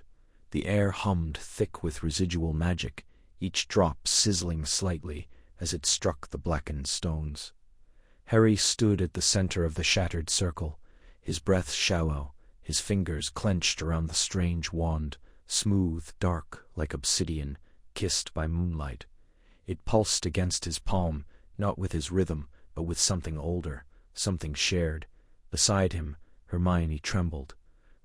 The air hummed thick with residual magic, each drop sizzling slightly as it struck the blackened stones. Harry stood at the center of the shattered circle, his breath shallow, his fingers clenched around the strange wand, smooth, dark, like obsidian, kissed by moonlight. It pulsed against his palm, not with his rhythm, but with something older, something shared. Beside him, Hermione trembled.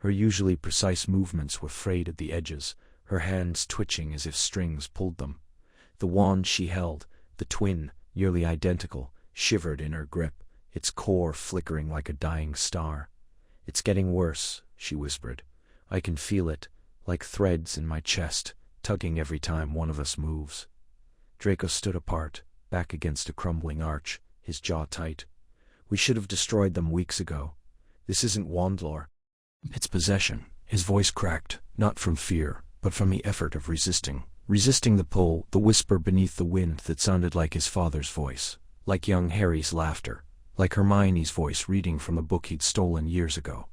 Her usually precise movements were frayed at the edges, her hands twitching as if strings pulled them. The wand she held, the twin, nearly identical, shivered in her grip, its core flickering like a dying star. "It's getting worse," she whispered. "I can feel it, like threads in my chest, tugging every time one of us moves." Draco stood apart, back against a crumbling arch, his jaw tight. "We should have destroyed them weeks ago. This isn't wand lore. It's possession." His voice cracked, not from fear, but from the effort of resisting the pull, the whisper beneath the wind that sounded like his father's voice, like young Harry's laughter, like Hermione's voice reading from a book he'd stolen years ago.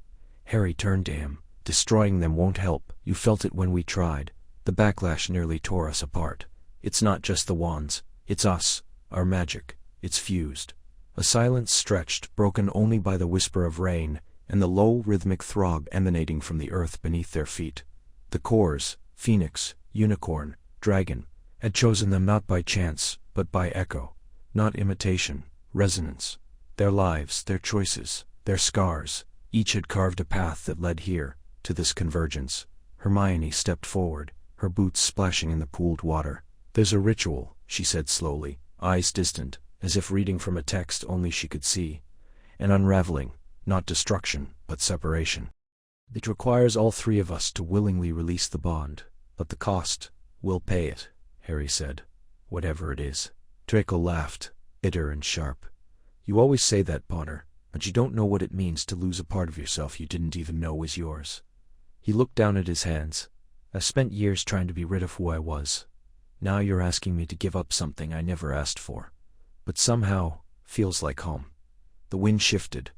Harry turned to him. "Destroying them won't help. You felt it when we tried. The backlash nearly tore us apart. It's not just the wands. It's us, our magic. It's fused." A silence stretched, broken only by the whisper of rain and the low rhythmic throb emanating from the earth beneath their feet. The cores, phoenix, unicorn, dragon, had chosen them not by chance, but by echo, not imitation, resonance. Their lives, their choices, their scars, each had carved a path that led here, to this convergence. Hermione stepped forward, her boots splashing in the pooled water. "There's a ritual," she said slowly, eyes distant, as if reading from a text only she could see. "An unraveling, not destruction, but separation. It requires all three of us to willingly release the bond, but the cost, we'll pay it," Harry said. "Whatever it is." Draco laughed, bitter and sharp. "You always say that, Potter, but you don't know what it means to lose a part of yourself you didn't even know was yours." He looked down at his hands. "I've spent years trying to be rid of who I was. Now you're asking me to give up something I never asked for. But somehow, feels like home." The wind shifted.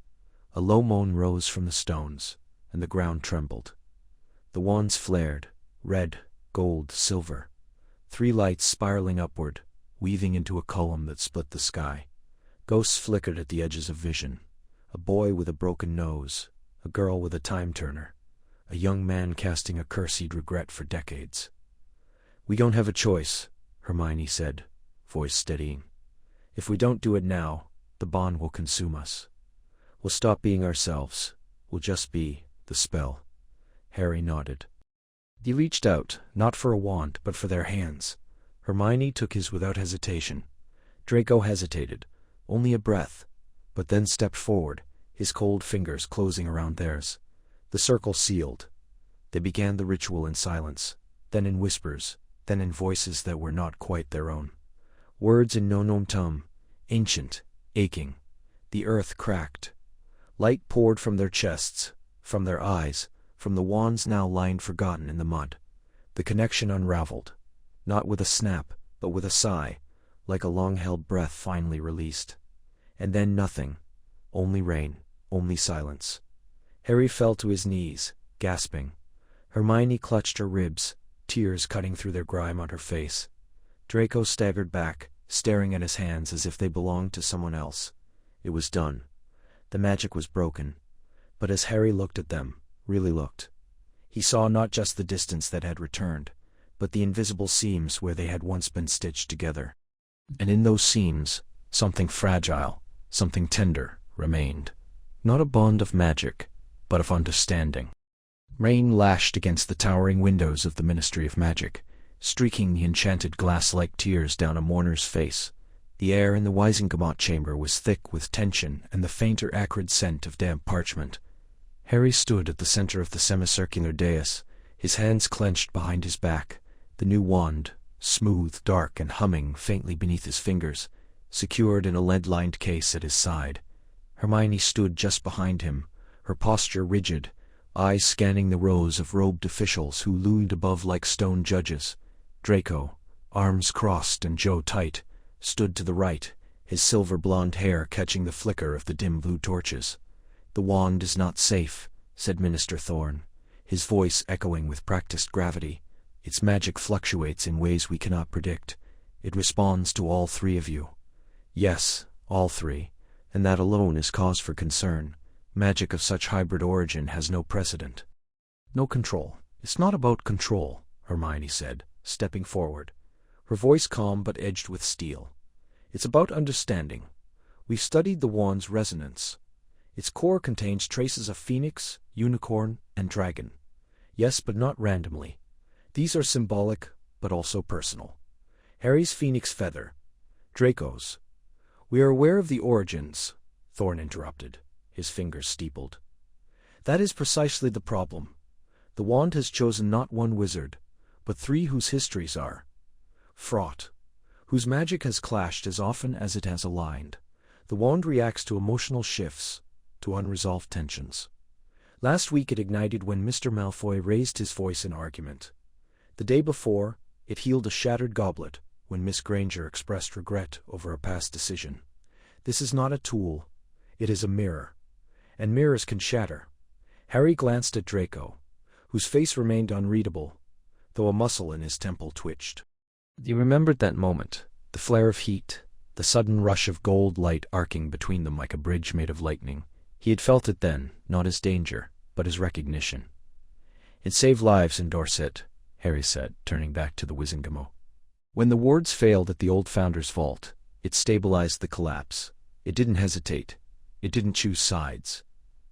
A low moan rose from the stones, and the ground trembled. The wands flared, red, gold, silver. 3 lights spiraling upward, weaving into a column that split the sky. Ghosts flickered at the edges of vision. A boy with a broken nose, a girl with a time-turner, a young man casting a curse he'd regret for decades. "We don't have a choice," Hermione said, voice steadying. "If we don't do it now, the bond will consume us. We'll stop being ourselves. We'll just be the spell." Harry nodded. He reached out, not for a wand, but for their hands. Hermione took his without hesitation. Draco hesitated, only a breath, but then stepped forward, his cold fingers closing around theirs. The circle sealed. They began the ritual in silence, then in whispers, then in voices that were not quite their own. Words in no-nom-tum, ancient, aching. The earth cracked. Light poured from their chests, from their eyes, from the wands now lying forgotten in the mud. The connection unraveled, not with a snap, but with a sigh, like a long-held breath finally released. And then nothing. Only rain, only silence. Harry fell to his knees, gasping. Hermione clutched her ribs, tears cutting through their grime on her face. Draco staggered back, staring at his hands as if they belonged to someone else. It was done. The magic was broken. But as Harry looked at them, really looked, he saw not just the distance that had returned, but the invisible seams where they had once been stitched together. And in those seams, something fragile, something tender, remained. Not a bond of magic, but of understanding. Rain lashed against the towering windows of the Ministry of Magic, streaking the enchanted glass-like tears down a mourner's face. The air in the Wisengamot chamber was thick with tension and the fainter acrid scent of damp parchment. Harry stood at the center of the semicircular dais, his hands clenched behind his back, the new wand, smooth, dark, and humming faintly beneath his fingers, secured in a lead-lined case at his side. Hermione stood just behind him, her posture rigid, eyes scanning the rows of robed officials who loomed above like stone judges. Draco, arms crossed and jaw tight, stood to the right, his silver-blonde hair catching the flicker of the dim blue torches. "The wand is not safe," said Minister Thorne, his voice echoing with practiced gravity. "Its magic fluctuates in ways we cannot predict. It responds to all three of you." "Yes, all three, and that alone is cause for concern. Magic of such hybrid origin has no precedent." "No control. It's not about control," Hermione said, stepping forward, her voice calm but edged with steel. "It's about understanding. We've studied the wand's resonance. Its core contains traces of phoenix, unicorn, and dragon. Yes, but not randomly. These are symbolic, but also personal. Harry's phoenix feather. Draco's. We are aware of the origins," Thorne interrupted, his fingers steepled. "That is precisely the problem. The wand has chosen not one wizard, but three whose histories are fraught, whose magic has clashed as often as it has aligned. The wand reacts to emotional shifts, to unresolved tensions. Last week it ignited when Mr. Malfoy raised his voice in argument. The day before, it healed a shattered goblet when Miss Granger expressed regret over a past decision. This is not a tool, it is a mirror. And mirrors can shatter." Harry glanced at Draco, whose face remained unreadable, though a muscle in his temple twitched. He remembered that moment, the flare of heat, the sudden rush of gold light arcing between them like a bridge made of lightning. He had felt it then, not as danger, but as recognition. "It saved lives in Dorset," Harry said, turning back to the Wizengamot. "When the wards failed at the old Founder's vault, it stabilized the collapse. It didn't hesitate. It didn't choose sides.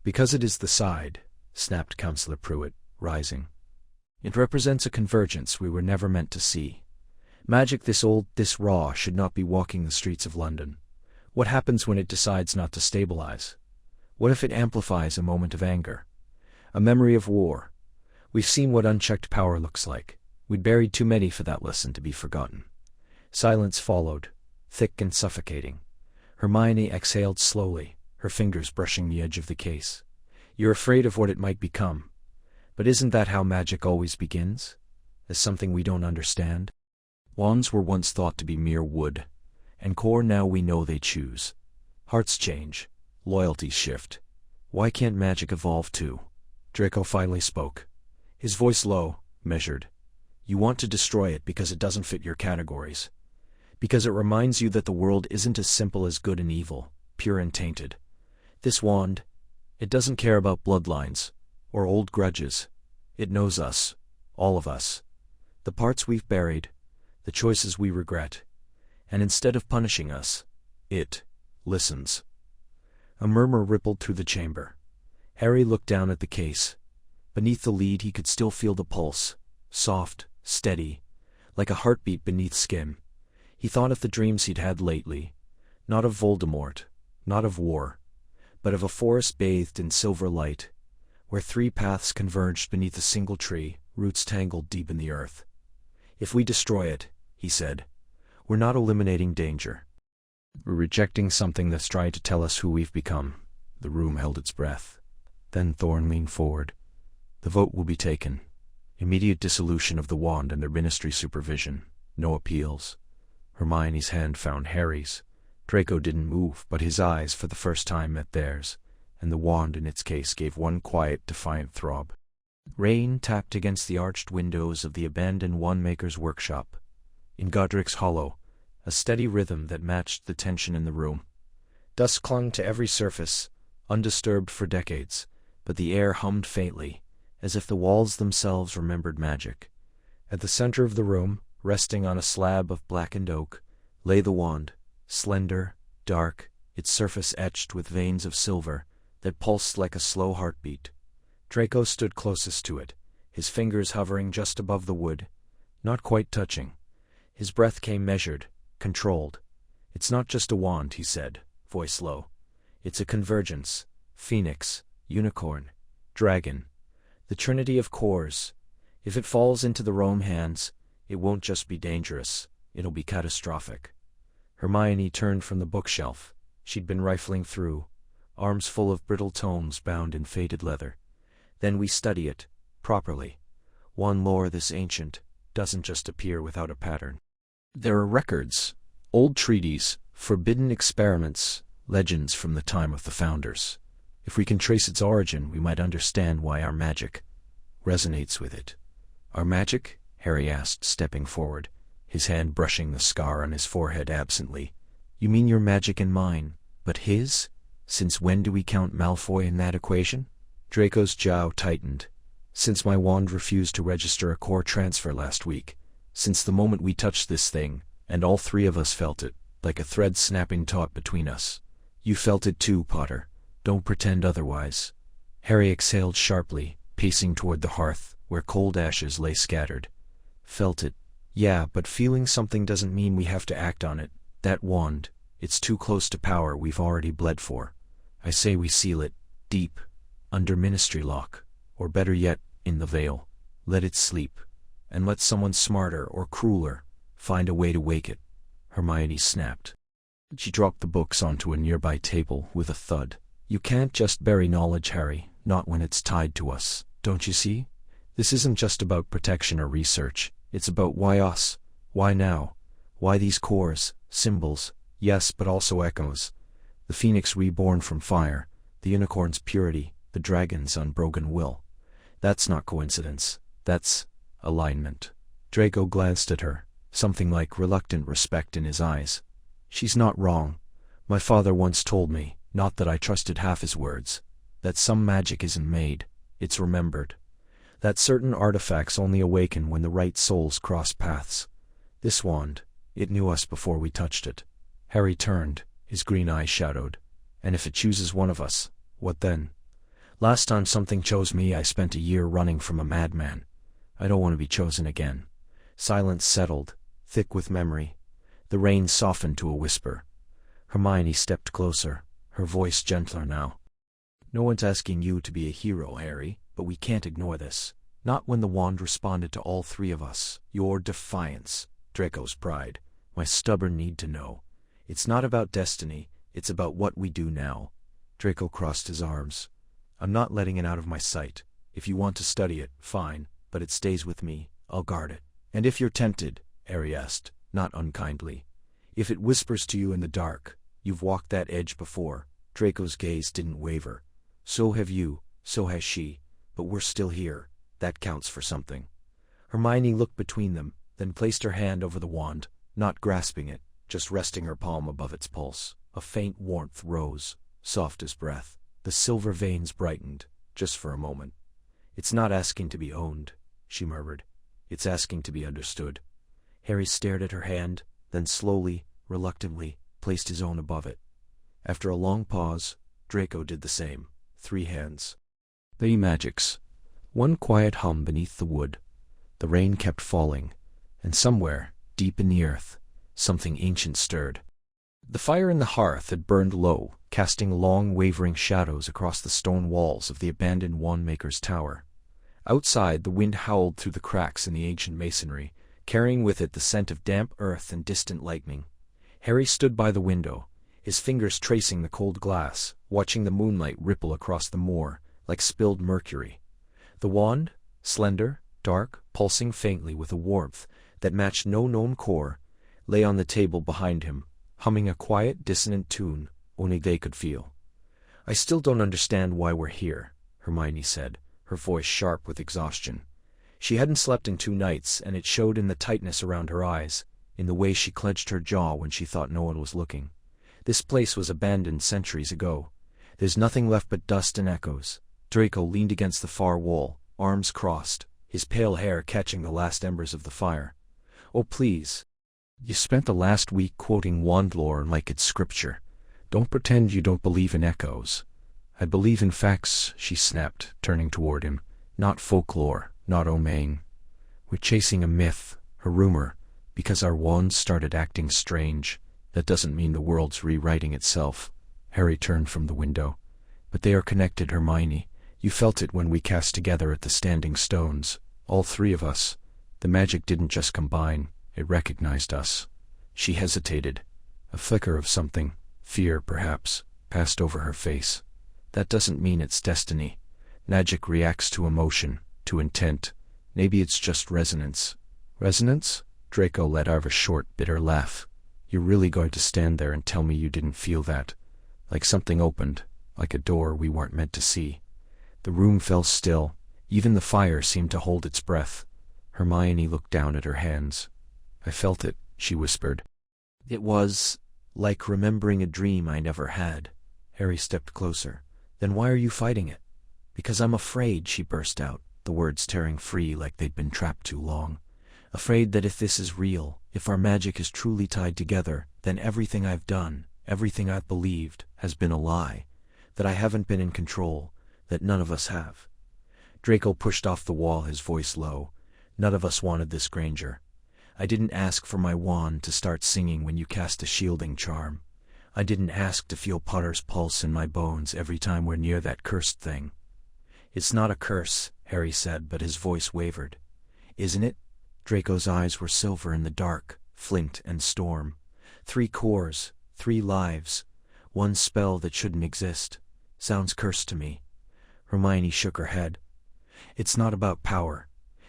Because it is the side," snapped Councillor Pruitt, rising. "It represents a convergence we were never meant to see. Magic this old, this raw, should not be walking the streets of London. What happens when it decides not to stabilize? What if it amplifies a moment of anger? A memory of war? We've seen what unchecked power looks like. We'd buried too many for that lesson to be forgotten." Silence followed, thick and suffocating. Hermione exhaled slowly, her fingers brushing the edge of the case. "You're afraid of what it might become. But isn't that how magic always begins? As something we don't understand? Wands were once thought to be mere wood, and core now we know they choose. Hearts change, loyalties shift. Why can't magic evolve too?" Draco finally spoke, his voice low, measured. "You want to destroy it because it doesn't fit your categories. Because it reminds you that the world isn't as simple as good and evil, pure and tainted. This wand, it doesn't care about bloodlines or old grudges. It knows us, all of us, the parts we've buried, the choices we regret, and instead of punishing us, it listens. A murmur rippled through the chamber. Harry looked down at the case. Beneath the lid he could still feel the pulse, soft, steady, like a heartbeat beneath skin. He thought of the dreams he'd had lately, not of Voldemort, not of war, but of a forest bathed in silver light, where 3 paths converged beneath a single tree, roots tangled deep in the earth. If we destroy it, he said, we're not eliminating danger. We're rejecting something that's trying to tell us who we've become. The room held its breath. Then Thorn leaned forward. The vote will be taken. Immediate dissolution of the wand under ministry supervision. No appeals. Hermione's hand found Harry's. Draco didn't move, but his eyes for the first time met theirs, and the wand in its case gave one quiet, defiant throb. Rain tapped against the arched windows of the abandoned wand-maker's workshop. In Godric's hollow, a steady rhythm that matched the tension in the room. Dust clung to every surface, undisturbed for decades, but the air hummed faintly, as if the walls themselves remembered magic. At the center of the room, resting on a slab of blackened oak, lay the wand, slender, dark, its surface etched with veins of silver that pulsed like a slow heartbeat. Draco stood closest to it, his fingers hovering just above the wood, not quite touching. His breath came measured, controlled. It's not just a wand, he said, voice low. It's a convergence, phoenix, unicorn, dragon, the trinity of cores. If it falls into the wrong hands, it won't just be dangerous, it'll be catastrophic. Hermione turned from the bookshelf she'd been rifling through, arms full of brittle tomes bound in faded leather. Then we study it, properly. One lore this ancient doesn't just appear without a pattern. There are records, old treaties, forbidden experiments, legends from the time of the founders. If we can trace its origin, we might understand why our magic resonates with it. Our magic? Harry asked, stepping forward, his hand brushing the scar on his forehead absently. You mean your magic and mine, but his? Since when do we count Malfoy in that equation? Draco's jaw tightened. Since my wand refused to register a core transfer last week. Since the moment we touched this thing, and all 3 of us felt it, like a thread snapping taut between us. You felt it too, Potter. Don't pretend otherwise. Harry exhaled sharply, pacing toward the hearth, where cold ashes lay scattered. Felt it. Yeah, but feeling something doesn't mean we have to act on it. That wand, it's too close to power we've already bled for. I say we seal it, deep, under ministry lock, or better yet, in the veil. Let it sleep, and let someone smarter or crueler find a way to wake it. Hermione snapped. She dropped the books onto a nearby table with a thud. You can't just bury knowledge, Harry, not when it's tied to us, don't you see? This isn't just about protection or research. It's about why us, why now, why these cores, symbols, yes, but also echoes. The phoenix reborn from fire, the unicorn's purity, the dragon's unbroken will. That's not coincidence. That's alignment. Draco glanced at her, something like reluctant respect in his eyes. She's not wrong. My father once told me, not that I trusted half his words, that some magic isn't made, it's remembered. That certain artifacts only awaken when the right souls cross paths. This wand, it knew us before we touched it. Harry turned, his green eyes shadowed. And if it chooses one of us, what then? Last time something chose me, I spent a year running from a madman. I don't want to be chosen again. Silence settled, thick with memory. The rain softened to a whisper. Hermione stepped closer, her voice gentler now. No one's asking you to be a hero, Harry, but we can't ignore this. Not when the wand responded to all 3 of us. Your defiance, Draco's pride, my stubborn need to know. It's not about destiny, it's about what we do now. Draco crossed his arms. I'm not letting it out of my sight. If you want to study it, fine, but it stays with me. I'll guard it. And if you're tempted, Harry asked, not unkindly. If it whispers to you in the dark, you've walked that edge before. Draco's gaze didn't waver. So have you, so has she, but we're still here. That counts for something. Hermione looked between them, then placed her hand over the wand, not grasping it, just resting her palm above its pulse. A faint warmth rose, soft as breath. The silver veins brightened, just for a moment. "It's not asking to be owned," she murmured. "It's asking to be understood." Harry stared at her hand, then slowly, reluctantly, placed his own above it. After a long pause, Draco did the same, 3 hands. The magics. One quiet hum beneath the wood. The rain kept falling, and somewhere, deep in the earth, something ancient stirred. The fire in the hearth had burned low, casting long, wavering shadows across the stone walls of the abandoned wand-maker's tower. Outside, the wind howled through the cracks in the ancient masonry, carrying with it the scent of damp earth and distant lightning. Harry stood by the window, his fingers tracing the cold glass, watching the moonlight ripple across the moor, like spilled mercury. The wand, slender, dark, pulsing faintly with a warmth that matched no known core, lay on the table behind him, humming a quiet, dissonant tune only they could feel. "I still don't understand why we're here," Hermione said, her voice sharp with exhaustion. She hadn't slept in 2 nights, and it showed in the tightness around her eyes, in the way she clenched her jaw when she thought no one was looking. "This place was abandoned centuries ago. There's nothing left but dust and echoes." Draco leaned against the far wall, arms crossed, his pale hair catching the last embers of the fire. "Oh, please. You spent the last week quoting wand lore like it's scripture. Don't pretend you don't believe in echoes." "I believe in facts," she snapped, turning toward him. "Not folklore, not omain. We're chasing a myth, a rumor, because our wands started acting strange. That doesn't mean the world's rewriting itself." Harry turned from the window. "But they are connected, Hermione. You felt it when we cast together at the Standing Stones, all 3 of us. The magic didn't just combine, it recognized us." She hesitated. A flicker of something, fear perhaps, passed over her face. "That doesn't mean it's destiny. Magic reacts to emotion, to intent. Maybe it's just resonance." "Resonance?" Draco let out a short, bitter laugh. "You're really going to stand there and tell me you didn't feel that? Like something opened, like a door we weren't meant to see." The room fell still. Even the fire seemed to hold its breath. Hermione looked down at her hands. "I felt it," she whispered. "It was like remembering a dream I never had." Harry stepped closer. "Then why are you fighting it?" "Because I'm afraid," she burst out, the words tearing free like they'd been trapped too long. "Afraid that if this is real, if our magic is truly tied together, then everything I've done, everything I've believed, has been a lie. That I haven't been in control, that none of us have." Draco pushed off the wall, his voice low. "None of us wanted this, Granger. I didn't ask for my wand to start singing when you cast a shielding charm. I didn't ask to feel Potter's pulse in my bones every time we're near that cursed thing." "It's not a curse," Harry said, but his voice wavered. "Isn't it?" Draco's eyes were silver in the dark, flint and storm. 3 cores, 3 lives, 1 spell that shouldn't exist. Sounds cursed to me." Hermione shook her head. "It's not about power.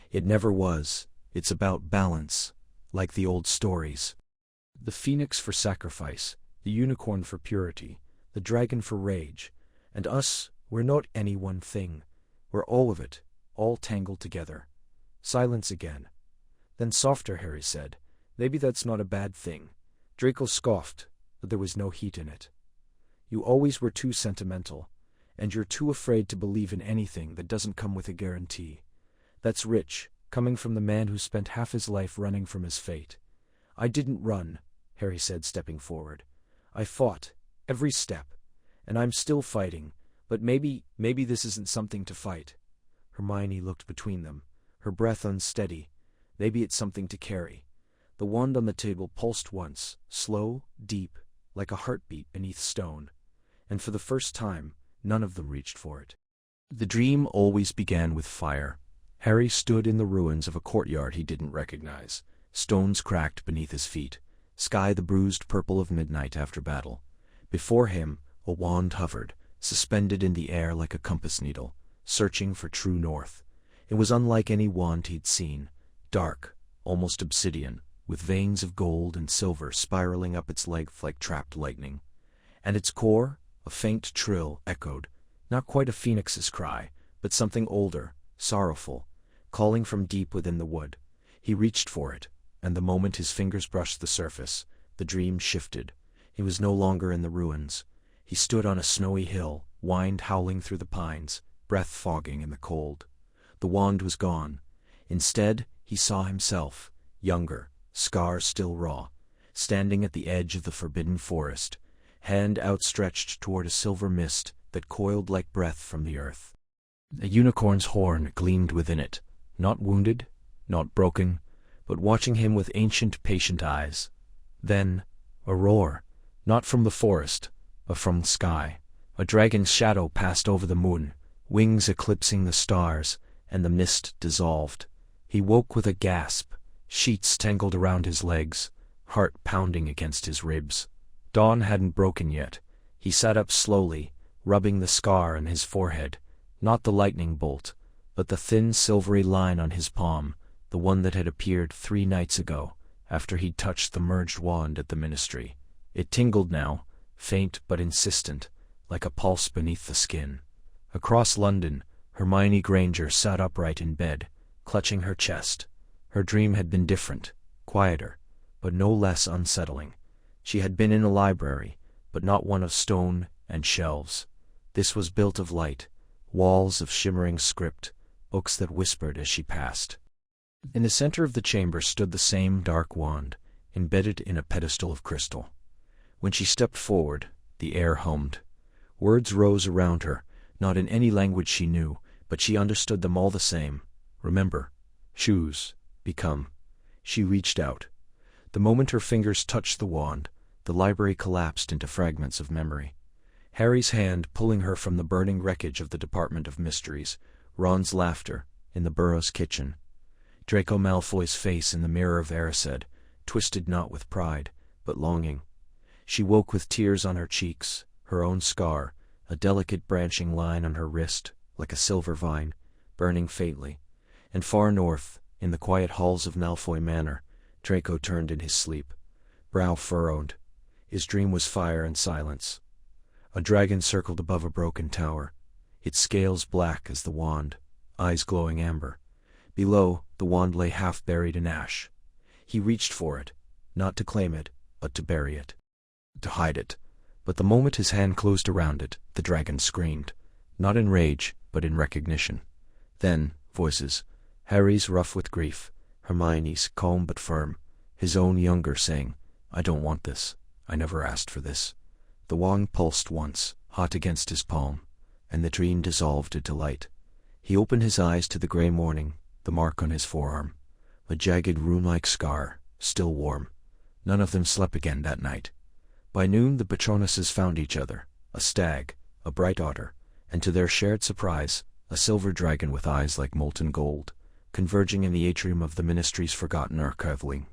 It never was. It's about balance, like the old stories. The phoenix for sacrifice, the unicorn for purity, the dragon for rage. And us, we're not any one thing. We're all of it, all tangled together." Silence again. Then softer, Harry said. "Maybe that's not a bad thing." Draco scoffed, but there was no heat in it. "You always were too sentimental, and you're too afraid to believe in anything that doesn't come with a guarantee. That's rich, coming from the man who spent half his life running from his fate." "I didn't run," Harry said, stepping forward. "I fought, every step, and I'm still fighting, but maybe this isn't something to fight." Hermione looked between them, her breath unsteady. "Maybe it's something to carry." The wand on the table pulsed once, slow, deep, like a heartbeat beneath stone, and for the first time, none of them reached for it. The dream always began with fire. Harry stood in the ruins of a courtyard he didn't recognize, stones cracked beneath his feet, sky the bruised purple of midnight after battle. Before him, a wand hovered, suspended in the air like a compass needle, searching for true north. It was unlike any wand he'd seen, dark, almost obsidian, with veins of gold and silver spiraling up its length like trapped lightning. And its core, a faint trill, echoed, not quite a phoenix's cry, but something older, sorrowful, calling from deep within the wood. He reached for it, and the moment his fingers brushed the surface, the dream shifted. He was no longer in the ruins. He stood on a snowy hill, wind howling through the pines, breath fogging in the cold. The wand was gone. Instead, he saw himself, younger, scars still raw, standing at the edge of the forbidden forest, hand outstretched toward a silver mist that coiled like breath from the earth. A unicorn's horn gleamed within it, not wounded, not broken, but watching him with ancient, patient eyes. Then, a roar, not from the forest, but from the sky. A dragon's shadow passed over the moon, wings eclipsing the stars, and the mist dissolved. He woke with a gasp, sheets tangled around his legs, heart pounding against his ribs. Dawn hadn't broken yet. He sat up slowly, rubbing the scar on his forehead, not the lightning bolt, but the thin silvery line on his palm, the one that had appeared 3 nights ago, after he'd touched the merged wand at the ministry. It tingled now, faint but insistent, like a pulse beneath the skin. Across London, Hermione Granger sat upright in bed, clutching her chest. Her dream had been different, quieter, but no less unsettling. She had been in a library, but not one of stone and shelves. This was built of light, walls of shimmering script, books that whispered as she passed. In the center of the chamber stood the same dark wand, embedded in a pedestal of crystal. When she stepped forward, the air hummed. Words rose around her, not in any language she knew, but she understood them all the same. Remember, choose, become. She reached out. The moment her fingers touched the wand, the library collapsed into fragments of memory. Harry's hand pulling her from the burning wreckage of the Department of Mysteries, Ron's laughter in the Burrow's kitchen, Draco Malfoy's face in the mirror of Erised, twisted not with pride, but longing. She woke with tears on her cheeks, her own scar, a delicate branching line on her wrist, like a silver vine, burning faintly. And far north, in the quiet halls of Malfoy Manor, Draco turned in his sleep, brow furrowed. His dream was fire and silence. A dragon circled above a broken tower, its scales black as the wand, eyes glowing amber. Below, the wand lay half buried in ash. He reached for it, not to claim it, but to bury it, to hide it. But the moment his hand closed around it, the dragon screamed, not in rage, but in recognition. Then, voices, Harry's rough with grief, Hermione's calm but firm, his own younger saying, "I don't want this. I never asked for this." The wand pulsed once, hot against his palm, and the dream dissolved into light. He opened his eyes to the grey morning, the mark on his forearm, a jagged rune-like scar, still warm. None of them slept again that night. By noon the Patronuses found each other, a stag, a bright otter, and to their shared surprise, a silver dragon with eyes like molten gold, converging in the atrium of the Ministry's forgotten archive wing.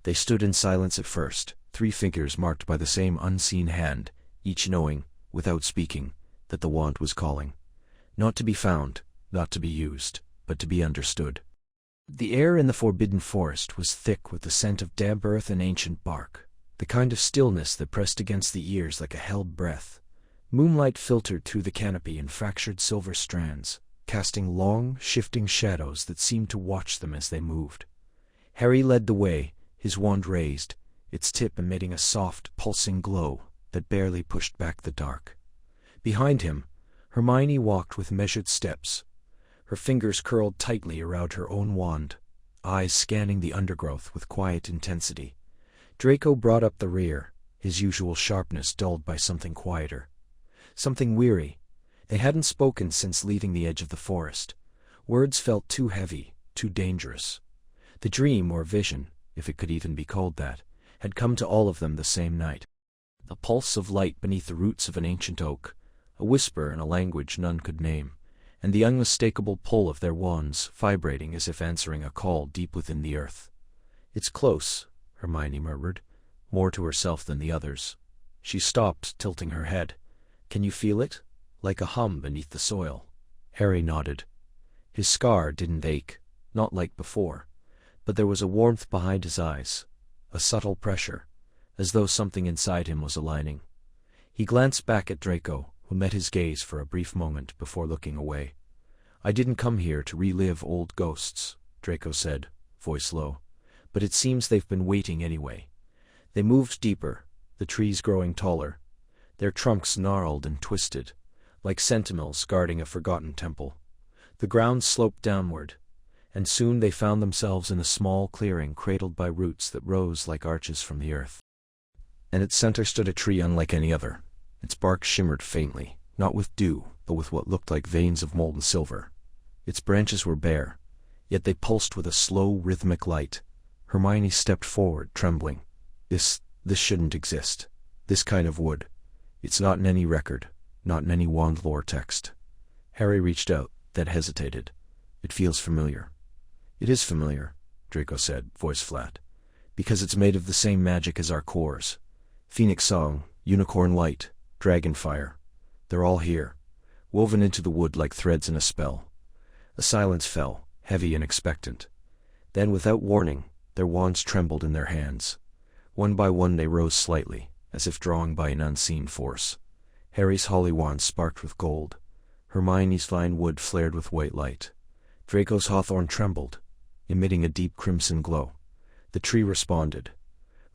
They stood in silence at first, 3 figures marked by the same unseen hand, each knowing, without speaking, that the wand was calling. Not to be found, not to be used, but to be understood. The air in the forbidden forest was thick with the scent of damp earth and ancient bark, the kind of stillness that pressed against the ears like a held breath. Moonlight filtered through the canopy in fractured silver strands, casting long, shifting shadows that seemed to watch them as they moved. Harry led the way, his wand raised, its tip emitting a soft, pulsing glow that barely pushed back the dark. Behind him, Hermione walked with measured steps, her fingers curled tightly around her own wand, eyes scanning the undergrowth with quiet intensity. Draco brought up the rear, his usual sharpness dulled by something quieter, something weary. They hadn't spoken since leaving the edge of the forest. Words felt too heavy, too dangerous. The dream or vision, if it could even be called that, had come to all of them the same night. The pulse of light beneath the roots of an ancient oak, a whisper in a language none could name, and the unmistakable pull of their wands vibrating as if answering a call deep within the earth. "It's close," Hermione murmured, more to herself than the others. She stopped, tilting her head. "Can you feel it? Like a hum beneath the soil?" Harry nodded. His scar didn't ache, not like before, but there was a warmth behind his eyes, a subtle pressure, as though something inside him was aligning. He glanced back at Draco, who met his gaze for a brief moment before looking away. "I didn't come here to relive old ghosts," Draco said, voice low, but it seems they've been waiting anyway. They moved deeper, the trees growing taller, their trunks gnarled and twisted, like sentinels guarding a forgotten temple. The ground sloped downward, and soon they found themselves in a small clearing cradled by roots that rose like arches from the earth. And its center stood a tree unlike any other. Its bark shimmered faintly, not with dew, but with what looked like veins of molten silver. Its branches were bare, yet they pulsed with a slow, rhythmic light. Hermione stepped forward, trembling. This shouldn't exist. This kind of wood. It's not in any record, not in any wand lore text. Harry reached out, then hesitated. It feels familiar. It is familiar, Draco said, voice flat. Because it's made of the same magic as our cores. Phoenix song, unicorn light, dragon fire. They're all here, woven into the wood like threads in a spell. A silence fell, heavy and expectant. Then, without warning, their wands trembled in their hands. One by one they rose slightly, as if drawn by an unseen force. Harry's holly wand sparked with gold. Hermione's vine wood flared with white light. Draco's hawthorn trembled, emitting a deep crimson glow. The tree responded.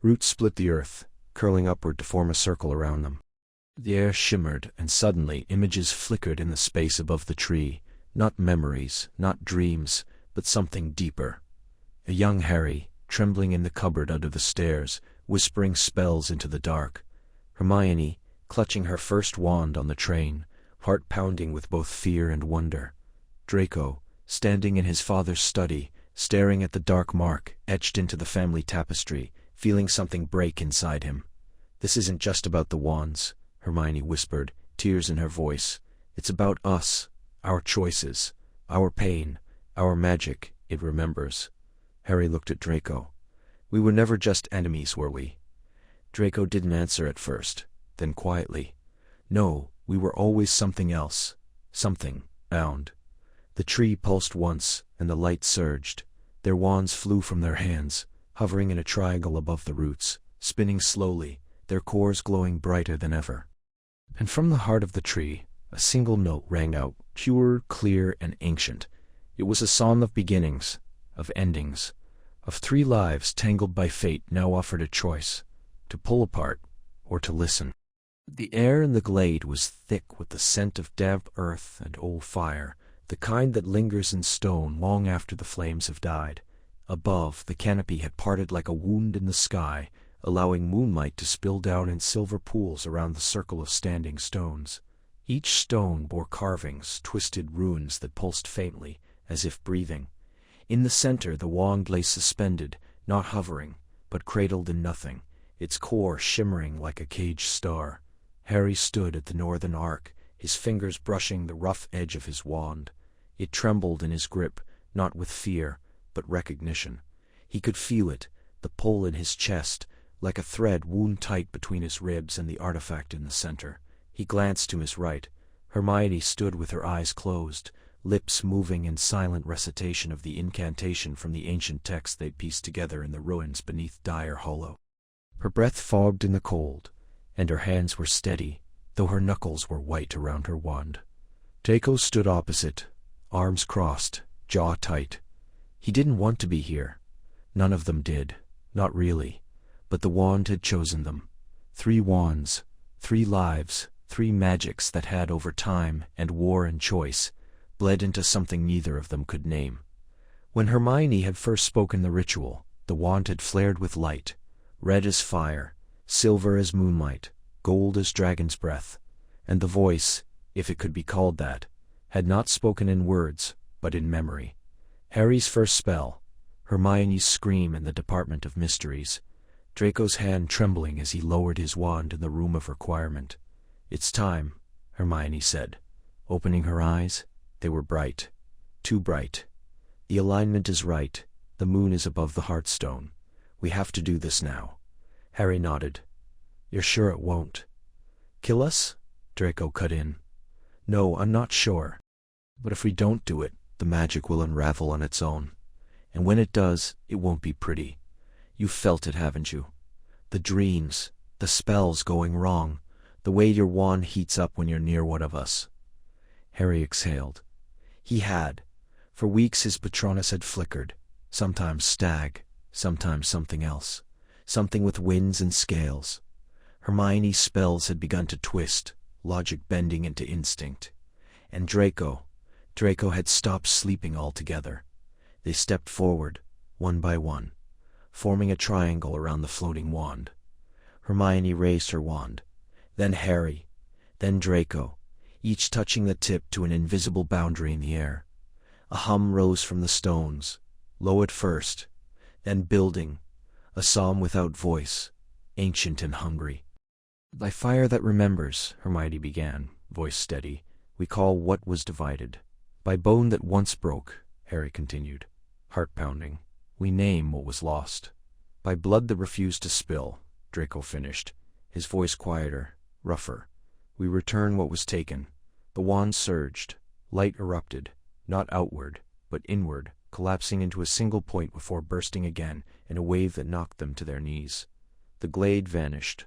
Roots split the earth, curling upward to form a circle around them. The air shimmered, and suddenly images flickered in the space above the tree, not memories, not dreams, but something deeper. A young Harry, trembling in the cupboard under the stairs, whispering spells into the dark. Hermione, clutching her first wand on the train, heart pounding with both fear and wonder. Draco, standing in his father's study, staring at the dark mark etched into the family tapestry, feeling something break inside him. This isn't just about the wands, Hermione whispered, tears in her voice. It's about us, our choices, our pain, our magic, it remembers. Harry looked at Draco. We were never just enemies, were we? Draco didn't answer at first, then quietly. No, we were always something else. Something, bound. The tree pulsed once, and the light surged. Their wands flew from their hands, hovering in a triangle above the roots, spinning slowly, their cores glowing brighter than ever. And from the heart of the tree, a single note rang out, pure, clear, and ancient. It was a song of beginnings, of endings, of three lives tangled by fate now offered a choice, to pull apart or to listen. The air in the glade was thick with the scent of damp earth and old fire, the kind that lingers in stone long after the flames have died. Above, the canopy had parted like a wound in the sky, allowing moonlight to spill down in silver pools around the circle of standing stones. Each stone bore carvings, twisted runes that pulsed faintly, as if breathing. In the center the wand lay suspended, not hovering, but cradled in nothing, its core shimmering like a caged star. Harry stood at the northern arc, his fingers brushing the rough edge of his wand. It trembled in his grip, not with fear, but recognition. He could feel it, the pull in his chest, like a thread wound tight between his ribs and the artifact in the center. He glanced to his right. Hermione stood with her eyes closed, lips moving in silent recitation of the incantation from the ancient text they'd pieced together in the ruins beneath Dire Hollow. Her breath fogged in the cold, and her hands were steady, though her knuckles were white around her wand. Draco stood opposite, arms crossed, jaw tight. He didn't want to be here. None of them did, not really, but the wand had chosen them. 3 wands, 3 lives, 3 magics that had over time and war and choice bled into something neither of them could name. When Hermione had first spoken the ritual, the wand had flared with light, red as fire, silver as moonlight, gold as dragon's breath, and the voice, if it could be called that, had not spoken in words, but in memory. Harry's first spell, Hermione's scream in the Department of Mysteries, Draco's hand trembling as he lowered his wand in the Room of Requirement. "It's time," Hermione said. Opening her eyes, they were bright. Too bright. "The alignment is right. The moon is above the Heartstone. We have to do this now." Harry nodded. "You're sure it won't kill us?" Draco cut in. "No, I'm not sure. But if we don't do it, the magic will unravel on its own. And when it does, it won't be pretty. You've felt it, haven't you? The dreams, the spells going wrong, the way your wand heats up when you're near one of us." Harry exhaled. He had. For weeks his Patronus had flickered, sometimes stag, sometimes something else. Something with winds and scales. Hermione's spells had begun to twist, logic bending into instinct. And Draco had stopped sleeping altogether. They stepped forward, one by one, forming a triangle around the floating wand. Hermione raised her wand, then Harry, then Draco, each touching the tip to an invisible boundary in the air. A hum rose from the stones, low at first, then building, a psalm without voice, ancient and hungry. "By fire that remembers," Hermione began, voice steady, "we call what was divided. By bone that once broke," Harry continued, heart pounding, "we name what was lost. By blood that refused to spill," Draco finished, his voice quieter, rougher, "we return what was taken." The wand surged, light erupted, not outward, but inward, collapsing into a single point before bursting again in a wave that knocked them to their knees. The glade vanished.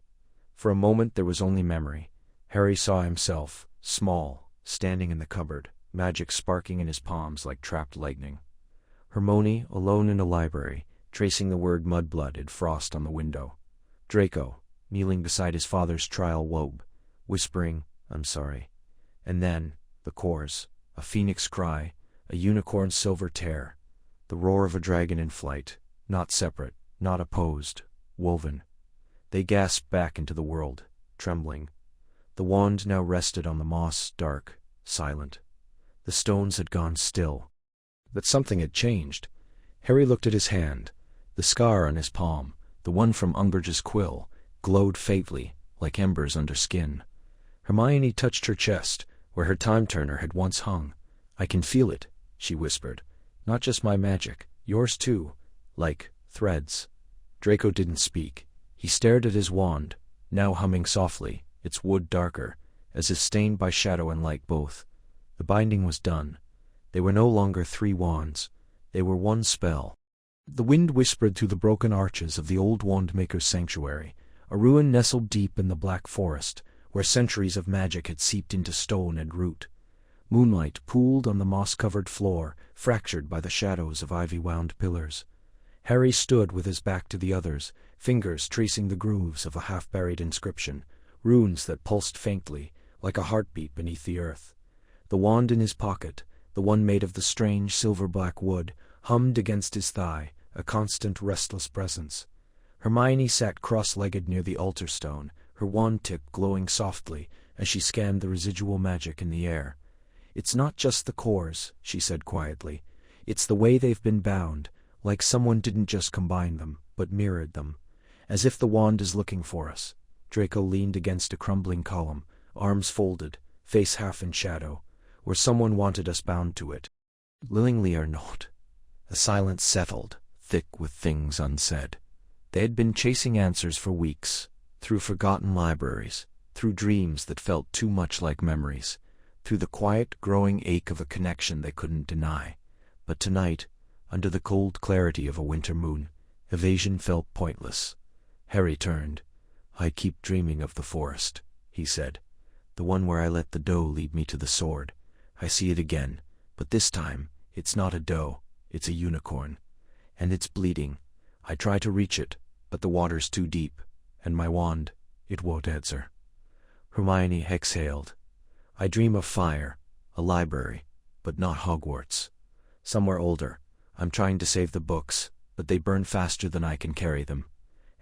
For a moment there was only memory. Harry saw himself, small, standing in the cupboard, magic sparking in his palms like trapped lightning. Hermione, alone in a library, tracing the word mudblood in frost on the window. Draco, kneeling beside his father's trial robe, whispering, "I'm sorry." And then, the chorus, a phoenix cry, a unicorn's silver tear, the roar of a dragon in flight, not separate, not opposed, woven. They gasped back into the world, trembling. The wand now rested on the moss, dark, silent. The stones had gone still. But something had changed. Harry looked at his hand. The scar on his palm, the one from Umbridge's quill, glowed faintly, like embers under skin. Hermione touched her chest, where her time-turner had once hung. "I can feel it," she whispered. "Not just my magic, yours too, like threads." Draco didn't speak. He stared at his wand, now humming softly, its wood darker, as if stained by shadow and light both. The binding was done. They were no longer three wands. They were one spell. The wind whispered through the broken arches of the old wand-maker's sanctuary, a ruin nestled deep in the black forest, where centuries of magic had seeped into stone and root. Moonlight pooled on the moss-covered floor, fractured by the shadows of ivy-wound pillars. Harry stood with his back to the others, fingers tracing the grooves of a half-buried inscription, runes that pulsed faintly, like a heartbeat beneath the earth. The wand in his pocket, the one made of the strange silver-black wood, hummed against his thigh, a constant restless presence. Hermione sat cross-legged near the altar stone, her wand tip glowing softly as she scanned the residual magic in the air. "It's not just the cores," she said quietly. "It's the way they've been bound, like someone didn't just combine them, but mirrored them. As if the wand is looking for us." Draco leaned against a crumbling column, arms folded, face half in shadow, where someone wanted us bound to it. Willingly or not. A silence settled, thick with things unsaid. They had been chasing answers for weeks, through forgotten libraries, through dreams that felt too much like memories, through the quiet, growing ache of a connection they couldn't deny. But tonight, under the cold clarity of a winter moon, evasion felt pointless. Harry turned. "I keep dreaming of the forest," he said. "The one where I let the doe lead me to the sword. I see it again, but this time, it's not a doe, it's a unicorn. And it's bleeding. I try to reach it, but the water's too deep, and my wand, it won't answer." Hermione exhaled. "I dream of fire, a library, but not Hogwarts. Somewhere older. I'm trying to save the books, but they burn faster than I can carry them.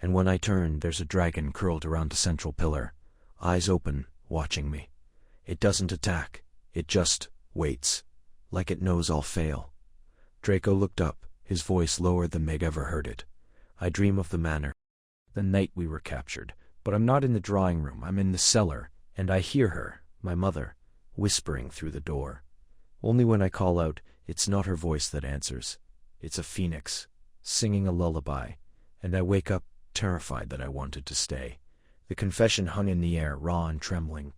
And when I turn, there's a dragon curled around a central pillar, eyes open, watching me. It doesn't attack, it just waits, like it knows I'll fail." Draco looked up, his voice lower than Meg ever heard it. "I dream of the manor, the night we were captured, but I'm not in the drawing room, I'm in the cellar, and I hear her, my mother, whispering through the door. Only when I call out, it's not her voice that answers. It's a phoenix, singing a lullaby, and I wake up terrified that I wanted to stay." The confession hung in the air, raw and trembling.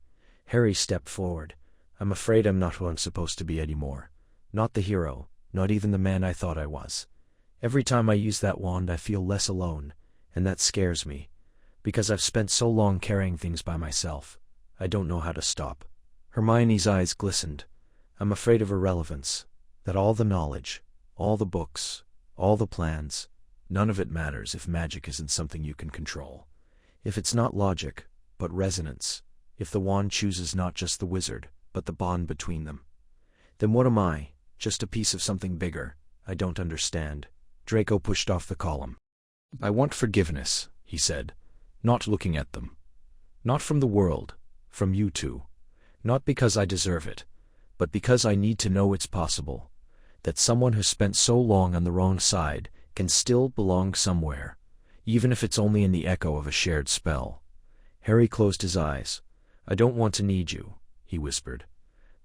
Harry stepped forward. "I'm afraid I'm not who I'm supposed to be anymore. Not the hero, not even the man I thought I was. Every time I use that wand I feel less alone, and that scares me, because I've spent so long carrying things by myself. I don't know how to stop." Hermione's eyes glistened. "I'm afraid of irrelevance, that all the knowledge, all the books, all the plans, None of it matters if magic isn't something you can control. If it's not logic, but resonance. If the wand chooses not just the wizard, but the bond between them. Then what am I? Just a piece of something bigger. I don't understand. Draco pushed off the column. I want forgiveness, he said, not looking at them. Not from the world, from you two. Not because I deserve it, but because I need to know it's possible. That someone who spent so long on the wrong side can still belong somewhere, even if it's only in the echo of a shared spell. Harry closed his eyes. I don't want to need you, he whispered.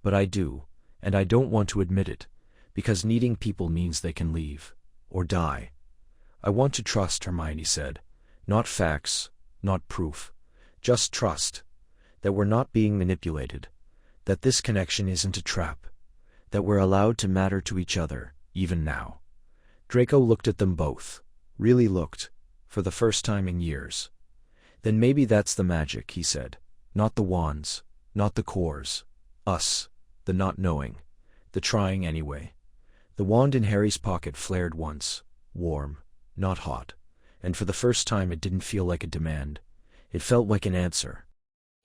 But I do, and I don't want to admit it, because needing people means they can leave, or die. I want to trust, Hermione said. Not facts, not proof. Just trust. That we're not being manipulated. That this connection isn't a trap. That we're allowed to matter to each other, even now. Draco looked at them both. Really looked. For the first time in years. Then maybe that's the magic, he said. Not the wands. Not the cores. Us. The not knowing. The trying anyway. The wand in Harry's pocket flared once. Warm. Not hot. And for the first time it didn't feel like a demand. It felt like an answer.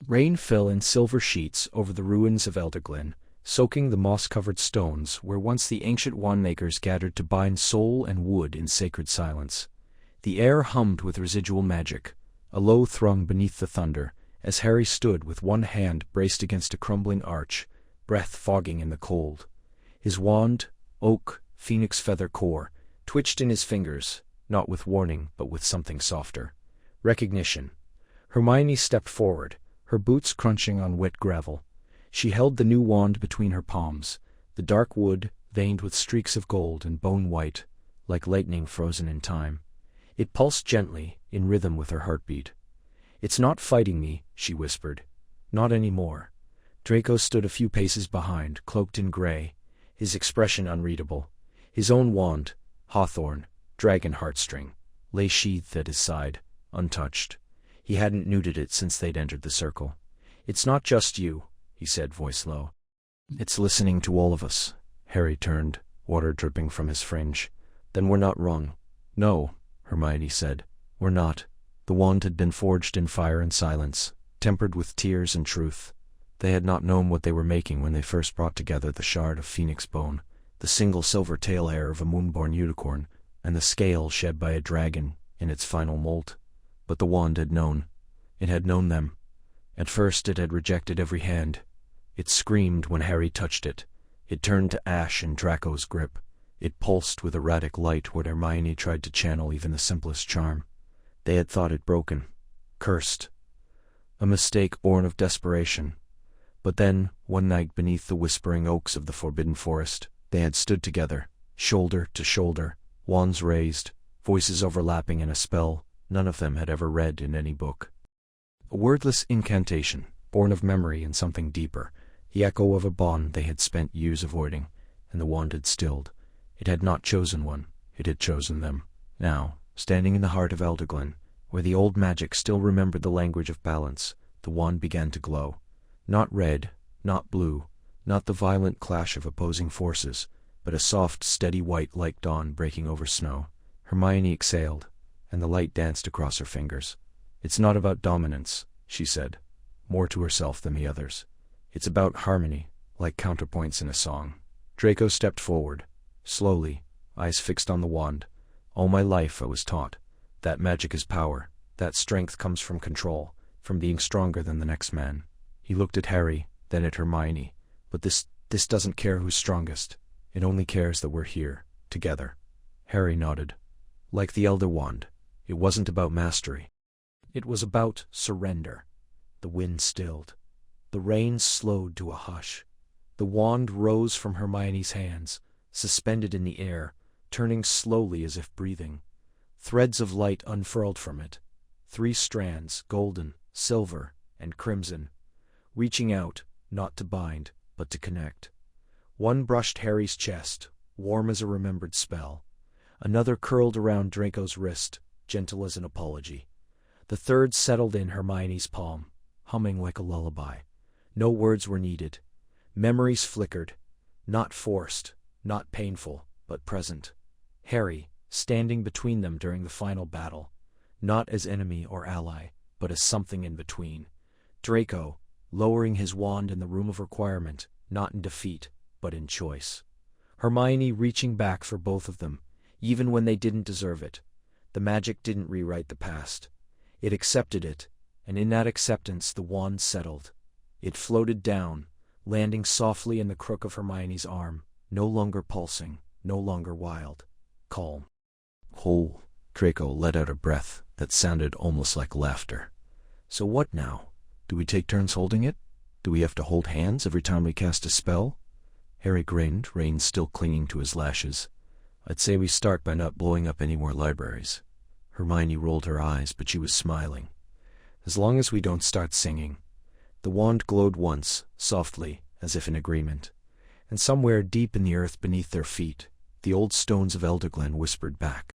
Rain fell in silver sheets over the ruins of Elderglen, soaking the moss-covered stones where once the ancient wand-makers gathered to bind soul and wood in sacred silence. The air hummed with residual magic, a low thrum beneath the thunder, as Harry stood with one hand braced against a crumbling arch, breath fogging in the cold. His wand, oak, phoenix feather core, twitched in his fingers, not with warning but with something softer. Recognition. Hermione stepped forward, her boots crunching on wet gravel. She held the new wand between her palms, the dark wood veined with streaks of gold and bone white, like lightning frozen in time. It pulsed gently, in rhythm with her heartbeat. It's not fighting me, she whispered. Not anymore. Draco stood a few paces behind, cloaked in gray, his expression unreadable. His own wand, hawthorn, dragon heartstring, lay sheathed at his side, untouched. He hadn't neutered it since they'd entered the circle. It's not just you, he said, voice low. It's listening to all of us. Harry turned, water dripping from his fringe. Then we're not wrong. No, Hermione said. We're not. The wand had been forged in fire and silence, tempered with tears and truth. They had not known what they were making when they first brought together the shard of phoenix bone, the single silver tail hair of a moonborn unicorn, and the scale shed by a dragon in its final molt. But the wand had known. It had known them. At first it had rejected every hand. It screamed when Harry touched it. It turned to ash in Draco's grip. It pulsed with erratic light when Hermione tried to channel even the simplest charm. They had thought it broken. Cursed. A mistake born of desperation. But then, one night beneath the whispering oaks of the Forbidden Forest, they had stood together, shoulder to shoulder, wands raised, voices overlapping in a spell none of them had ever read in any book. A wordless incantation, born of memory and something deeper, the echo of a bond they had spent years avoiding, and the wand had stilled. It had not chosen one, it had chosen them. Now, standing in the heart of Elderglen, where the old magic still remembered the language of balance, the wand began to glow. Not red, not blue, not the violent clash of opposing forces, but a soft, steady white like dawn breaking over snow. Hermione exhaled, and the light danced across her fingers. It's not about dominance, she said, more to herself than the others. It's about harmony, like counterpoints in a song. Draco stepped forward, slowly, eyes fixed on the wand. All my life I was taught. That magic is power. That strength comes from control, from being stronger than the next man. He looked at Harry, then at Hermione. But this doesn't care who's strongest. It only cares that we're here, together. Harry nodded. Like the Elder Wand, it wasn't about mastery. It was about surrender. The wind stilled. The rain slowed to a hush. The wand rose from Hermione's hands, suspended in the air, turning slowly as if breathing. Threads of light unfurled from it. 3 strands, golden, silver, and crimson, reaching out, not to bind, but to connect. One brushed Harry's chest, warm as a remembered spell. Another curled around Draco's wrist, gentle as an apology. The third settled in Hermione's palm, humming like a lullaby. No words were needed. Memories flickered, not forced, not painful, but present. Harry, standing between them during the final battle, not as enemy or ally, but as something in between. Draco, lowering his wand in the room of requirement, not in defeat, but in choice. Hermione reaching back for both of them, even when they didn't deserve it. The magic didn't rewrite the past. It accepted it, and in that acceptance the wand settled. It floated down, landing softly in the crook of Hermione's arm, no longer pulsing, no longer wild. Calm. Whole. Draco let out a breath that sounded almost like laughter. So what now? Do we take turns holding it? Do we have to hold hands every time we cast a spell? Harry grinned, Rain still clinging to his lashes. I'd say we start by not blowing up any more libraries. Hermione rolled her eyes, but she was smiling. As long as we don't start singing. The wand glowed once, softly, as if in agreement. And somewhere deep in the earth beneath their feet, the old stones of Elderglen whispered back.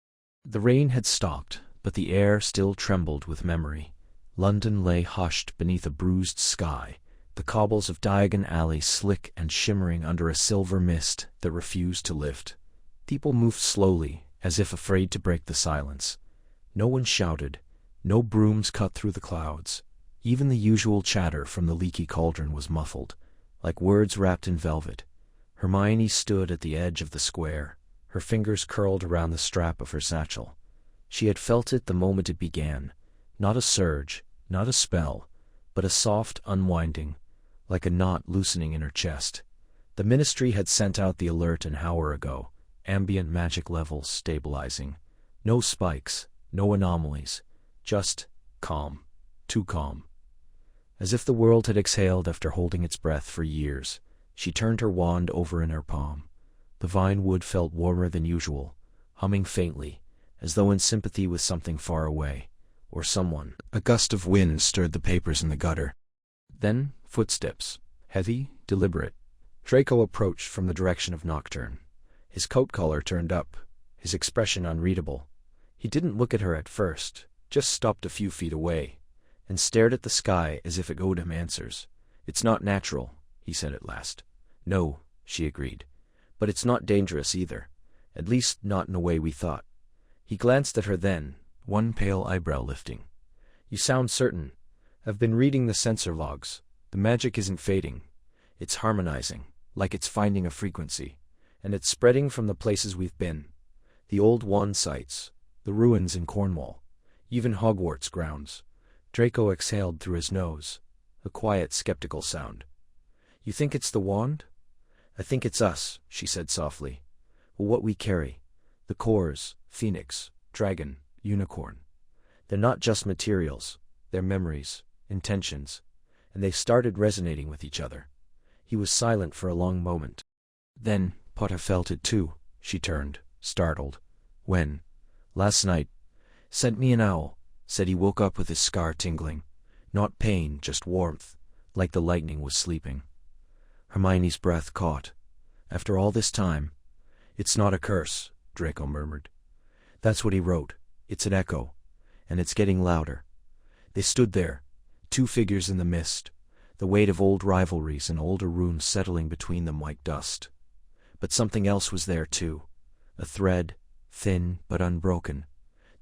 The rain had stopped, but the air still trembled with memory. London lay hushed beneath a bruised sky, the cobbles of Diagon Alley slick and shimmering under a silver mist that refused to lift. People moved slowly, as if afraid to break the silence. No one shouted, no brooms cut through the clouds. Even the usual chatter from the leaky cauldron was muffled, like words wrapped in velvet. Hermione stood at the edge of the square, her fingers curled around the strap of her satchel. She had felt it the moment it began, not a surge, not a spell, but a soft unwinding, like a knot loosening in her chest. The Ministry had sent out the alert an hour ago, ambient magic levels stabilizing. No spikes, no anomalies, just calm, too calm. As if the world had exhaled after holding its breath for years, she turned her wand over in her palm. The vine wood felt warmer than usual, humming faintly, as though in sympathy with something far away, or someone. A gust of wind stirred the papers in the gutter. Then footsteps, heavy, deliberate. Draco approached from the direction of Nocturne. His coat collar turned up, his expression unreadable. He didn't look at her at first, just stopped a few feet away, and stared at the sky as if it owed him answers. "It's not natural," he said at last. "No," she agreed. "But it's not dangerous either. At least not in a way we thought." He glanced at her then, one pale eyebrow lifting. "You sound certain. I've been reading the sensor logs. The magic isn't fading. It's harmonizing, like it's finding a frequency. And it's spreading from the places we've been. The old wand sites, the ruins in Cornwall, even Hogwarts grounds." Draco exhaled through his nose, a quiet, skeptical sound. "You think it's the wand?" "I think it's us," she said softly. "Well, what we carry. The cores, phoenix, dragon, unicorn. They're not just materials. They're memories, intentions. And they've started resonating with each other." He was silent for a long moment. Then, Potter felt it too. She turned, startled. "When?" "Last night. Sent me an owl. Said he woke up with his scar tingling. Not pain, just warmth, like the lightning was sleeping." Hermione's breath caught. After all this time. "It's not a curse," Draco murmured. "That's what he wrote. It's an echo. And it's getting louder." They stood there, two figures in the mist, the weight of old rivalries and older runes settling between them like dust. But something else was there too, a thread, thin but unbroken,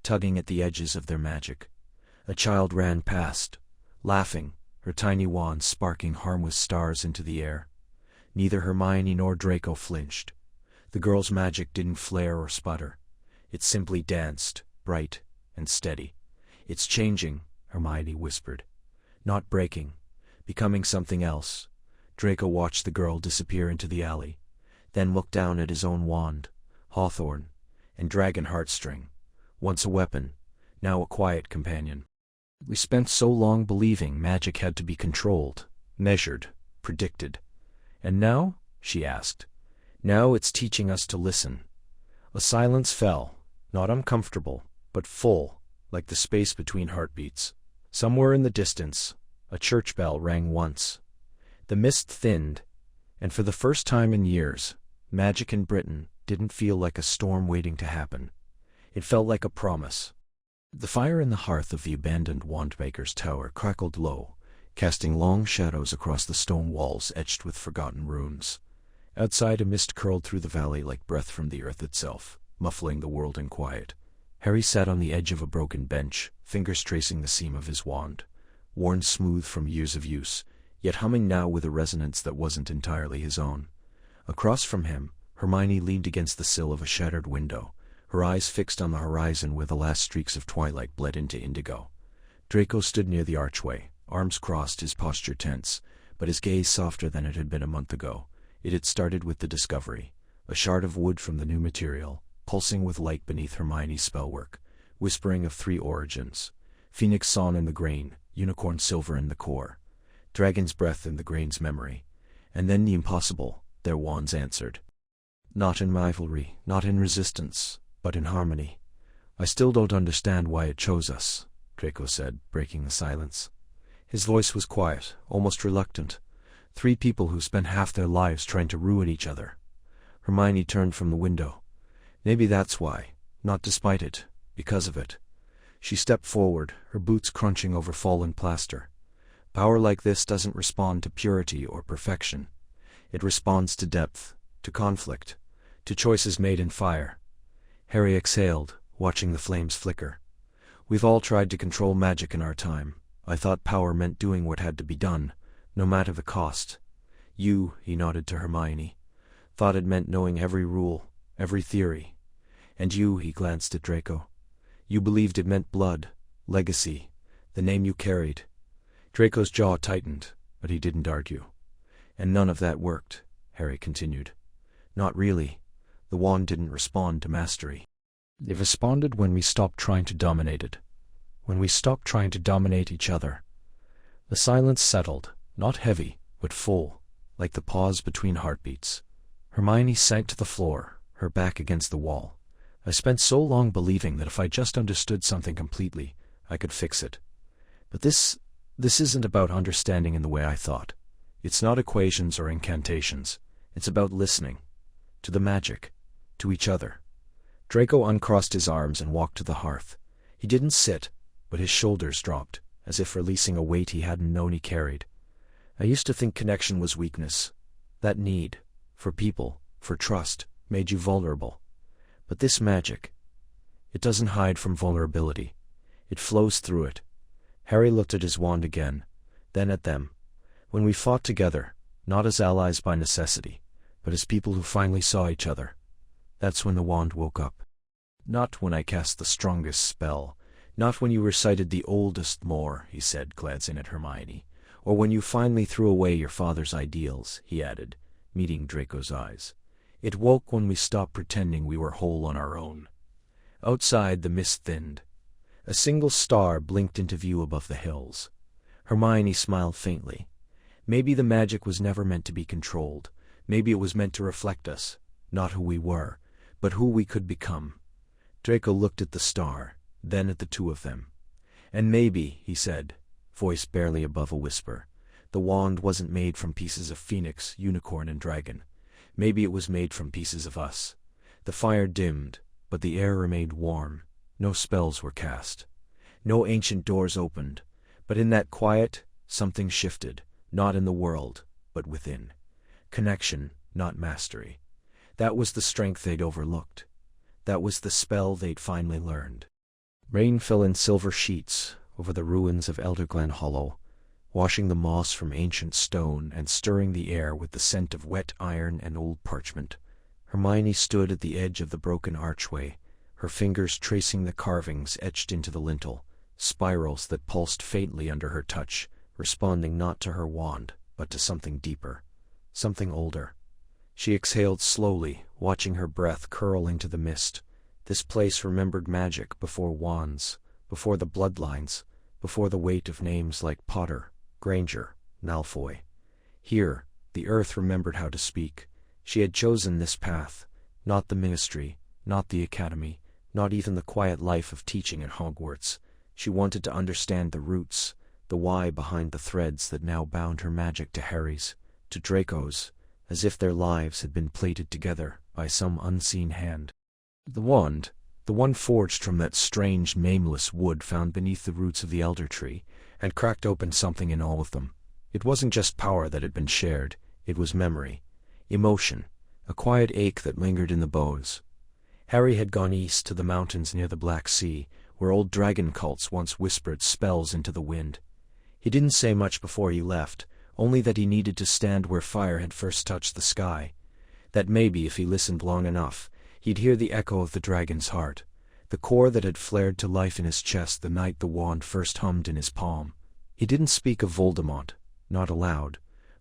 tugging at the edges of their magic. A child ran past, laughing, her tiny wand sparking harmless stars into the air. Neither Hermione nor Draco flinched. The girl's magic didn't flare or sputter. It simply danced, bright and steady. "It's changing," Hermione whispered. "Not breaking, becoming something else." Draco watched the girl disappear into the alley, then looked down at his own wand, hawthorn, and dragon heartstring. Once a weapon, now a quiet companion. "We spent so long believing magic had to be controlled, measured, predicted. And now?" she asked. "Now it's teaching us to listen." A silence fell, not uncomfortable, but full, like the space between heartbeats. Somewhere in the distance, a church bell rang once. The mist thinned, and for the first time in years, magic in Britain didn't feel like a storm waiting to happen. It felt like a promise. The fire in the hearth of the abandoned wandmaker's tower crackled low, casting long shadows across the stone walls etched with forgotten runes. Outside, a mist curled through the valley like breath from the earth itself, muffling the world in quiet. Harry sat on the edge of a broken bench, fingers tracing the seam of his wand, worn smooth from years of use, yet humming now with a resonance that wasn't entirely his own. Across from him, Hermione leaned against the sill of a shattered window, her eyes fixed on the horizon where the last streaks of twilight bled into indigo. Draco stood near the archway, arms crossed, his posture tense, but his gaze softer than it had been a month ago. It had started with the discovery, a shard of wood from the new material, pulsing with light beneath Hermione's spellwork, whispering of 3 origins: phoenix sawn in the grain, unicorn silver in the core, dragon's breath in the grain's memory. And then the impossible, their wands answered. Not in rivalry, not in resistance, but in harmony. I still don't understand why it chose us, Draco said, breaking the silence. His voice was quiet, almost reluctant. 3 people who spent half their lives trying to ruin each other. Hermione turned from the window. Maybe that's why, not despite it, because of it. She stepped forward, her boots crunching over fallen plaster. Power like this doesn't respond to purity or perfection. It responds to depth, to conflict, to choices made in fire. Harry exhaled, watching the flames flicker. We've all tried to control magic in our time. I thought power meant doing what had to be done, no matter the cost. You, he nodded to Hermione, thought it meant knowing every rule, every theory. And you, he glanced at Draco. You believed it meant blood, legacy, the name you carried. Draco's jaw tightened, but he didn't argue. And none of that worked, Harry continued. Not really. The wand didn't respond to mastery. It responded when we stopped trying to dominate it. When we stopped trying to dominate each other. The silence settled, not heavy, but full, like the pause between heartbeats. Hermione sank to the floor, her back against the wall. I spent so long believing that if I just understood something completely, I could fix it. But this isn't about understanding in the way I thought. It's not equations or incantations. It's about listening. To the magic. To each other. Draco uncrossed his arms and walked to the hearth. He didn't sit, but his shoulders dropped, as if releasing a weight he hadn't known he carried. I used to think connection was weakness. That need, for people, for trust, made you vulnerable. But this magic, it doesn't hide from vulnerability. It flows through it. Harry looked at his wand again, then at them. When we fought together, not as allies by necessity, but as people who finally saw each other, that's when the wand woke up. Not when I cast the strongest spell, not when you recited the oldest more, he said, glancing at Hermione, or when you finally threw away your father's ideals, he added, meeting Draco's eyes. It woke when we stopped pretending we were whole on our own. Outside, the mist thinned. A single star blinked into view above the hills. Hermione smiled faintly. Maybe the magic was never meant to be controlled. Maybe it was meant to reflect us, not who we were, but who we could become. Draco looked at the star, then at the 2 of them. And maybe, he said, voice barely above a whisper, the wand wasn't made from pieces of phoenix, unicorn, and dragon. Maybe it was made from pieces of us. The fire dimmed, but the air remained warm. No spells were cast. No ancient doors opened. But in that quiet, something shifted, not in the world, but within. Connection, not mastery. That was the strength they'd overlooked. That was the spell they'd finally learned. Rain fell in silver sheets over the ruins of Elderglen Hollow, washing the moss from ancient stone and stirring the air with the scent of wet iron and old parchment. Hermione stood at the edge of the broken archway, her fingers tracing the carvings etched into the lintel, spirals that pulsed faintly under her touch, responding not to her wand, but to something deeper, something older. She exhaled slowly, watching her breath curl into the mist. This place remembered magic before wands, before the bloodlines, before the weight of names like Potter, Granger, Malfoy. Here, the earth remembered how to speak. She had chosen this path, not the ministry, not the academy, not even the quiet life of teaching at Hogwarts. She wanted to understand the roots, the why behind the threads that now bound her magic to Harry's, to Draco's, as if their lives had been plaited together by some unseen hand. The wand, the one forged from that strange, nameless wood found beneath the roots of the elder tree, had cracked open something in all of them. It wasn't just power that had been shared, it was memory, emotion, a quiet ache that lingered in the bows. Harry had gone east to the mountains near the Black Sea, where old dragon cults once whispered spells into the wind. He didn't say much before he left, only that he needed to stand where fire had first touched the sky, that maybe if he listened long enough, he'd hear the echo of the dragon's heart, the core that had flared to life in his chest the night the wand first hummed in his palm. He didn't speak of Voldemort, not aloud,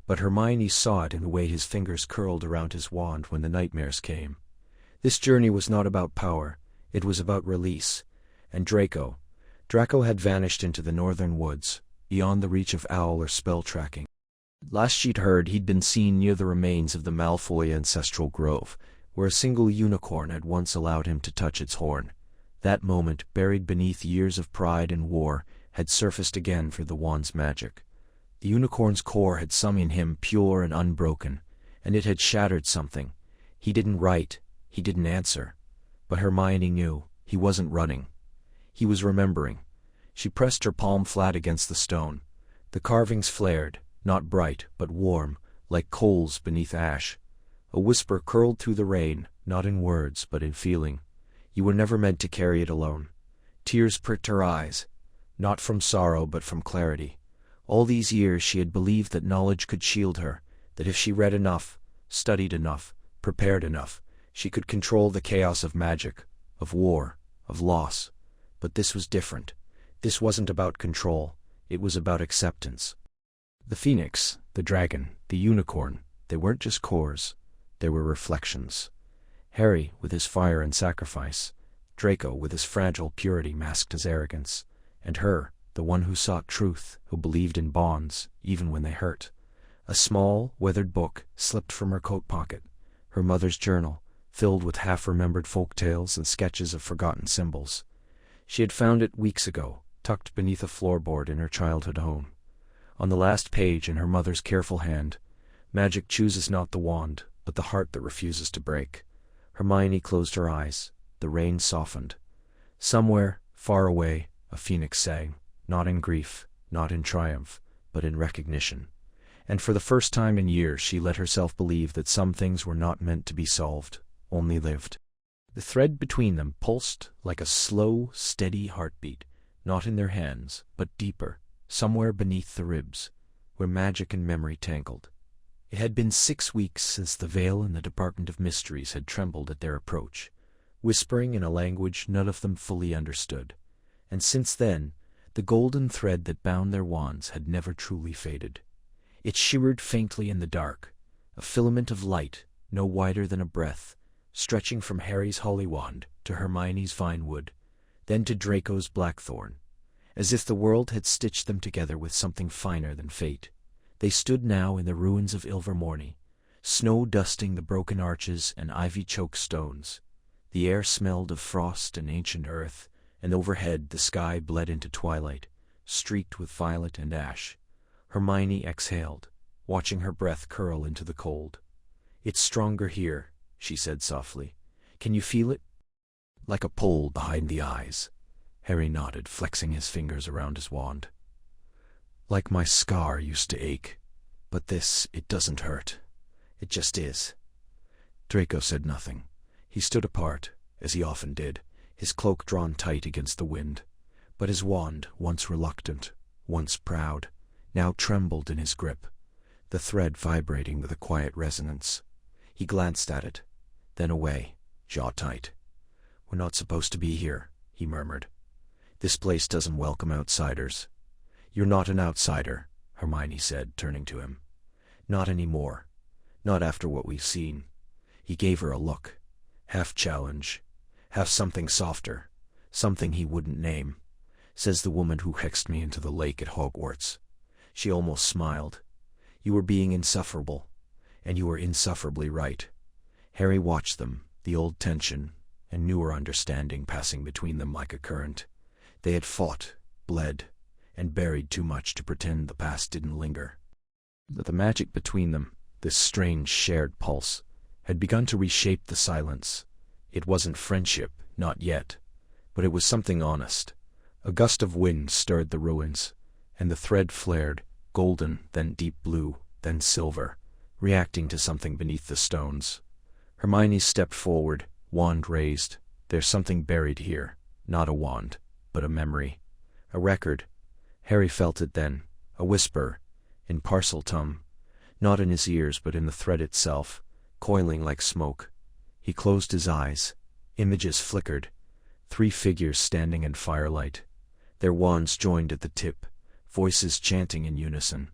but Hermione saw it in the way his fingers curled around his wand when the nightmares came. This journey was not about power, it was about release, and Draco had vanished into the northern woods, beyond the reach of owl or spell tracking. Last she'd heard, he'd been seen near the remains of the Malfoy ancestral grove, where a single unicorn had once allowed him to touch its horn. That moment, buried beneath years of pride and war, had surfaced again for the wand's magic. The unicorn's core had summoned him pure and unbroken, and it had shattered something. He didn't write, he didn't answer. But Hermione knew, he wasn't running. He was remembering. She pressed her palm flat against the stone. The carvings flared, not bright, but warm, like coals beneath ash. A whisper curled through the rain, not in words, but in feeling. You were never meant to carry it alone. Tears pricked her eyes, not from sorrow but from clarity. All these years she had believed that knowledge could shield her, that if she read enough, studied enough, prepared enough, she could control the chaos of magic, of war, of loss. But this was different. This wasn't about control, it was about acceptance. The phoenix, the dragon, the unicorn, they weren't just cores, they were reflections. Harry with his fire and sacrifice, Draco with his fragile purity masked as arrogance, and her, the one who sought truth, who believed in bonds, even when they hurt. A small, weathered book slipped from her coat pocket, her mother's journal, filled with half-remembered folk tales and sketches of forgotten symbols. She had found it weeks ago, tucked beneath a floorboard in her childhood home. On the last page, in her mother's careful hand, magic chooses not the wand, but the heart that refuses to break. Hermione closed her eyes. The rain softened. Somewhere, far away, a phoenix sang, not in grief, not in triumph, but in recognition. And for the first time in years she let herself believe that some things were not meant to be solved, only lived. The thread between them pulsed like a slow, steady heartbeat, not in their hands, but deeper, somewhere beneath the ribs, where magic and memory tangled. It had been 6 weeks since the Veil and the Department of Mysteries had trembled at their approach, whispering in a language none of them fully understood. And since then, the golden thread that bound their wands had never truly faded. It shimmered faintly in the dark, a filament of light no wider than a breath, stretching from Harry's holly wand to Hermione's vine wood, then to Draco's blackthorn, as if the world had stitched them together with something finer than fate. They stood now in the ruins of Ilvermorny, snow dusting the broken arches and ivy-choked stones. The air smelled of frost and ancient earth, and overhead the sky bled into twilight, streaked with violet and ash. Hermione exhaled, watching her breath curl into the cold. "It's stronger here," she said softly. "Can you feel it?" "Like a pole behind the eyes." Harry nodded, flexing his fingers around his wand. "Like my scar used to ache. But this, it doesn't hurt. It just is." Draco said nothing. He stood apart, as he often did, his cloak drawn tight against the wind. But his wand, once reluctant, once proud, now trembled in his grip, the thread vibrating with a quiet resonance. He glanced at it, then away, jaw tight. "We're not supposed to be here," he murmured. "This place doesn't welcome outsiders." "You're not an outsider," Hermione said, turning to him. "Not anymore. Not after what we've seen." He gave her a look, half challenge, half something softer, something he wouldn't name. "Says the woman who hexed me into the lake at Hogwarts." She almost smiled. "You were being insufferable, and you were insufferably right." Harry watched them, the old tension and newer understanding passing between them like a current. They had fought, bled, and buried too much to pretend the past didn't linger. But the magic between them, this strange shared pulse, had begun to reshape the silence. It wasn't friendship, not yet, but it was something honest. A gust of wind stirred the ruins, and the thread flared, golden, then deep blue, then silver, reacting to something beneath the stones. Hermione stepped forward, wand raised. There's something buried here. Not a wand, but a memory. A record. Harry felt it then. A whisper. In Parseltum. Not in his ears but in the thread itself, coiling like smoke. He closed his eyes. Images flickered. 3 figures standing in firelight. Their wands joined at the tip, voices chanting in unison.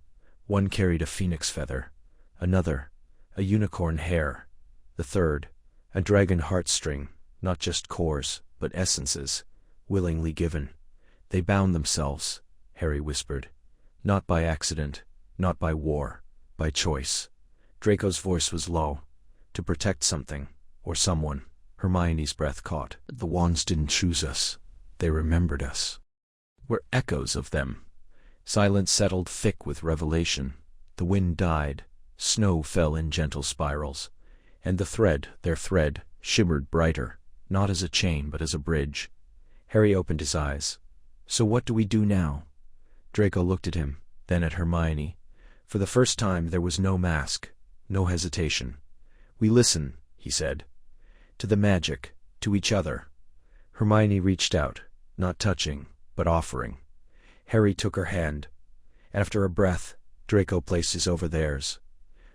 One carried a phoenix feather. Another, a unicorn hair. The third, a dragon heartstring, not just cores, but essences, willingly given. They bound themselves, Harry whispered. Not by accident, not by war, by choice. Draco's voice was low. To protect something, or someone. Hermione's breath caught. The wands didn't choose us. They remembered us. We're echoes of them. Silence settled thick with revelation. The wind died. Snow fell in gentle spirals. And the thread, their thread, shimmered brighter, not as a chain but as a bridge. Harry opened his eyes. So what do we do now? Draco looked at him, then at Hermione. For the first time there was no mask, no hesitation. We listen, he said. To the magic, to each other. Hermione reached out, not touching, but offering. Harry took her hand. After a breath, Draco placed his over theirs.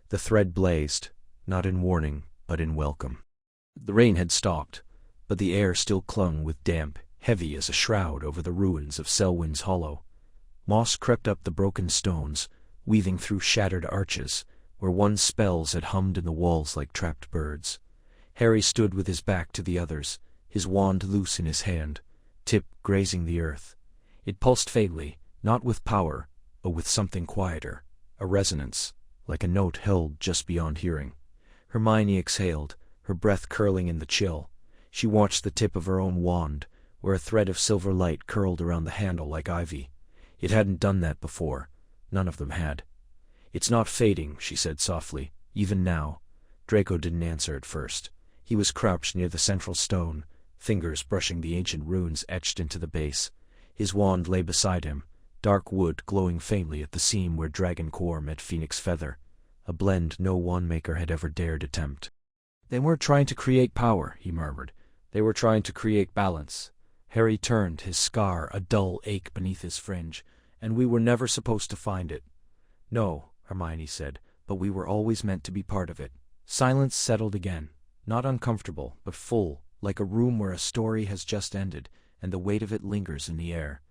The thread blazed, not in warning, but in welcome. The rain had stopped, but the air still clung with damp, heavy as a shroud over the ruins of Selwyn's Hollow. Moss crept up the broken stones, weaving through shattered arches, where once spells had hummed in the walls like trapped birds. Harry stood with his back to the others, his wand loose in his hand, tip grazing the earth. It pulsed faintly, not with power, but with something quieter, a resonance, like a note held just beyond hearing. Hermione exhaled, her breath curling in the chill. She watched the tip of her own wand, where a thread of silver light curled around the handle like ivy. It hadn't done that before. None of them had. It's not fading, she said softly, even now. Draco didn't answer at first. He was crouched near the central stone, fingers brushing the ancient runes etched into the base. His wand lay beside him, dark wood glowing faintly at the seam where dragon core met phoenix feather, a blend no wandmaker had ever dared attempt. They weren't trying to create power, he murmured. They were trying to create balance. Harry turned, his scar a dull ache beneath his fringe, and we were never supposed to find it. No, Hermione said, but we were always meant to be part of it. Silence settled again, not uncomfortable, but full, like a room where a story has just ended, and the weight of it lingers in the air.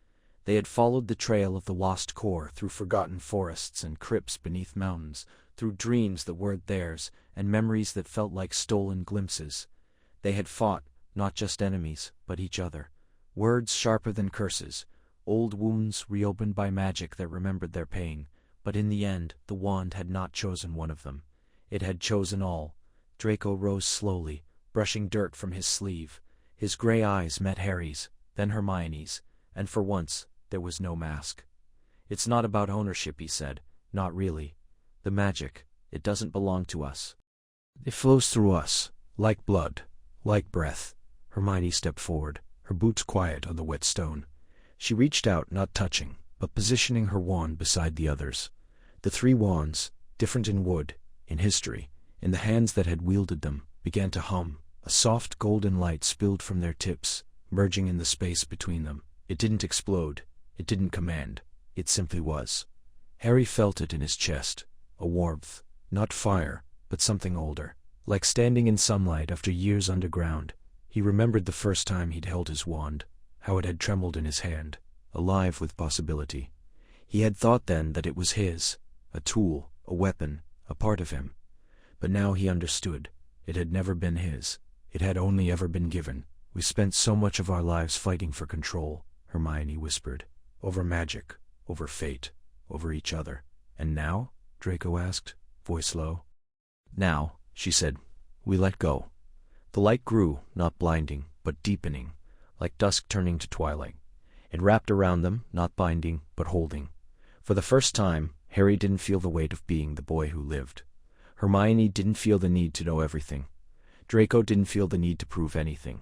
They had followed the trail of the lost core through forgotten forests and crypts beneath mountains, through dreams that weren't theirs, and memories that felt like stolen glimpses. They had fought, not just enemies, but each other. Words sharper than curses, old wounds reopened by magic that remembered their pain, but in the end the wand had not chosen one of them. It had chosen all. Draco rose slowly, brushing dirt from his sleeve. His gray eyes met Harry's, then Hermione's, and for once there was no mask. It's not about ownership, he said. Not really. The magic, it doesn't belong to us. It flows through us, like blood, like breath. Hermione stepped forward, her boots quiet on the wet stone. She reached out, not touching, but positioning her wand beside the others. The 3 wands, different in wood, in history, in the hands that had wielded them, began to hum. A soft golden light spilled from their tips, merging in the space between them. It didn't explode. It didn't command. It simply was. Harry felt it in his chest, a warmth, not fire, but something older, like standing in sunlight after years underground. He remembered the first time he'd held his wand, how it had trembled in his hand, alive with possibility. He had thought then that it was his, a tool, a weapon, a part of him. But now he understood. It had never been his. It had only ever been given. We spent so much of our lives fighting for control, Hermione whispered. Over magic, over fate, over each other. And now? Draco asked, voice low. Now, she said, we let go. The light grew, not blinding, but deepening, like dusk turning to twilight. It wrapped around them, not binding, but holding. For the first time, Harry didn't feel the weight of being the boy who lived. Hermione didn't feel the need to know everything. Draco didn't feel the need to prove anything.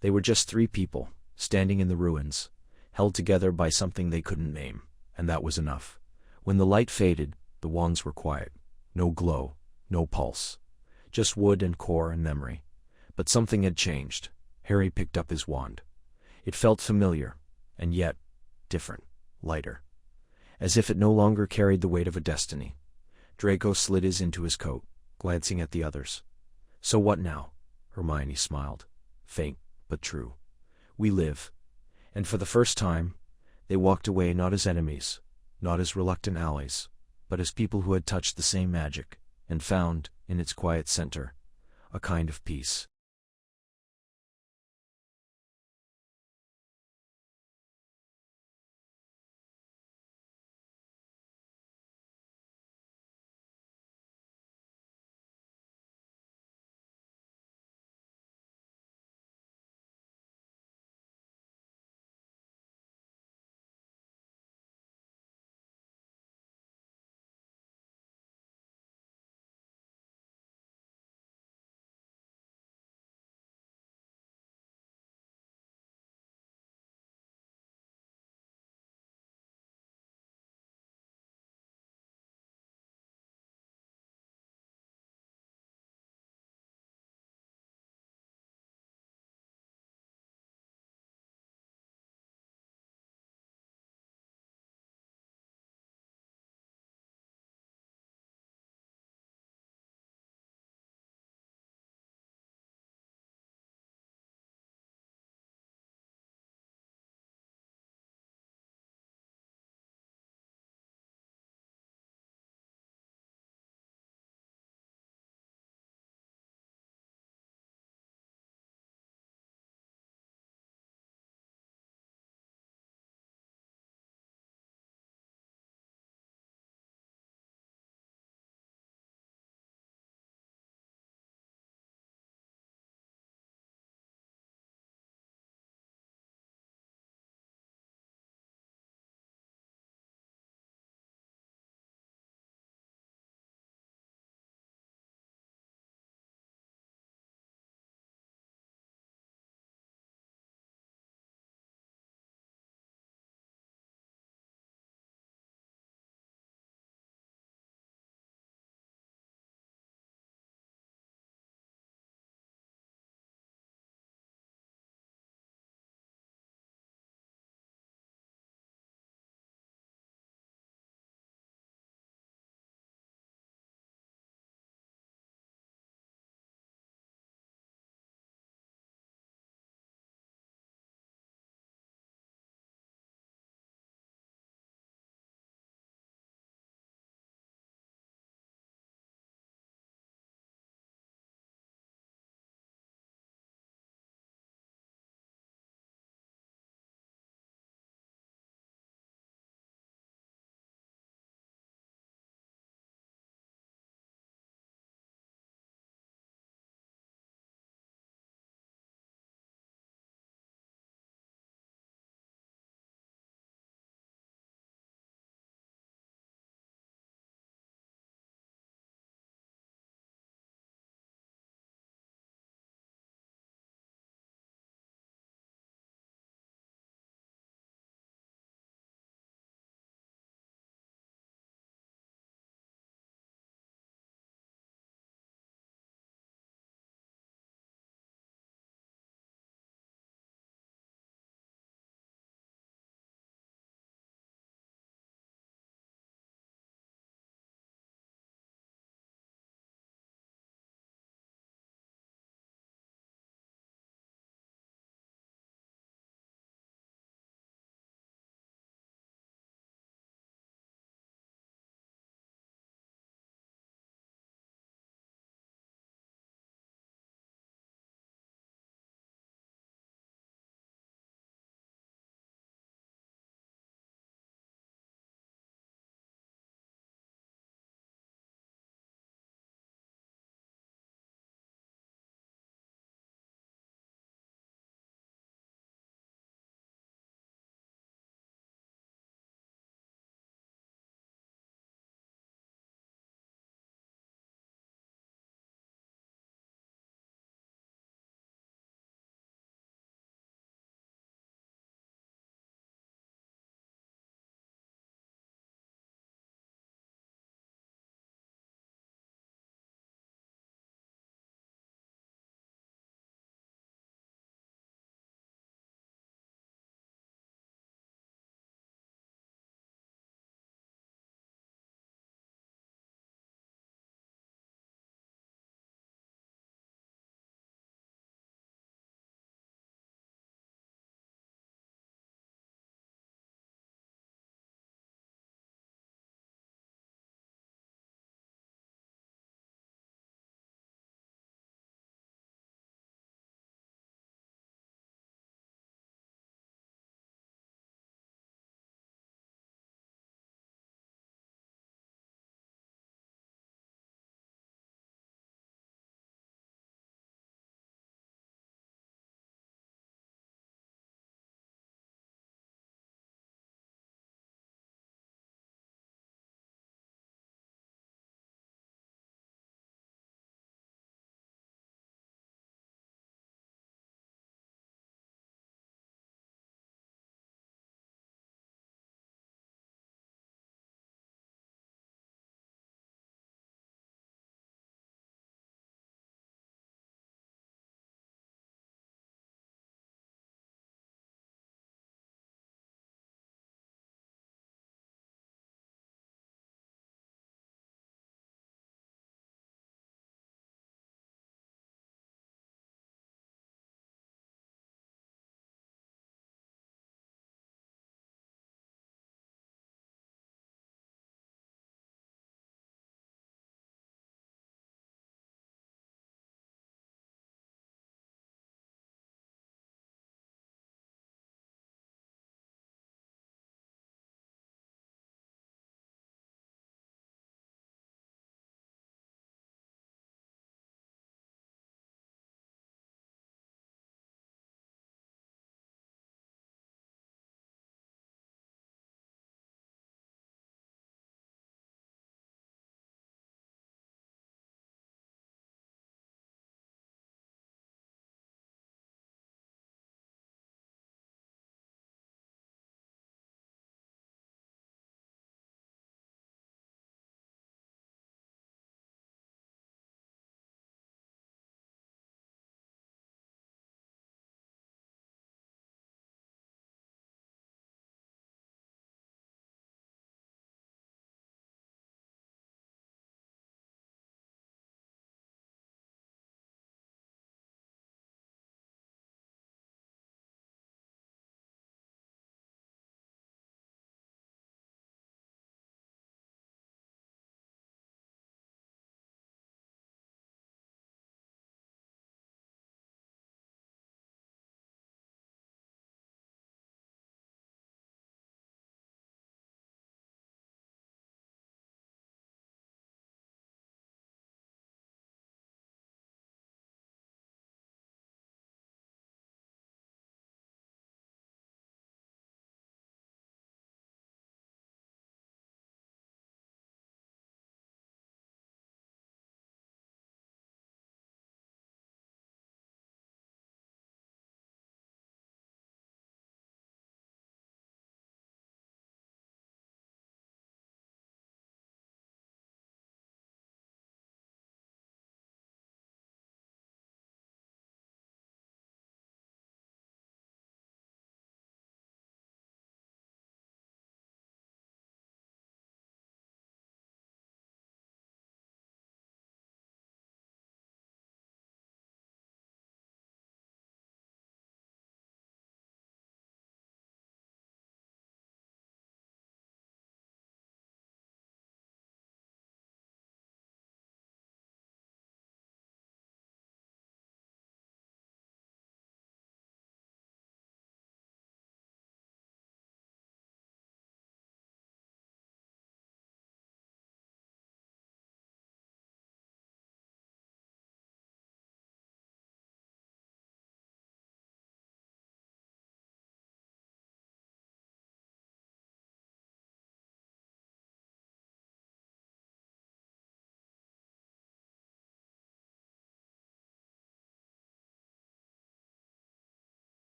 They were just 3 people, standing in the ruins, held together by something they couldn't name, and that was enough. When the light faded, the wands were quiet. No glow, no pulse. Just wood and core and memory. But something had changed. Harry picked up his wand. It felt familiar, and yet different, lighter, as if it no longer carried the weight of a destiny. Draco slid his into his coat, glancing at the others. "So what now?" Hermione smiled, faint but true. "We live." And for the first time, they walked away not as enemies, not as reluctant allies, but as people who had touched the same magic, and found, in its quiet center, a kind of peace.